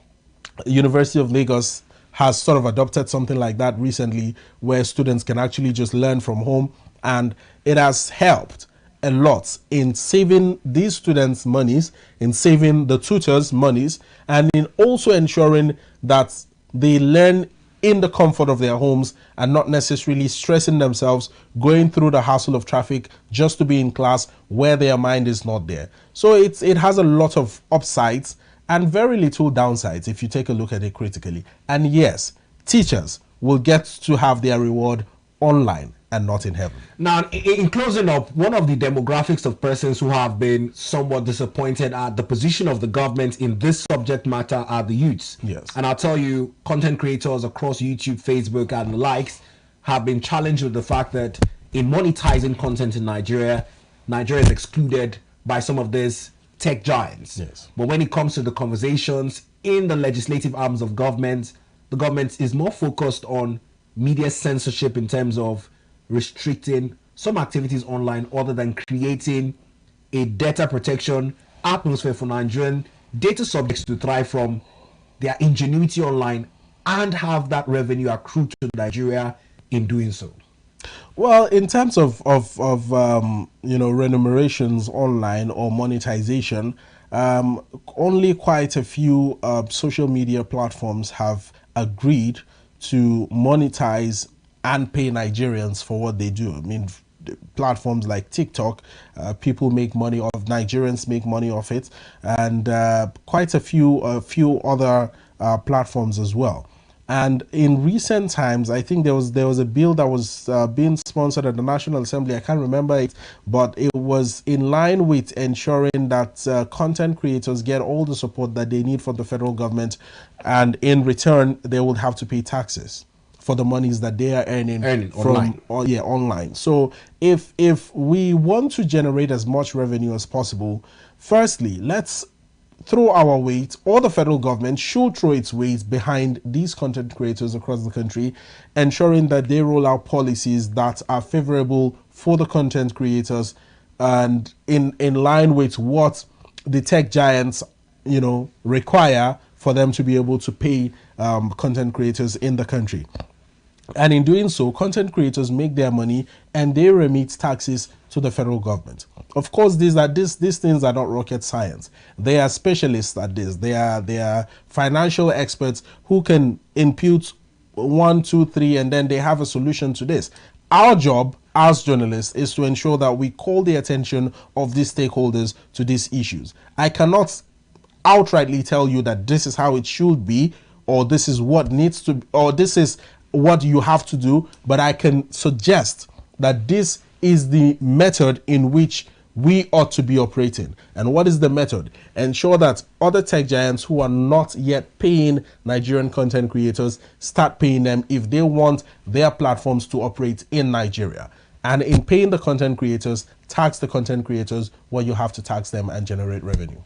University of Lagos has sort of adopted something like that recently, where students can actually just learn from home, and it has helped a lot in saving these students' monies, in saving the tutors' monies, and in also ensuring that they learn in the comfort of their homes and not necessarily stressing themselves, going through the hassle of traffic just to be in class where their mind is not there. So it has a lot of upsides and very little downsides if you take a look at it critically. And yes, teachers will get to have their reward online and not in heaven. Now, in closing up, one of the demographics of persons who have been somewhat disappointed at the position of the government in this subject matter are the youths. Yes. And I'll tell you, content creators across YouTube, Facebook, and the likes have been challenged with the fact that in monetizing content in Nigeria, Nigeria is excluded by some of these tech giants. Yes. But when it comes to the conversations in the legislative arms of government, the government is more focused on media censorship in terms of restricting some activities online other than creating a data protection atmosphere for Nigerian data subjects to thrive from their ingenuity online and have that revenue accrue to Nigeria in doing so. Well, in terms of remunerations online or monetization, only quite a few social media platforms have agreed to monetize and pay Nigerians for what they do. I mean, platforms like TikTok, people make money off, Nigerians make money off it, and quite a few other platforms as well. And in recent times, I think there was a bill that was being sponsored at the National Assembly. I can't remember it, but it was in line with ensuring that content creators get all the support that they need from the federal government, and in return, they will have to pay taxes for the monies that they are earning from online. So if we want to generate as much revenue as possible, firstly, let's throw our weight, or the federal government should throw its weight behind these content creators across the country, ensuring that they roll out policies that are favorable for the content creators and in line with what the tech giants, require for them to be able to pay content creators in the country. And in doing so, content creators make their money and they remit taxes to the federal government. Of course, these things are not rocket science. They are specialists at this. They are financial experts who can impute 1, 2, 3, and then they have a solution to this. Our job as journalists is to ensure that we call the attention of these stakeholders to these issues. I cannot outrightly tell you that this is how it should be, or this is what needs to, or this is what you have to do, but I can suggest that this is the method in which we ought to be operating. And what is the method? Ensure that other tech giants who are not yet paying Nigerian content creators start paying them if they want their platforms to operate in Nigeria. And in paying the content creators, tax the content creators where you have to tax them and generate revenue.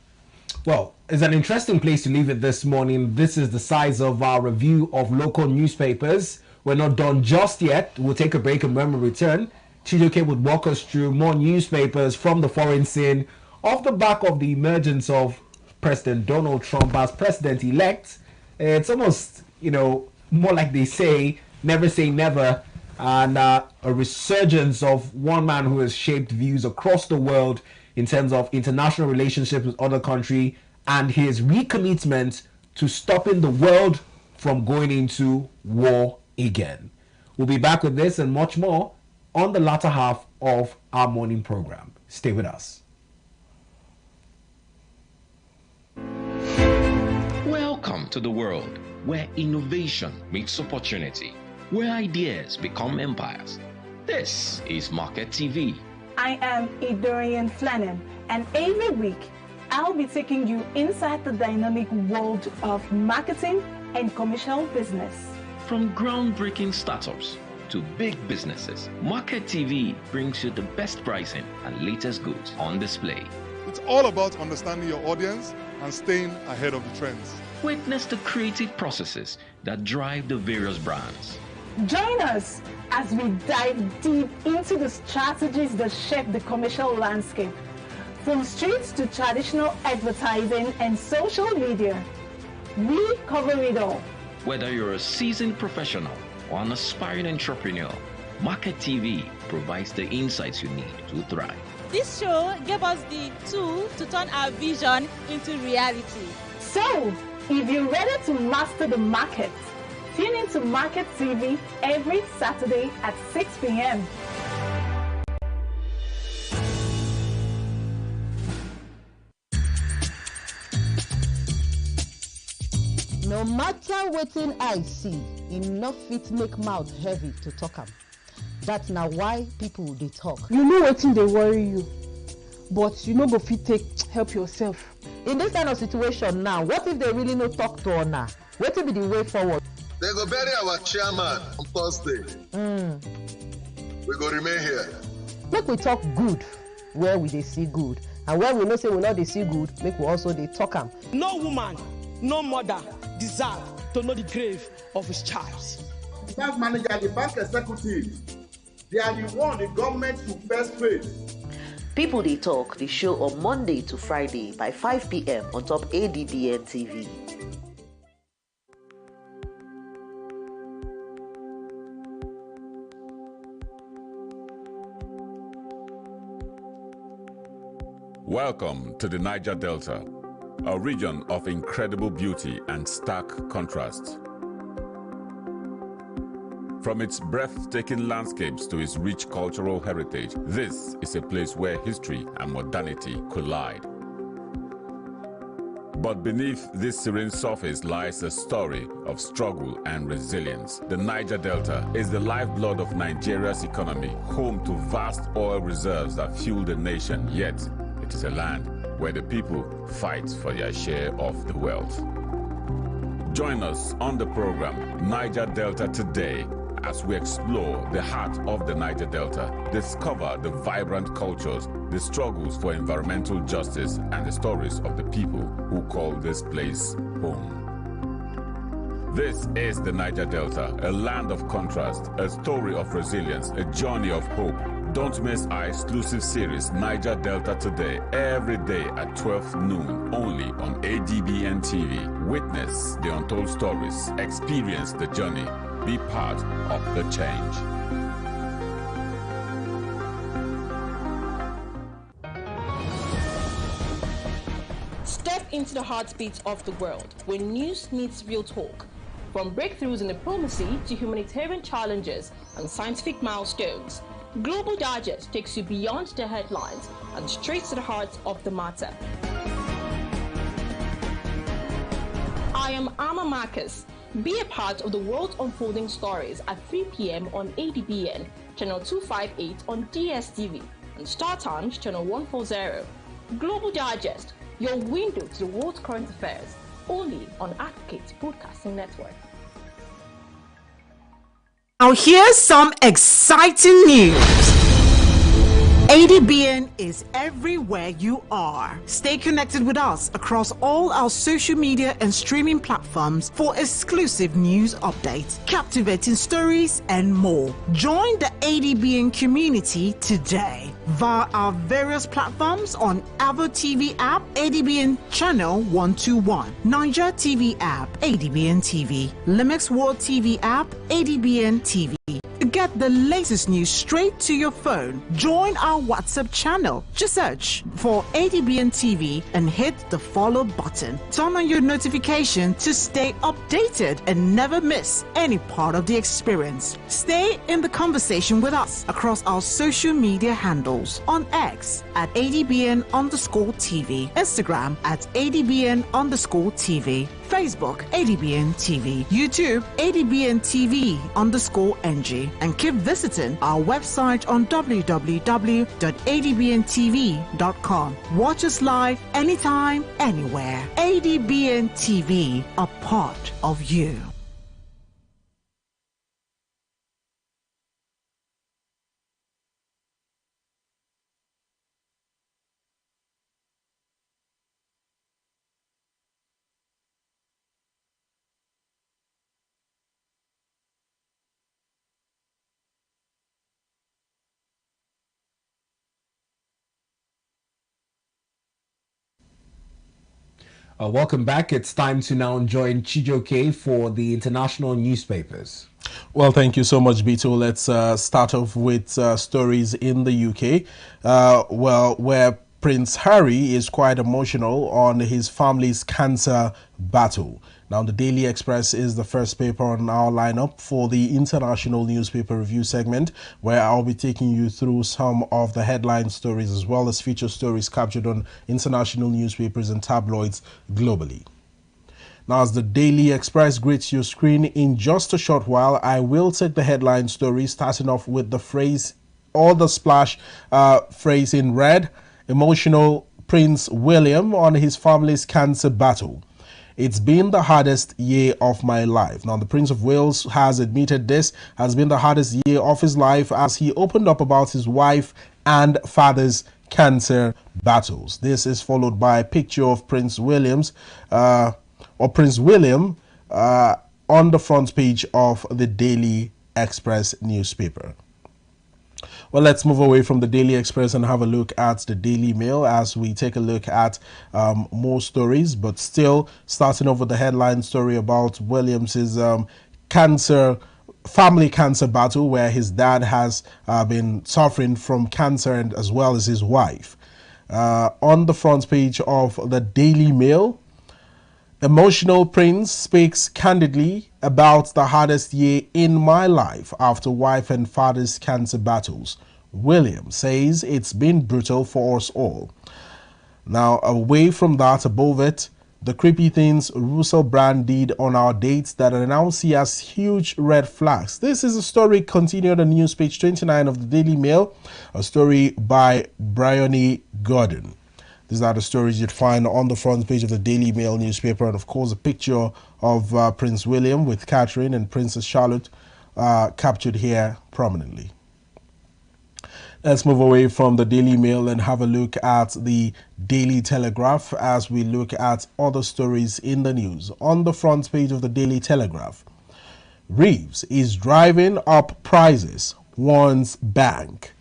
Well, it's an interesting place to leave it this morning. This is the size of our review of local newspapers. We're not done just yet. We'll take a break, and when we return, Chijoke would walk us through more newspapers from the foreign scene off the back of the emergence of President Donald Trump as president-elect. It's almost, more like they say never, and a resurgence of one man who has shaped views across the world in terms of international relationships with other countries and his recommitment to stopping the world from going into war again. We'll be back with this and much more on the latter half of our morning program. Stay with us. Welcome to the world where innovation meets opportunity, where ideas become empires. This is Market TV. I am Idorian Flannan, and every week I'll be taking you inside the dynamic world of marketing and commercial business. From groundbreaking startups to big businesses, Market TV brings you the best pricing and latest goods on display. It's all about understanding your audience and staying ahead of the trends. Witness the creative processes that drive the various brands. Join us as we dive deep into the strategies that shape the commercial landscape, from streets to traditional advertising and social media. We cover it all. Whether you're a seasoned professional or an aspiring entrepreneur, Market TV provides the insights you need to thrive. This show gave us the tool to turn our vision into reality. So, if you're ready to master the market, tune into Market TV every Saturday at 6 p.m. No matter wetin I see, enough fit make mouth heavy to talk am. That's now why people they talk. You know wetin dey worry you, but you no go fit take help yourself. In this kind of situation now, what if they really no talk to una? Wetin be the way forward? They go bury our chairman on Thursday. We go remain here. Make we talk good where we dey see good, and where we know say we not dey see good, make we also dey talk am. No woman, no mother deserve to know the grave of his child. The bank manager, the bank executive, they are the one the government should first face. People They Talk, the show on Monday to Friday by 5 p.m. on top ADBN TV. Welcome to the Niger Delta, a region of incredible beauty and stark contrast. From its breathtaking landscapes to its rich cultural heritage, this is a place where history and modernity collide. But beneath this serene surface lies a story of struggle and resilience. The Niger Delta is the lifeblood of Nigeria's economy, home to vast oil reserves that fuel the nation, yet it is a land where the people fight for their share of the wealth. Join us on the program Niger Delta Today as we explore the heart of the Niger Delta, discover the vibrant cultures, the struggles for environmental justice, and the stories of the people who call this place home. This is the Niger Delta, a land of contrast, a story of resilience, a journey of hope. Don't miss our exclusive series, Niger Delta Today, every day at 12 noon, only on ADBN TV. Witness the untold stories, experience the journey, be part of the change. Step into the heartbeat of the world, where news meets real talk. From breakthroughs in diplomacy to humanitarian challenges and scientific milestones, Global Digest takes you beyond the headlines and straight to the heart of the matter. I am Amma Marcus. Be a part of the world unfolding stories at 3 p.m. on ADBN, channel 258 on DSTV, and Star Times, channel 140. Global Digest, your window to the world's current affairs, only on Advocate Broadcasting Network. Now here's some exciting news. ADBN is everywhere you are. Stay connected with us across all our social media and streaming platforms for exclusive news updates, captivating stories, and more. Join the ADBN community today via our various platforms on Avo TV app, ADBN channel 121, Niger TV app, ADBN TV, Limex World TV app, ADBN TV. To get the latest news straight to your phone, join our WhatsApp channel. Just search for ADBN TV and hit the follow button. Turn on your notification to stay updated and never miss any part of the experience. Stay in the conversation with us across our social media handles on X at ADBN_TV, Instagram at ADBN_TV, Facebook, ADBN TV, YouTube, ADBN TV_NG, and keep visiting our website on www.adbntv.com. Watch us live anytime, anywhere. ADBN TV, a part of you. Welcome back. It's time to now join Chijoke for the international newspapers. Well, thank you so much, Bito. Let's start off with stories in the UK, where Prince Harry is quite emotional on his family's cancer battle. Now, the Daily Express is the first paper on our lineup for the international newspaper review segment, where I'll be taking you through some of the headline stories as well as feature stories captured on international newspapers and tabloids globally. Now, as the Daily Express greets your screen in just a short while, I will take the headline story, starting off with the phrase or the splash phrase in red: emotional Prince William on his family's cancer battle. It's been the hardest year of my life. Now, the Prince of Wales has admitted this has been the hardest year of his life as he opened up about his wife and father's cancer battles. This is followed by a picture of Prince William on the front page of the Daily Express newspaper. Well, let's move away from the Daily Express and have a look at the Daily Mail as we take a look at more stories, but still starting off with the headline story about Williams's family cancer battle, where his dad has been suffering from cancer and as well as his wife. On the front page of the Daily Mail, emotional Prince speaks candidly about the hardest year in my life after wife and father's cancer battles. William says it's been brutal for us all. Now, away from that, above it, the creepy things Russell Brand did on our dates that I now see as huge red flags. This is a story continued on news page 29 of the Daily Mail, a story by Bryony Gordon. These are the stories you'd find on the front page of the Daily Mail newspaper, and of course a picture of Prince William with Catherine and Princess Charlotte captured here prominently. Let's move away from the Daily Mail and have a look at the Daily Telegraph as we look at other stories in the news. On the front page of the Daily Telegraph, Reeves is driving up prices, warns bank.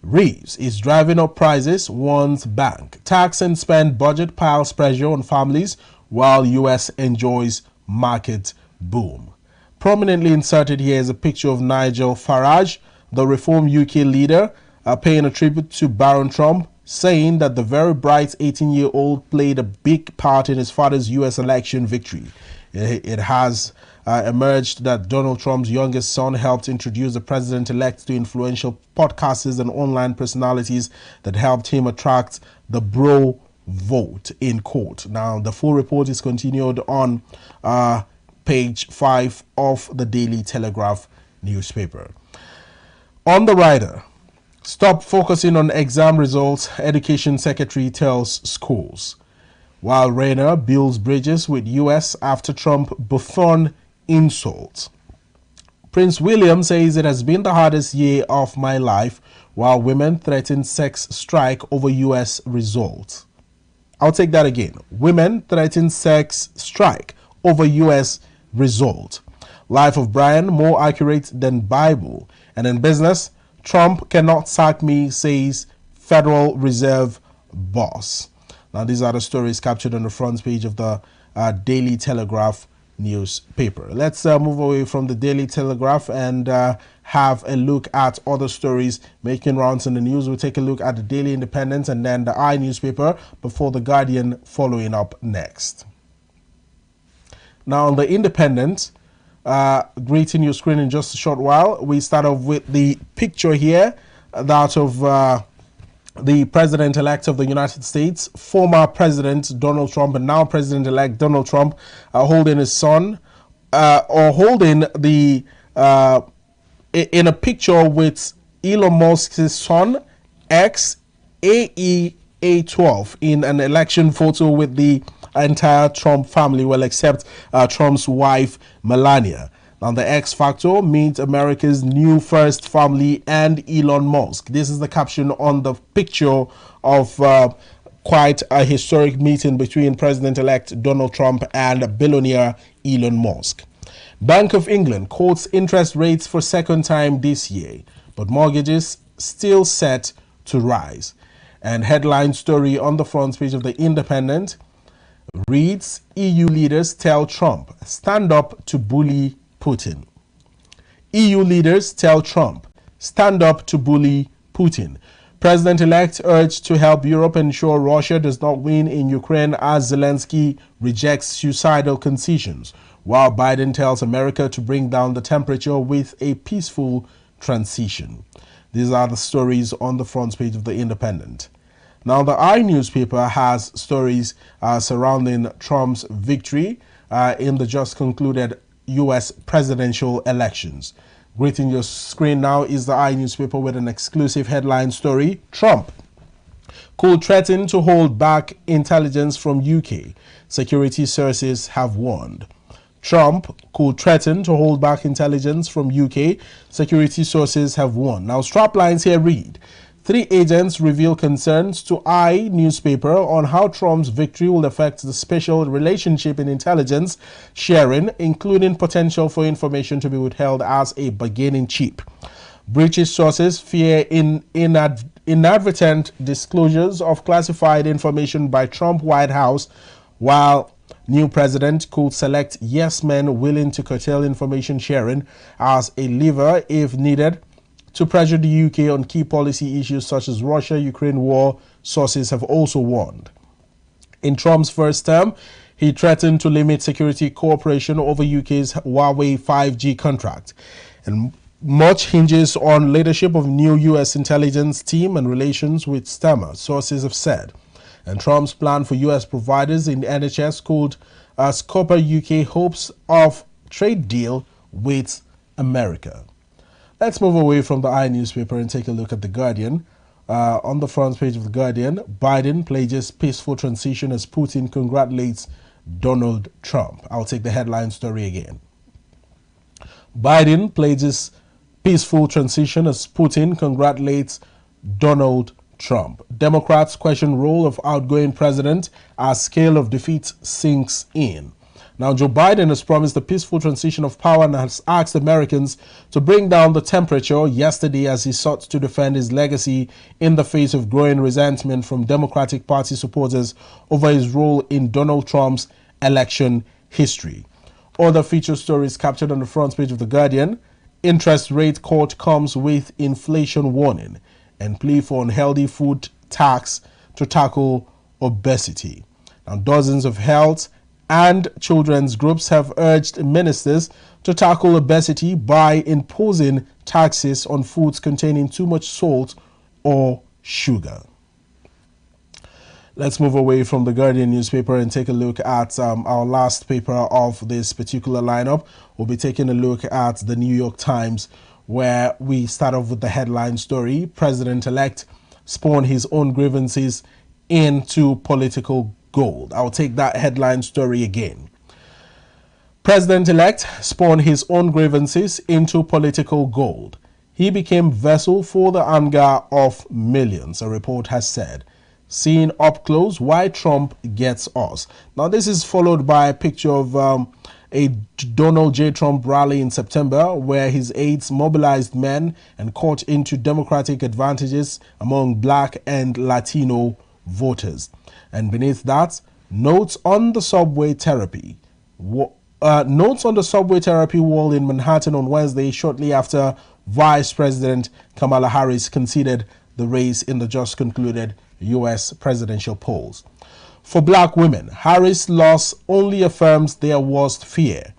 Reeves is driving up prices, warns bank. Tax and spend budget piles pressure on families while US enjoys market boom. Prominently inserted here is a picture of Nigel Farage, the Reform UK leader, paying a tribute to Baron Trump, saying that the very bright 18-year-old played a big part in his father's US election victory. It has emerged that Donald Trump's youngest son helped introduce the president-elect to influential podcasters and online personalities that helped him attract the bro vote in court. Now, the full report is continued on page 5 of the Daily Telegraph newspaper. On the rider, stop focusing on exam results, Education Secretary tells schools. While Rayner builds bridges with US after Trump buffoon insults. Prince William says it has been the hardest year of my life while women threaten sex strike over US results. I'll take that again. Women threaten sex strike over US result. Life of Brian more accurate than Bible. And in business, Trump cannot sack me, says Federal Reserve boss. Now, these are the stories captured on the front page of the Daily Telegraph newspaper. Let's move away from the Daily Telegraph and have a look at other stories making rounds in the news. We'll take a look at the Daily Independent and then the I newspaper before the Guardian following up next. Now, on the Independent, greeting your screen in just a short while. We start off with the picture here, that of the president-elect of the United States, former President Donald Trump and now President-elect Donald Trump, holding his son, or holding the, in a picture with Elon Musk's son, XAEA12, in an election photo with the entire Trump family, well, except Trump's wife, Melania. Now, the X Factor meets America's new first family and Elon Musk. This is the caption on the picture of quite a historic meeting between President-elect Donald Trump and billionaire Elon Musk. Bank of England quotes interest rates for second time this year, but mortgages still set to rise. And headline story on the front page of the Independent, reads, EU leaders tell Trump, stand up to bully Putin. EU leaders tell Trump, stand up to bully Putin. President-elect urged to help Europe ensure Russia does not win in Ukraine as Zelensky rejects suicidal concessions, while Biden tells America to bring down the temperature with a peaceful transition. These are the stories on the front page of The Independent. Now, the I newspaper has stories surrounding Trump's victory in the just concluded U.S. presidential elections. Greeting your screen now is the I newspaper with an exclusive headline story. Trump could threaten to hold back intelligence from UK. Security sources have warned. Trump could threaten to hold back intelligence from UK. Security sources have warned. Now, strap lines here read, 3 agents reveal concerns to I newspaper on how Trump's victory will affect the special relationship in intelligence sharing, including potential for information to be withheld as a bargaining chip. British sources fear inadvertent disclosures of classified information by Trump White House, while new president could select yes men willing to curtail information sharing as a lever if needed to pressure the UK on key policy issues such as Russia-Ukraine war, sources have also warned. In Trump's first term, he threatened to limit security cooperation over UK's Huawei 5G contract. And much hinges on leadership of new US intelligence team and relations with Stammer, sources have said. And Trump's plan for US providers in NHS could scupper UK hopes of trade deal with America. Let's move away from the I newspaper and take a look at The Guardian. On the front page of The Guardian, Biden pledges peaceful transition as Putin congratulates Donald Trump. I'll take the headline story again. Biden pledges peaceful transition as Putin congratulates Donald Trump. Democrats question role of outgoing president as scale of defeat sinks in. Now, Joe Biden has promised a peaceful transition of power and has asked Americans to bring down the temperature yesterday as he sought to defend his legacy in the face of growing resentment from Democratic Party supporters over his role in Donald Trump's election history. Other feature stories captured on the front page of The Guardian. Interest rate cut comes with inflation warning and plea for unhealthy food tax to tackle obesity. Now, dozens of health and children's groups have urged ministers to tackle obesity by imposing taxes on foods containing too much salt or sugar. Let's move away from The Guardian newspaper and take a look at our last paper of this particular lineup. We'll be taking a look at the New York Times, where we start off with the headline story. President-elect spawned his own grievances into political gold. I'll take that headline story again. President-elect spawned his own grievances into political gold. He became vessel for the anger of millions, a report has said. Seeing up close why Trump gets us. Now, this is followed by a picture of a Donald J. Trump rally in September where his aides mobilized men and caught into Democratic advantages among black and Latino voters. And beneath that, notes on the subway therapy. Notes on the subway therapy wall in Manhattan on Wednesday, shortly after Vice President Kamala Harris conceded the race in the just concluded U.S. presidential polls. For black women, Harris' loss only affirms their worst fear.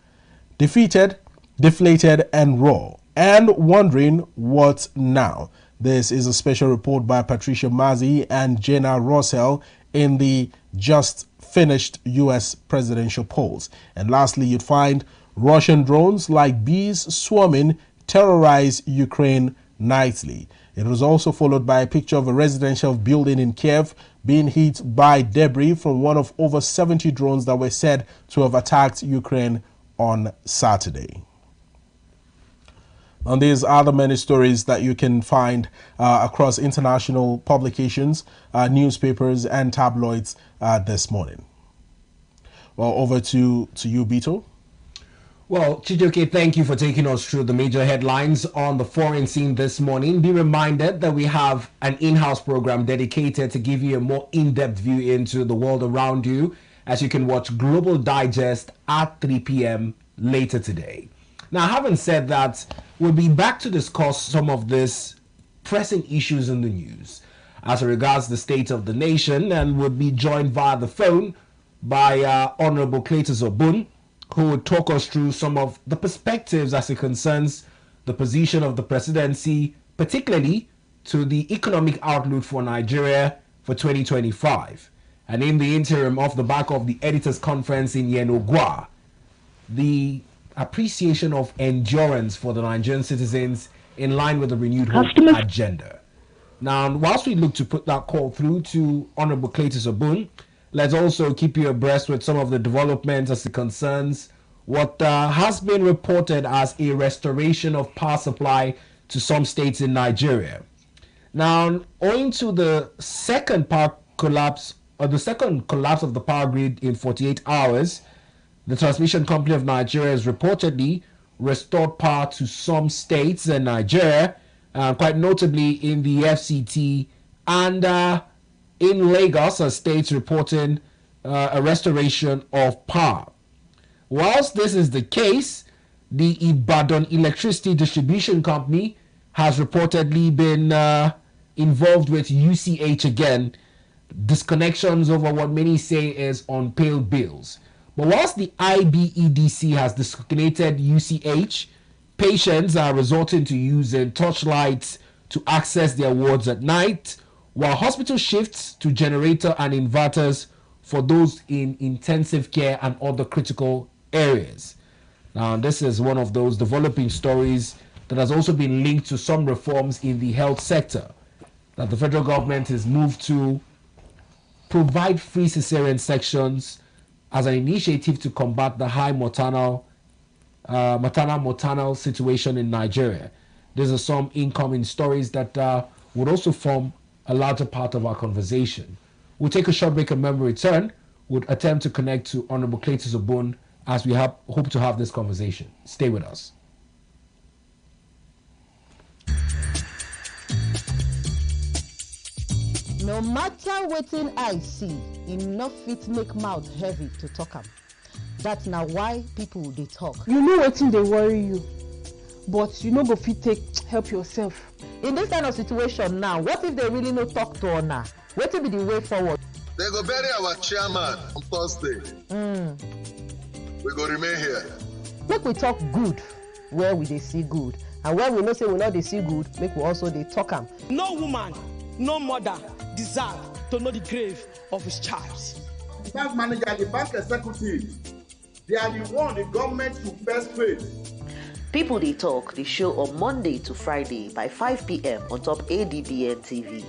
Defeated, deflated, and raw, and wondering what now. This is a special report by Patricia Mazzi and Jenna Russell in the just finished U.S. presidential polls. And lastly, you'd find Russian drones like bees swarming terrorize Ukraine nightly. It was also followed by a picture of a residential building in Kiev being hit by debris from one of over 70 drones that were said to have attacked Ukraine on Saturday. And these are the many stories that you can find across international publications, newspapers, and tabloids this morning. Well, over to you, Bito. Well, Chijioke, thank you for taking us through the major headlines on the foreign scene this morning. Be reminded that we have an in-house program dedicated to give you a more in-depth view into the world around you as you can watch Global Digest at 3 p.m. later today. Now, having said that, we'll be back to discuss some of these pressing issues in the news as regards the state of the nation, and we'll be joined via the phone by Honorable Cletus Obun, who will talk us through some of the perspectives as it concerns the position of the presidency, particularly to the economic outlook for Nigeria for 2025. And in the interim, off the back of the editors' conference in Yenogwa, the appreciation of endurance for the Nigerian citizens in line with the renewed hope agenda. Now, whilst we look to put that call through to Honorable Cletus Obun, let's also keep you abreast with some of the developments as it concerns what has been reported as a restoration of power supply to some states in Nigeria. Now, owing to the second collapse of the power grid in 48 hours, the Transmission Company of Nigeria has reportedly restored power to some states in Nigeria, quite notably in the FCT and in Lagos, as states reporting a restoration of power. Whilst this is the case, the Ibadan Electricity Distribution Company has reportedly been involved with UCH again, disconnections over what many say is unpaid bills. But whilst the IBEDC has disconnected UCH, patients are resorting to using torchlights to access their wards at night, while hospital shifts to generator and inverters for those in intensive care and other critical areas. Now, this is one of those developing stories that has also been linked to some reforms in the health sector, that the federal government has moved to provide free cesarean sections as an initiative to combat the high maternal situation in Nigeria. These are some incoming stories that would also form a larger part of our conversation. We'll take a short break, and when we return, we'll attempt to connect to Honorable Cletus Obun as we hope to have this conversation. Stay with us. No matter wetin I see, enough fit make mouth heavy to talk am. That's now why people dey talk. You know wetin dey worry you, but you no go fit take help yourself. In this kind of situation now, what if they really no talk to una? Wetin be the way forward? They go bury our chairman on Thursday. We go remain here. Make we talk good where we dey see good, and where we know say we no dey see good, make we also dey talk am. No woman, no mother deserve to know the grave of his child. The bank manager, the bank executive, they are the one the government should first face. People They Talk, the show on Monday to Friday by 5 p.m. on top ADBN TV.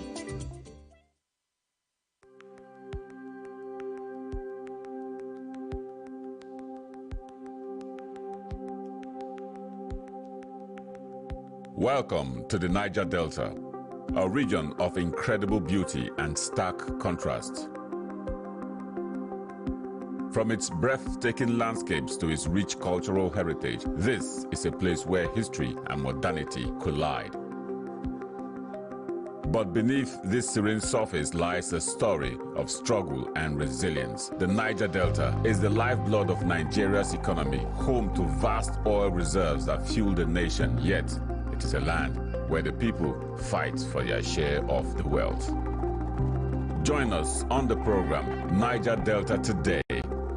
Welcome to the Niger Delta, a region of incredible beauty and stark contrast. From its breathtaking landscapes to its rich cultural heritage, this is a place where history and modernity collide. But beneath this serene surface lies a story of struggle and resilience. The Niger Delta is the lifeblood of Nigeria's economy, home to vast oil reserves that fuel the nation, yet it is a land where the people fight for their share of the wealth. Join us on the program Niger Delta Today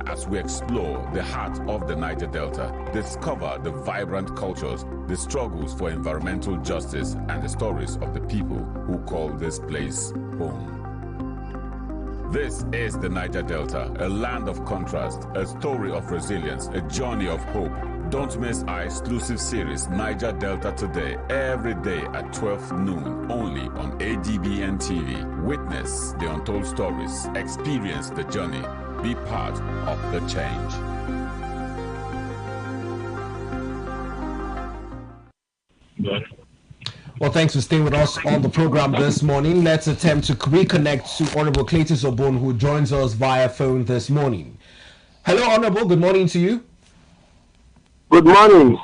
as we explore the heart of the Niger Delta, discover the vibrant cultures, the struggles for environmental justice, and the stories of the people who call this place home. This is the Niger Delta, a land of contrast, a story of resilience, a journey of hope. Don't miss our exclusive series, Niger Delta Today, every day at 12 noon, only on ADBN TV. Witness the untold stories, experience the journey, be part of the change. Well, thanks for staying with us on the program this morning. Let's attempt to reconnect to Honorable Cletus Obun, who joins us via phone this morning. Hello, Honorable. Good morning to you. Good morning.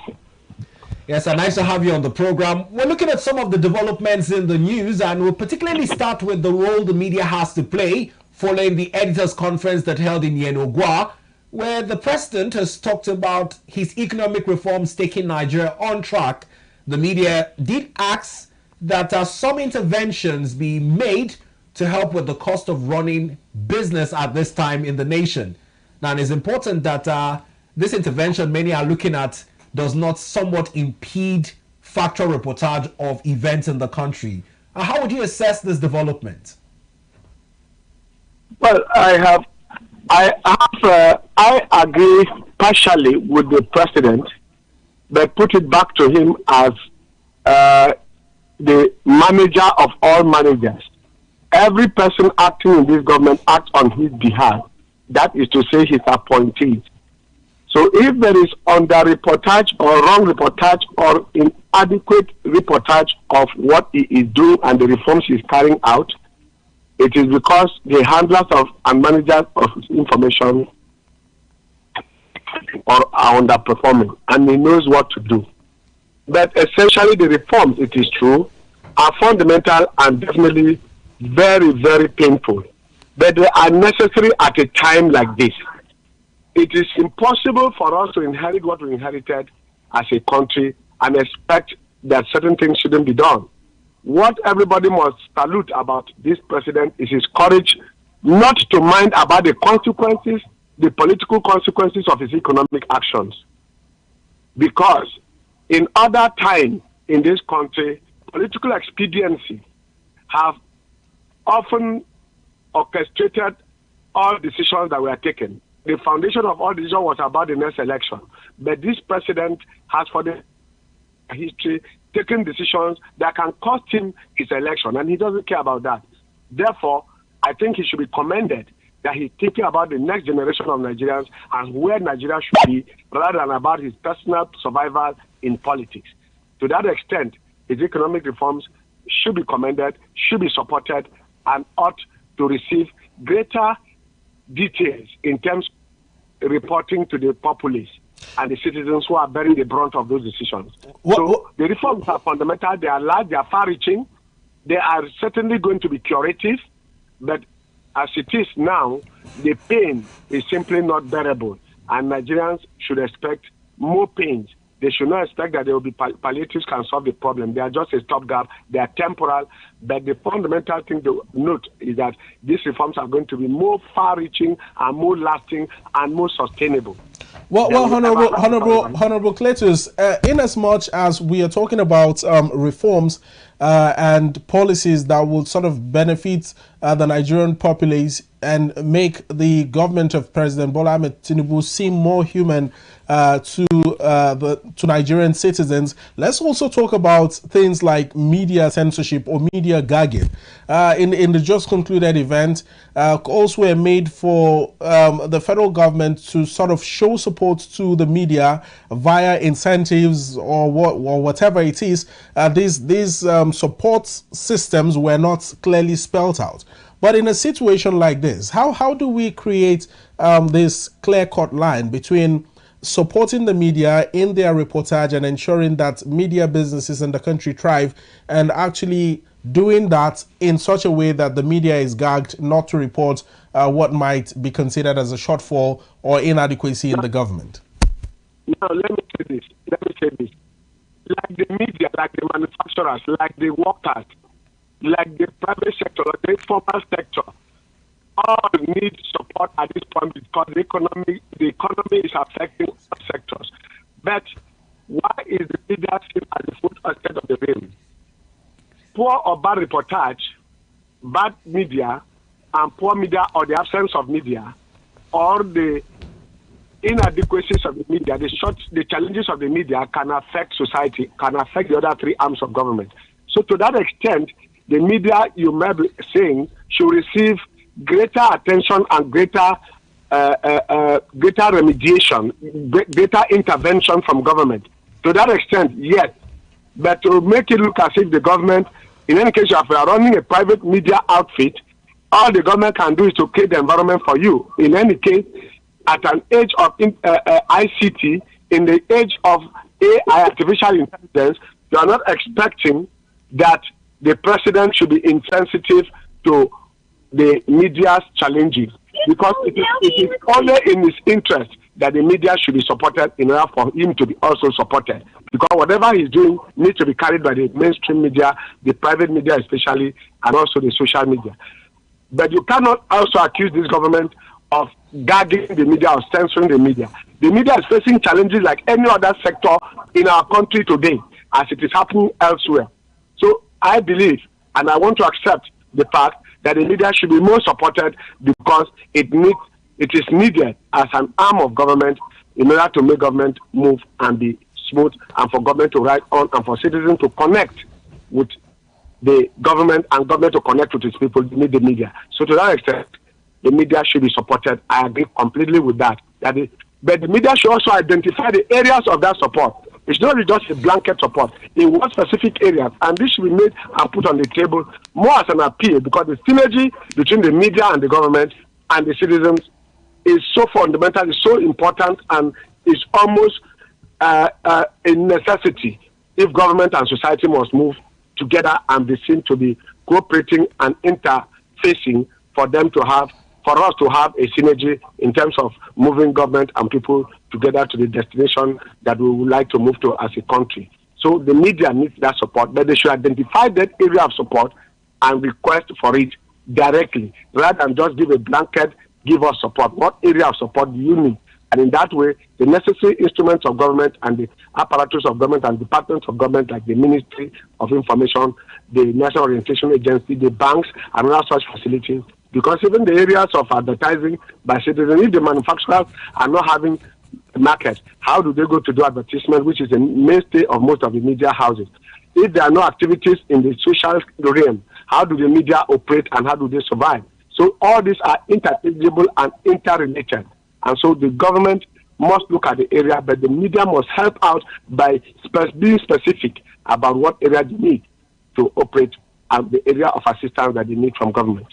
Yes, and nice to have you on the program. We're looking at some of the developments in the news, and we'll particularly start with the role the media has to play following the editors' conference that held in Yenogwa, where the president has talked about his economic reforms taking Nigeria on track. The media did ask that some interventions be made to help with the cost of running business at this time in the nation. Now, it's important that this intervention many are looking at does not somewhat impede factual reportage of events in the country. How would you assess this development? Well, I agree partially with the president, but put it back to him as the manager of all managers. Every person acting in this government acts on his behalf. That is to say, his appointees. So if there is under-reportage or wrong reportage or inadequate reportage of what he is doing and the reforms he is carrying out, it is because the handlers of and managers of information are underperforming, and he knows what to do. But essentially, the reforms, it is true, are fundamental and definitely very, very painful. But they are necessary at a time like this. It is impossible for us to inherit what we inherited as a country and expect that certain things shouldn't be done. What everybody must salute about this president is his courage not to mind about the consequences, the political consequences of his economic actions. Because in other time in this country, political expediency have often orchestrated all decisions that were taken. The foundation of all decisions was about the next election. But this president has, for the history, taken decisions that can cost him his election, and he doesn't care about that. Therefore, I think he should be commended that he's thinking about the next generation of Nigerians and where Nigeria should be, rather than about his personal survival in politics. To that extent, his economic reforms should be commended, should be supported, and ought to receive greater details in terms of reporting to the populace and the citizens who are bearing the brunt of those decisions. So the reforms are fundamental, they are large, they are far-reaching, they are certainly going to be curative, but as it is now, the pain is simply not bearable, and Nigerians should expect more pains. They should not expect that there will be palliatives can solve the problem. They are just a stopgap. They are temporal. But the fundamental thing to note is that these reforms are going to be more far-reaching and more lasting and more sustainable. Well, Honorable Cletus, in as much as we are talking about reforms and policies that will sort of benefit the Nigerian populace and make the government of President Bola Ahmed Tinubu seem more human to Nigerian citizens, let's also talk about things like media censorship or media gagging. In the just concluded event, calls were made for the federal government to sort of show support to the media via incentives or whatever it is. These support systems were not clearly spelled out. But in a situation like this, how do we create this clear-cut line between supporting the media in their reportage and ensuring that media businesses in the country thrive, and actually doing that in such a way that the media is gagged not to report what might be considered as a shortfall or inadequacy in the government? Now, let me say this. Like the media, like the manufacturers, like the workers, like the private sector, like the informal sector, all need support at this point because the economy is affecting all sectors. But why is the media seen at the foot of the rim? Poor or bad reportage, bad media, and poor media or the absence of media, or the inadequacies of the media, the challenges of the media can affect society, can affect the other three arms of government. So to that extent, the media, you may be saying, should receive greater attention and greater remediation, greater intervention from government. To that extent, yes. But to make it look as if the government, in any case, if you are running a private media outfit, all the government can do is to create the environment for you. In any case, at an age of ICT, in the age of AI, artificial intelligence, you are not expecting that the president should be insensitive to the media's challenges, because it is only in his interest that the media should be supported in order for him to be also supported. Because whatever he's doing needs to be carried by the mainstream media, the private media especially, and also the social media. But you cannot also accuse this government of gagging the media or censoring the media. The media is facing challenges like any other sector in our country today, as it is happening elsewhere. So I believe, and I want to accept the fact that the media should be more supported, because it is needed as an arm of government in order to make government move and be smooth, and for government to ride on, and for citizens to connect with the government and government to connect with its people. They need the media. So to that extent, the media should be supported. I agree completely with that. But the media should also identify the areas of that support. It's not just a blanket support in what specific areas, and this should be made and put on the table more as an appeal, because the synergy between the media and the government and the citizens is so fundamental, is so important, and is almost a necessity if government and society must move together and be seen to be cooperating and interfacing for us to have a synergy in terms of moving government and people together to the destination that we would like to move to as a country. So the media needs that support, but they should identify that area of support and request for it directly, rather than just give a blanket, give us support. What area of support do you need? And in that way, the necessary instruments of government and the apparatus of government and departments of government, like the Ministry of Information, the National Orientation Agency, the banks, and other such facilities. Because even the areas of advertising by citizens, if the manufacturers are not having a market, how do they go to do advertisement, which is the mainstay of most of the media houses? If there are no activities in the social realm, how do the media operate and how do they survive? So all these are interchangeable and interrelated. And so the government must look at the area, but the media must help out by being specific about what area they need to operate and the area of assistance that they need from government.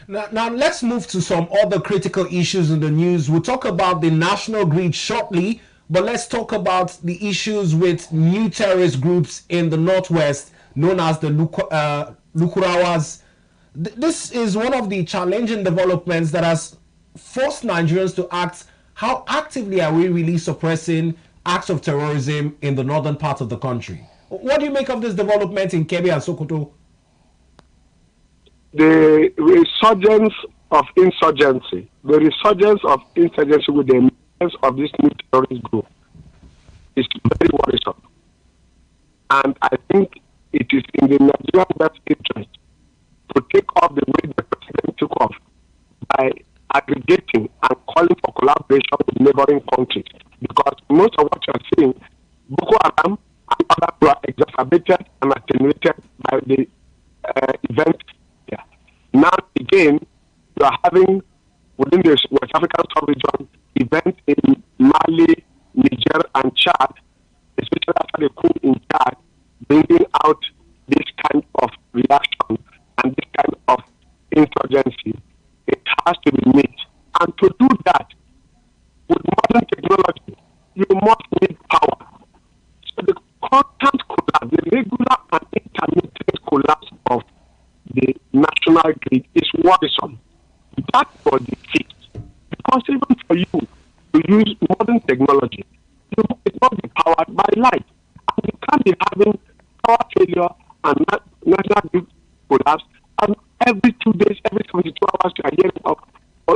Now let's move to some other critical issues in the news. We'll talk about the national grid shortly, but let's talk about the issues with new terrorist groups in the northwest known as the Lukurawas. This is one of the challenging developments that has forced Nigerians to ask, how actively are we really suppressing acts of terrorism in the northern part of the country? What do you make of this development in Kebbi and Sokoto? The resurgence of insurgency with the emergence of this new terrorist group is very worrisome. And I think it is in the Nigerian best interest to take off the way the president took off by aggregating and calling for collaboration with neighboring countries. Because most of what you are seeing, Boko Haram and others were exacerbated and attenuated by the event here. Now again, you are having within the West African sub-region events in Mali, Niger, and Chad, especially after the coup in Chad, bringing out this kind of reaction and this kind of insurgency. It has to be met. And to do that, with modern technology, you must need power. So the constant collapse, the regular and intermittent collapse of the national grid is worrisome. That was the fix. Because even for you to use modern technology, it must be powered by light. And you can't be having power failure and national grid collapse, and every 2 days, every 72 hours, you are hearing of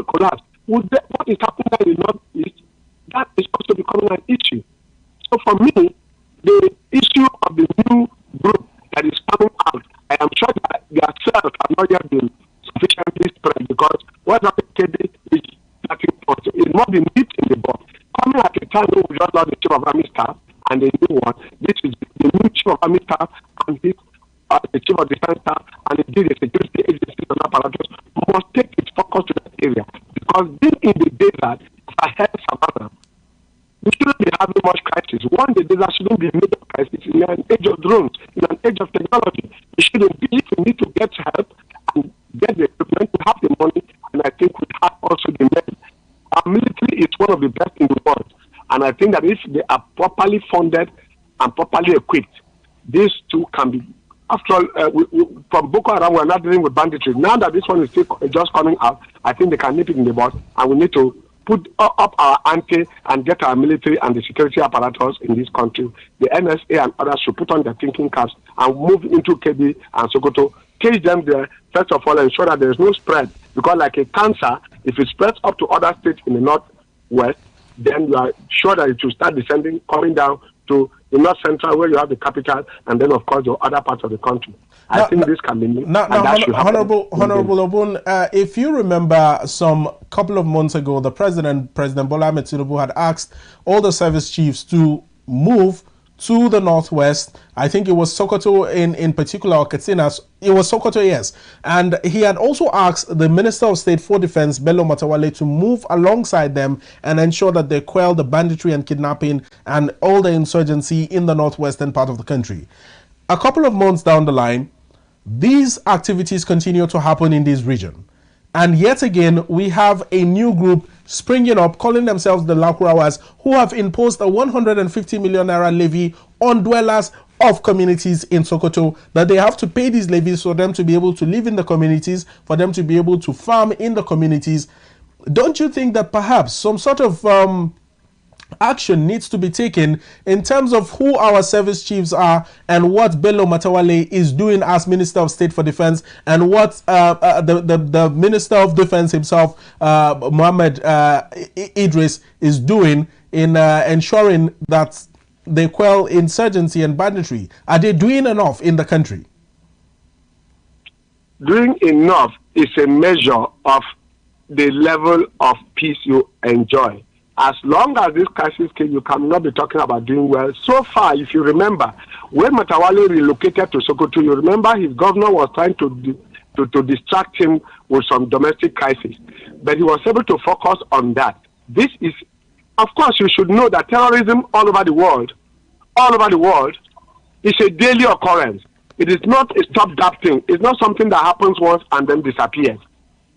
collapse. What is happening in the Northeast, that is also becoming an issue. So for me, the issue of the new group that is coming out, I am sure that their cells have not yet been sufficiently spread, because what happened is starting point. It's not the meat in the box. Coming at a time when we just lost the chief of army staff and the new one, this is the new chief of army staff and his the chief of defense staff and indeed the security agencies and apparatus must take its focus to that area. Because being in the desert, Sahel Savannah, we shouldn't be having much crisis. One, the desert shouldn't be a major crisis in an age of drones, in an age of technology. We shouldn't be, if we need to get help and get the equipment, we have the money, and I think we have also the men. Our military is one of the best in the world. And I think that if they are properly funded and properly equipped, these two can be After all, from Boko Haram, we're not dealing with banditry. Now that this one is still just coming out, I think they can nip it in the bud, and we need to put up our ante and get our military and the security apparatus in this country. The NSA and others should put on their thinking caps and move into Kebbi and Sokoto, cage them there, first of all, ensure that there is no spread. Because like a cancer, if it spreads up to other states in the northwest, then you are sure that it will start descending, coming down to the north central where you have the capital, and then of course the other parts of the country. I think this can be new. Honorable Obun, if you remember, some couple of months ago, the President Bola Ahmed Tinubu had asked all the service chiefs to move to the northwest. I think it was Sokoto in particular, or Katsina. It was Sokoto, yes. And he had also asked the Minister of State for Defense, Bello Matawalle, to move alongside them and ensure that they quell the banditry and kidnapping and all the insurgency in the northwestern part of the country. A couple of months down the line, these activities continue to happen in this region. And yet again, we have a new group springing up, calling themselves the Lakurawas, who have imposed a 150 million naira levy on dwellers of communities in Sokoto, that they have to pay these levies for them to be able to live in the communities, for them to be able to farm in the communities. Don't you think that perhaps some sort of action needs to be taken in terms of who our service chiefs are and what Bello Matawalle is doing as Minister of State for Defense, and what the Minister of Defense himself, Mohammed Idris, is doing in ensuring that they quell insurgency and banditry? Are they doing enough in the country? Doing enough is a measure of the level of peace you enjoy. As long as this crisis came, you cannot be talking about doing well. So far, if you remember, when Matawalle relocated to Sokoto, you remember his governor was trying to distract him with some domestic crisis. But he was able to focus on that. This is, of course, you should know that terrorism all over the world, is a daily occurrence. It is not a stopgap thing. It's not something that happens once and then disappears.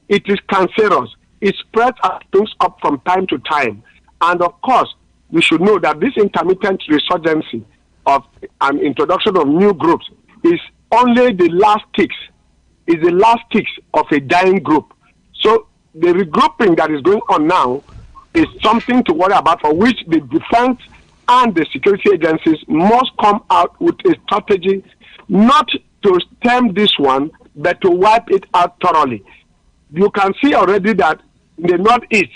It is cancerous. It spreads things up from time to time. And of course, we should know that this intermittent resurgency of an introduction of new groups is only the last ticks, of a dying group. So the regrouping that is going on now is something to worry about, for which the defense and the security agencies must come out with a strategy, not to stem this one, but to wipe it out thoroughly. You can see already that in the northeast,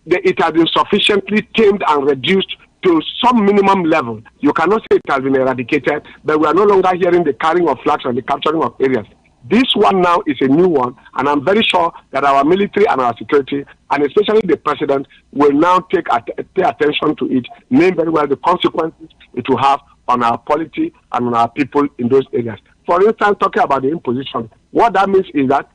it has been sufficiently tamed and reduced to some minimum level. You cannot say it has been eradicated, but we are no longer hearing the carrying of flags and the capturing of areas. This one now is a new one, and I'm very sure that our military and our security, and especially the president, will now pay attention to it, name very well the consequences it will have on our polity and on our people in those areas. For instance, talking about the imposition, what that means is that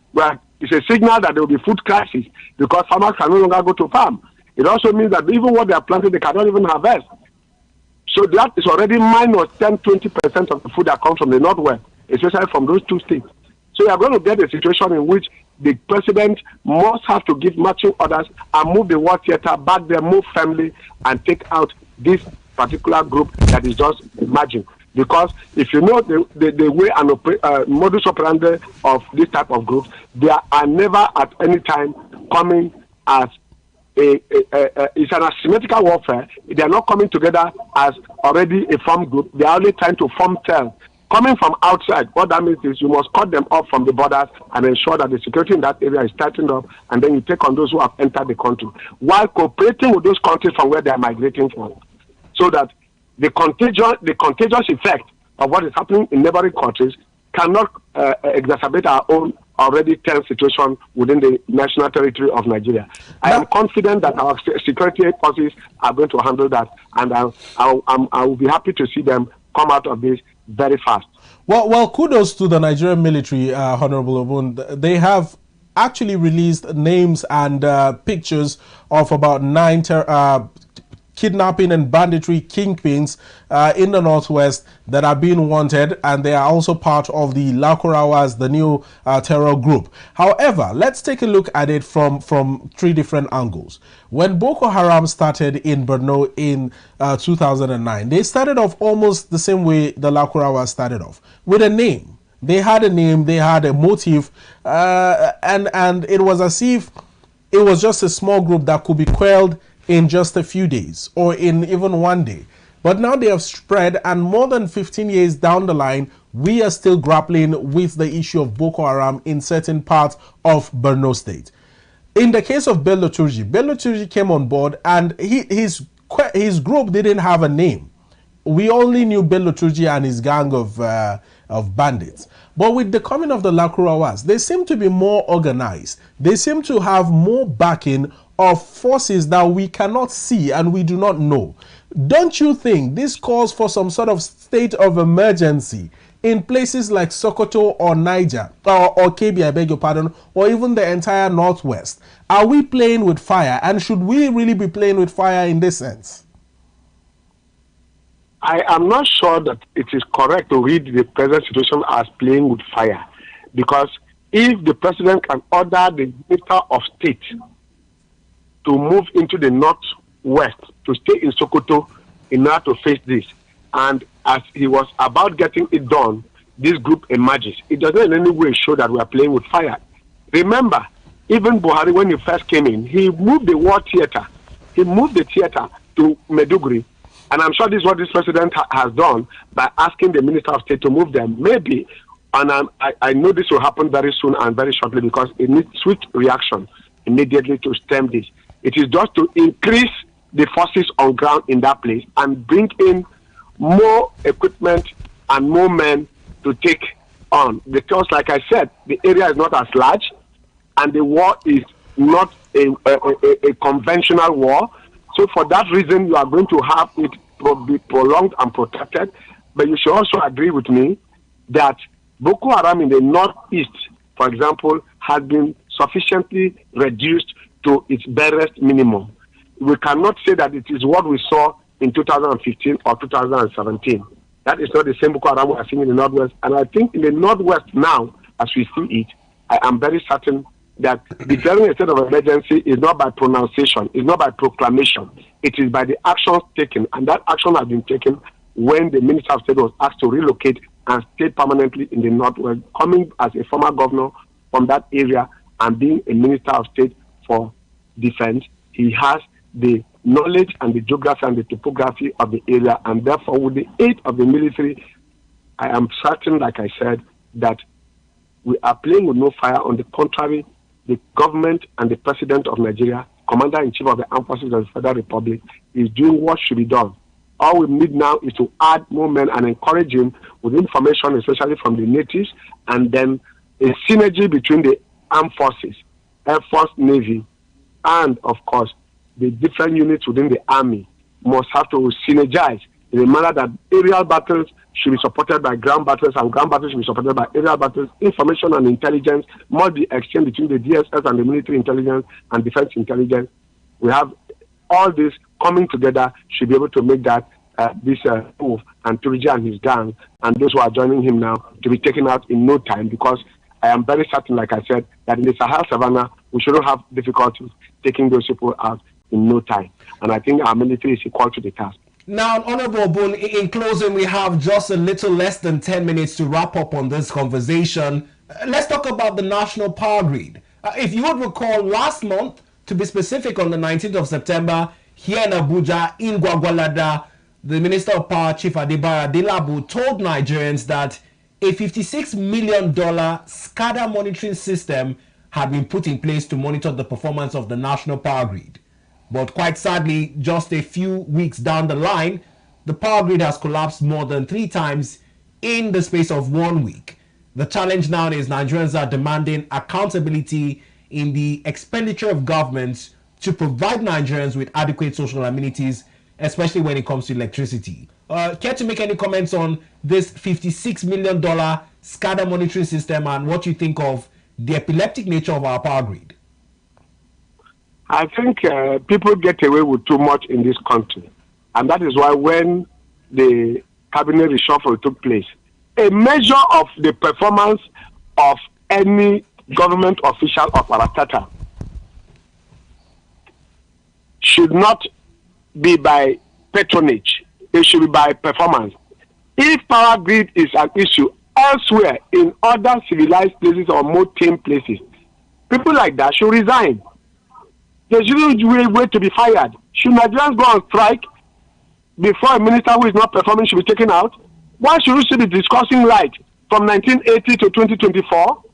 it's a signal that there will be food crisis, because farmers can no longer go to farm. It also means that even what they are planting, they cannot even harvest. So that is already minus 10-20% of the food that comes from the northwest, especially from those two states. So we are going to get a situation in which the president must have to give marching orders and move the war theater back there, move family, and take out this particular group that is just emerging. Because if you know the way and modus operandi of this type of groups, they are never at any time coming as it's an asymmetrical warfare. They are not coming together as already a formed group. They are only trying to form cells. Coming from outside, what that means is you must cut them off from the borders and ensure that the security in that area is tightened up, and then you take on those who have entered the country, while cooperating with those countries from where they are migrating from, so that the contagious effect of what is happening in neighboring countries cannot exacerbate our own already tense situation within the national territory of Nigeria. I am confident that our security forces are going to handle that, and I will be happy to see them come out of this very fast. Well, kudos to the Nigerian military, Honorable Obun. They have actually released names and pictures of about 9 kidnapping and banditry kingpins in the Northwest that are being wanted, and they are also part of the Lakurawas, the new terror group. However, let's take a look at it from three different angles. When Boko Haram started in Borno in 2009, they started off almost the same way the Lakurawas started off, with a name. They had a name, they had a motive, and it was as if it was just a small group that could be quelled in just a few days or in even one day. But now they have spread, and more than 15 years down the line, we are still grappling with the issue of Boko Haram in certain parts of Borno State. In the case of Bello Turji came on board, and his group didn't have a name. We only knew Bello Turji and his gang of bandits. But with the coming of the Lakurawas, they seem to be more organized. They seem to have more backing of forces that we cannot see and we do not know. Don't you think this calls for some sort of state of emergency in places like Sokoto or Niger, or Kebbi, I beg your pardon, or even the entire Northwest? Are we playing with fire? And should we really be playing with fire in this sense? I am not sure that it is correct to read the present situation as playing with fire, because if the president can order the Minister of State to move into the Northwest, to stay in Sokoto in order to face this, and as he was about getting it done, this group emerges, it doesn't in any way show that we are playing with fire. Remember, even Buhari, when he first came in, he moved the war theater. He moved the theater to Maiduguri. And I'm sure this is what this president has done by asking the Minister of State to move them. Maybe, and I know this will happen very soon and very shortly, because it needs swift reaction immediately to stem this. It is just to increase the forces on ground in that place and bring in more equipment and more men to take on. Because, like I said, the area is not as large, and the war is not a conventional war. So for that reason, you are going to have it be prolonged and protected. But you should also agree with me that Boko Haram in the Northeast, for example, has been sufficiently reduced to its barest minimum. We cannot say that it is what we saw in 2015 or 2017. That is not the same Boko Haram we are seeing in the Northwest. And I think in the Northwest now, as we see it, I am very certain that declaring a state of emergency is not by pronunciation, it's not by proclamation. It is by the actions taken, and that action has been taken when the Minister of State was asked to relocate and stay permanently in the Northwest, coming as a former governor from that area and being a Minister of State for Defense. He has the knowledge and the geography and the topography of the area, and therefore with the aid of the military, I am certain, like I said, that we are playing with no fire. On the contrary, the government and the president of Nigeria, Commander-in-Chief of the Armed Forces of the Federal Republic, is doing what should be done. All we need now is to add more men and encourage him with information, especially from the natives, and then a synergy between the armed forces, Air Force, Navy, and, of course, the different units within the army must have to synergize in a manner that aerial battles should be supported by ground battles, and ground battles should be supported by aerial battles. Information and intelligence must be exchanged between the DSS and the military intelligence and defense intelligence. We have all this coming together, should be able to make that this move, and Turji and his gang and those who are joining him now to be taken out in no time, because I am very certain, like I said, that in the Sahel Savannah, we shouldn't have difficulties taking those people out in no time. And I think our military is equal to the task. Now, Honorable Boone, in closing, we have just a little less than 10 minutes to wrap up on this conversation. Let's talk about the National Power Grid. If you would recall, last month, to be specific, on the 19th of September, here in Abuja, in Gwagwalada, the Minister of Power, Chief Adebara Delabu, told Nigerians that a $56 million SCADA monitoring system had been put in place to monitor the performance of the National Power Grid. But quite sadly, just a few weeks down the line, the power grid has collapsed more than 3 times in the space of 1 week. The challenge now is Nigerians are demanding accountability in the expenditure of governments to provide Nigerians with adequate social amenities, especially when it comes to electricity. Care to make any comments on this $56 million SCADA monitoring system and what you think of the epileptic nature of our power grid? I think people get away with too much in this country. And that is why when the cabinet reshuffle took place, a measure of the performance of any government official of Paratata should not be by patronage. It should be by performance. If power grid is an issue elsewhere in other civilized places or more tame places, people like that should resign. They shouldn't wait to be fired. Should Nigerians go on strike before a minister who is not performing should be taken out? Why should we still be discussing light from 1980 to 2024?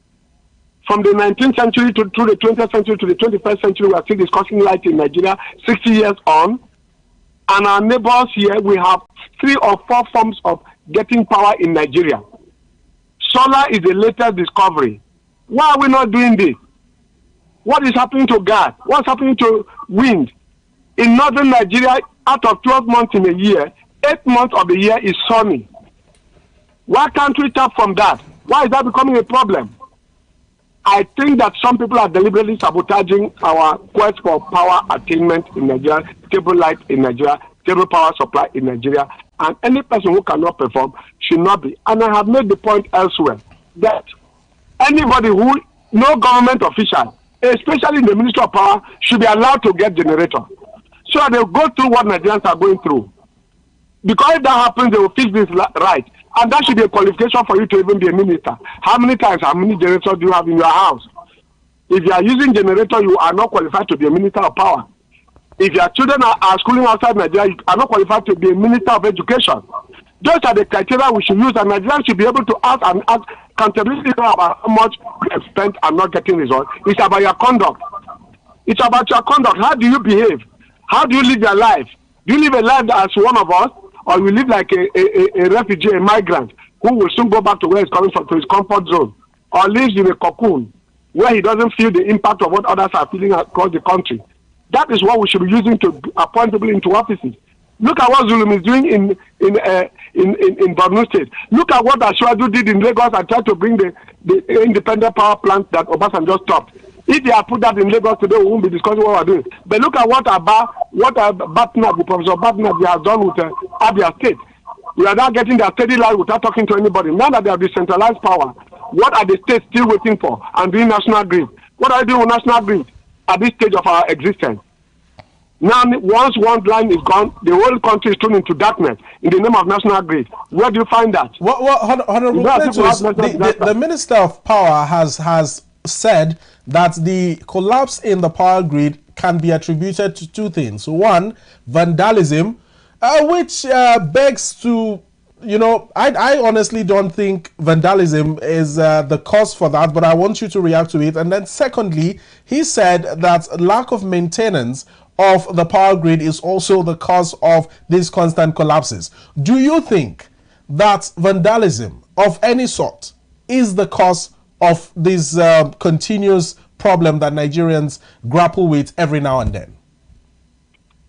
From the 19th century to the 20th century to the 21st century, we are still discussing light in Nigeria 60 years on. And our neighbors here, we have 3 or 4 forms of getting power in Nigeria. Solar is the latest discovery. Why are we not doing this? What is happening to gas? What's happening to wind? In northern Nigeria, out of 12 months in a year, 8 months of the year is sunny. Why can't we tap from that? Why is that becoming a problem? I think that some people are deliberately sabotaging our quest for power attainment in Nigeria, stable light in Nigeria, stable power supply in Nigeria, and any person who cannot perform should not be. And I have made the point elsewhere that anybody who, no government official, especially in the Ministry of Power, should be allowed to get generator. So that they'll go through what Nigerians are going through. Because if that happens, they will fix this right. And that should be a qualification for you to even be a minister. How many generators do you have in your house? If you are using generator, you are not qualified to be a minister of power. If your children are schooling outside Nigeria, you are not qualified to be a minister of education. Those are the criteria we should use, and Nigerians should be able to ask accountability about how much we have spent and not getting results. It's about your conduct. It's about your conduct. How do you behave? How do you live your life? Do you live a life as one of us, or you live like a refugee, a migrant, who will soon go back to where he's coming from, to his comfort zone, or lives in a cocoon where he doesn't feel the impact of what others are feeling across the country? That is what we should be using to appoint people into offices. Look at what Zulum is doing in Borno State. Look at what Ashwaju did in Lagos and tried to bring the independent power plant that Obasanjo stopped. If they had put that in Lagos today, we won't be discussing what we're doing. But look at what Professor Batnabi has done with Abia State. We are now getting their steady life without talking to anybody. Now that they have decentralized power, what are the states still waiting for? And doing national grid. What are you doing with national grid at this stage of our existence? Now, once one line is gone, the whole country is thrown into darkness in the name of national grid. Where do you find that? Honorable Cletus, the Minister of Power has said that the collapse in the power grid can be attributed to 2 things. One, vandalism, which begs to, I honestly don't think vandalism is the cause for that, but I want you to react to it. And then secondly, he said that lack of maintenance of the power grid is also the cause of these constant collapses. Do you think that vandalism of any sort is the cause of this continuous problem that Nigerians grapple with every now and then?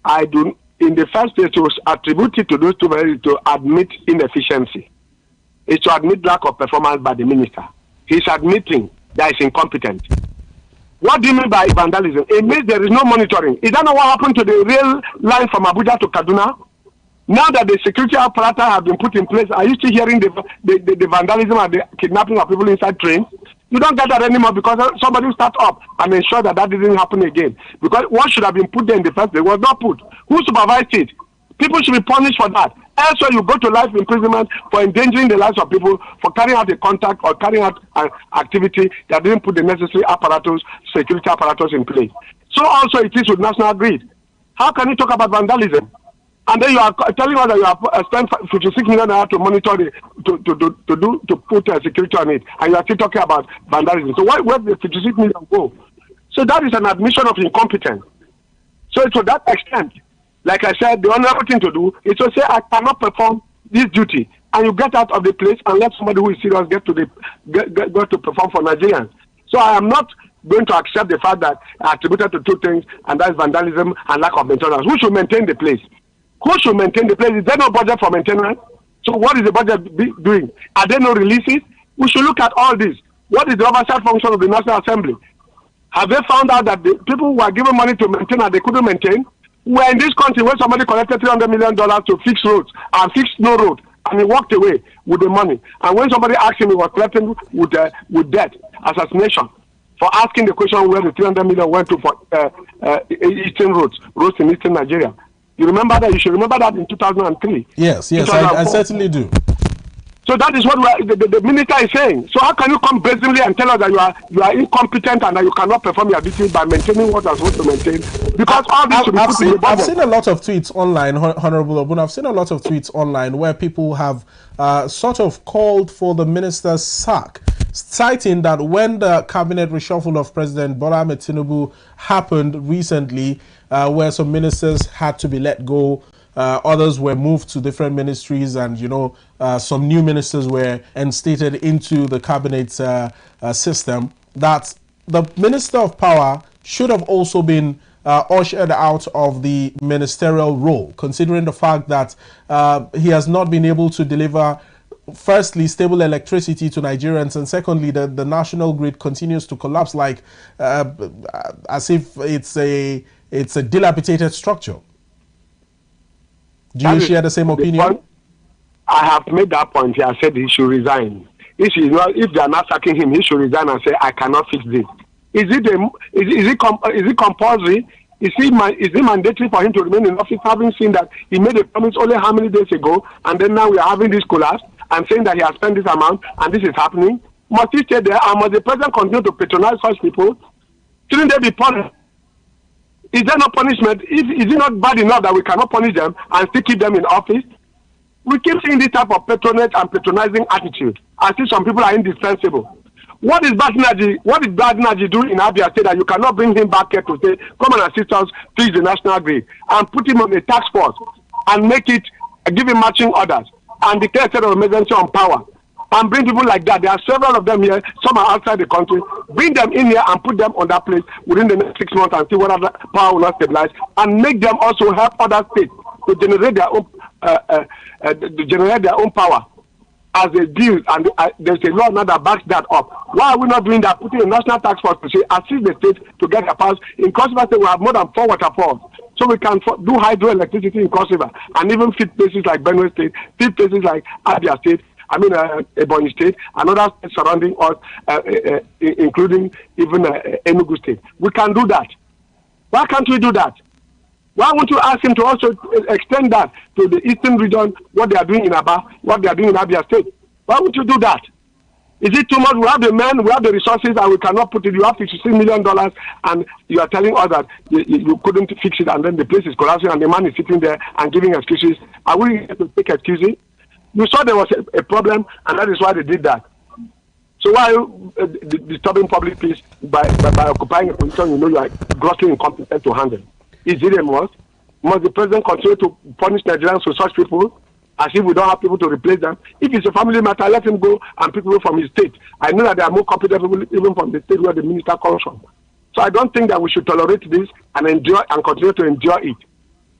I do. In the first place, to attribute it to those 2 values to admit inefficiency. It's to admit lack of performance by the minister. He's admitting that he's incompetent. What do you mean by vandalism? It means there is no monitoring. Is that not what happened to the rail line from Abuja to Kaduna? Now that the security apparatus have been put in place, are you still hearing the vandalism and the kidnapping of people inside trains? You don't get that anymore because somebody will start up and ensure that didn't happen again. Because what should have been put there in the first place was not put. Who supervised it? People should be punished for that. Elsewhere, you go to life imprisonment for endangering the lives of people, for carrying out a contact or carrying out an activity that didn't put the necessary apparatus, security apparatus in place. So also it is with national grid. How can you talk about vandalism? And then you are telling us that you have spent 56 million naira to monitor to put security on it, and you are still talking about vandalism. So where did the 56 million go? So that is an admission of incompetence. So to that extent, like I said, the honorable thing to do is to say, I cannot perform this duty, and you get out of the place and let somebody who is serious get to perform for Nigerians. So I am not going to accept the fact that I attributed to 2 things, and that is vandalism and lack of maintenance. Who should maintain the place? Who should maintain the place? Is there no budget for maintenance? So what is the budget doing? Are there no releases? We should look at all this. What is the oversight function of the National Assembly? Have they found out that the people who were given money to maintain and they couldn't maintain? We're in this country where somebody collected $300 million to fix roads and fix no road, and he walked away with the money. And when somebody asked him, he was threatened with death, assassination, for asking the question where the $300 million went to for eastern roads in eastern Nigeria. You remember that? You should remember that in 2003. Yes, I certainly do. So that is what the minister is saying. So how can you come brazenly and tell us that you are incompetent and that you cannot perform your duties by maintaining what you are supposed to maintain? Because all this should be put in the budget. I've seen a lot of tweets online, Honorable Obun. I've seen a lot of tweets online where people have sort of called for the minister's sack, citing that when the cabinet reshuffle of President Bola Ahmed Tinubu happened recently, where some ministers had to be let go, others were moved to different ministries, and some new ministers were instated into the cabinet system, that the Minister of Power should have also been ushered out of the ministerial role, considering the fact that he has not been able to deliver, firstly, stable electricity to Nigerians, and secondly, the national grid continues to collapse like as if it's a dilapidated structure. Do you share the same opinion? I have made that point here. I said he should resign. If they are not sacking him, he should resign and say, I cannot fix this. Is it compulsory? Is it mandatory for him to remain in office, having seen that he made a promise only how many days ago, and then now we are having this collapse and saying that he has spent this amount and this is happening? Must he stay there, and must the president continue to patronize such people? Shouldn't they be punished? Is there no punishment? Is it not bad enough that we cannot punish them and still keep them in office? We keep seeing this type of patronage and patronizing attitude. I see some people are indispensable. What is Badinaji do in Abia State that you cannot bring him back here to say, come and assist us, fix the national grid, and put him on a task force and give him marching orders and declare a state of emergency on power? And bring people like that. There are several of them here. Some are outside the country. Bring them in here and put them on that place within the next 6 months and see whether the power will not stabilize. And make them also help other states to generate their own power as a deal. And there's a law now that backs that up. Why are we not doing that? Putting a national task force to say assist the states to get their powers. In Cross River State, we have more than 4 waterfalls. So we can do hydroelectricity in Cross River and even feed places like Benue State, feed places like Abia State. Ebonyi State, and other states surrounding us, including even Enugu State. We can do that. Why can't we do that? Why won't you ask him to also extend that to the eastern region, what they are doing in Aba, what they are doing in Abia State? Why would you do that? Is it too much? We have the men, we have the resources, and we cannot put it. You have $56 million, and you are telling us that you couldn't fix it, and then the place is collapsing, and the man is sitting there and giving excuses. Are we here to take excuses? You saw there was a problem, and that is why they did that. So why are you disturbing public peace by occupying a position you are grossly incompetent to handle? Is it a must? Must the president continue to punish Nigerians for such people as if we don't have people to replace them? If it's a family matter, let him go and pick people from his state. I know that there are more competent people even from the state where the minister comes from. So I don't think that we should tolerate this and endure and continue to endure it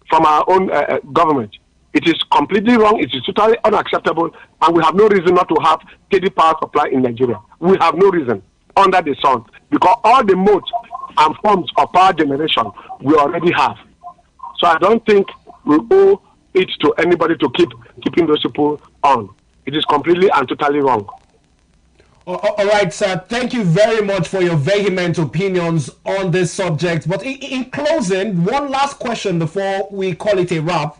from our own government. It is completely wrong, it is totally unacceptable, and we have no reason not to have steady power supply in Nigeria. We have no reason under the sun, because all the modes and forms of power generation we already have. So I don't think we owe it to anybody to keeping those people on. It is completely and totally wrong. All right, sir. Thank you very much for your vehement opinions on this subject. But in closing, one last question before we call it a wrap.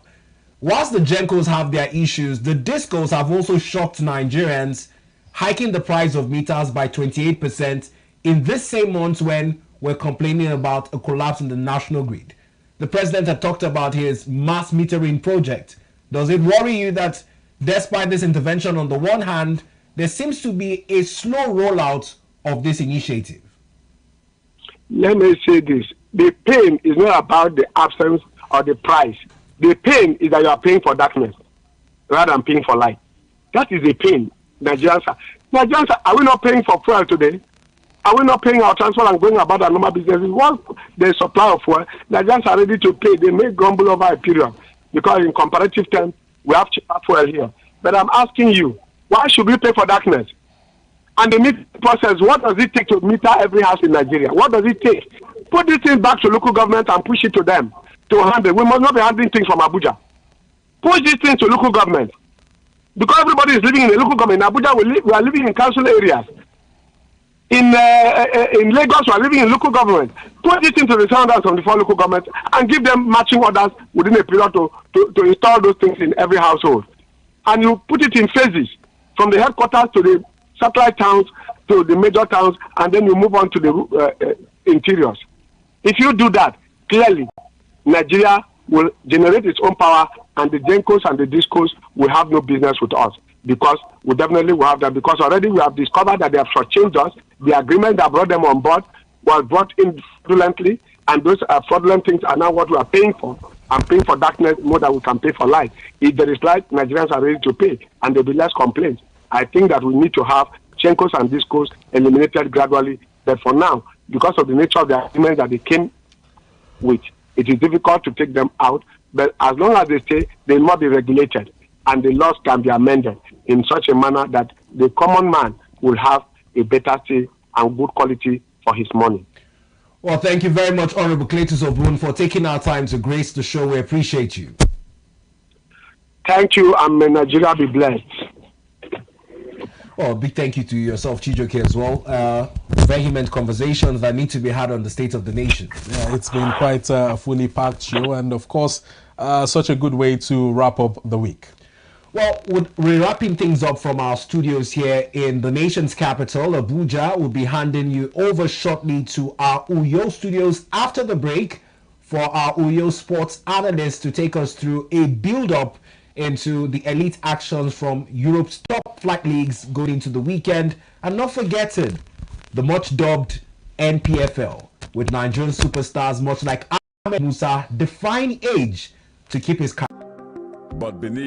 Whilst the Gencos have their issues, the Discos have also shocked Nigerians, hiking the price of meters by 28% in this same month when we're complaining about a collapse in the national grid. The president had talked about his mass metering project. Does it worry you that despite this intervention on the one hand, there seems to be a slow rollout of this initiative? Let me say this. The pain is not about the absence or the price. The pain is that you are paying for darkness rather than paying for light. That is the pain Nigerians are we not paying for fuel today? Are we not paying our transport and going about our normal businesses? Once the supply of fuel, Nigerians are ready to pay. They may grumble over a period because in comparative terms, we have cheaper fuel here. But I'm asking you, why should we pay for darkness? and the meter process, what does it take to meter every house in Nigeria? What does it take? Put this thing back to local government and push it to them to handle. We must not be handling things from Abuja. Push these things to local government. Because everybody is living in a local government. In Abuja, we are living in council areas. In Lagos, we are living in local government. Put this into the standards of the 4 local governments and give them matching orders within a period to install those things in every household. And you put it in phases, from the headquarters to the satellite towns to the major towns, and then you move on to the interiors. If you do that, clearly, Nigeria will generate its own power, and the Gencos and the Discos will have no business with us, because we definitely will have that, because already we have discovered that they have shortchanged us. The agreement that brought them on board was brought in fraudulently, and those fraudulent things are now what we are paying for. I'm paying for darkness more than we can pay for light. If there is light, Nigerians are ready to pay, and there will be less complaints. I think that we need to have Gencos and Discos eliminated gradually, but for now, because of the nature of the agreement that they came with, it is difficult to take them out. But as long as they stay, they must be regulated, and the laws can be amended in such a manner that the common man will have a better stay and good quality for his money. Well, thank you very much, Honorable Cletus Obun, for taking our time to grace the show. We appreciate you. Thank you, and may Nigeria be blessed. Well, big thank you to yourself, Chijoke, as well. Vehement conversations that need to be had on the state of the nation. Yeah, it's been quite a fully packed show, and of course, such a good way to wrap up the week. Well, we're wrapping things up from our studios here in the nation's capital, Abuja. We'll be handing you over shortly to our Uyo studios after the break for our Uyo sports analyst to take us through a build-up into the elite actions from Europe's top flight leagues going into the weekend, and not forgetting the much-dubbed NPFL, with Nigerian superstars much like Ahmed Musa defying age to keep his. But beneath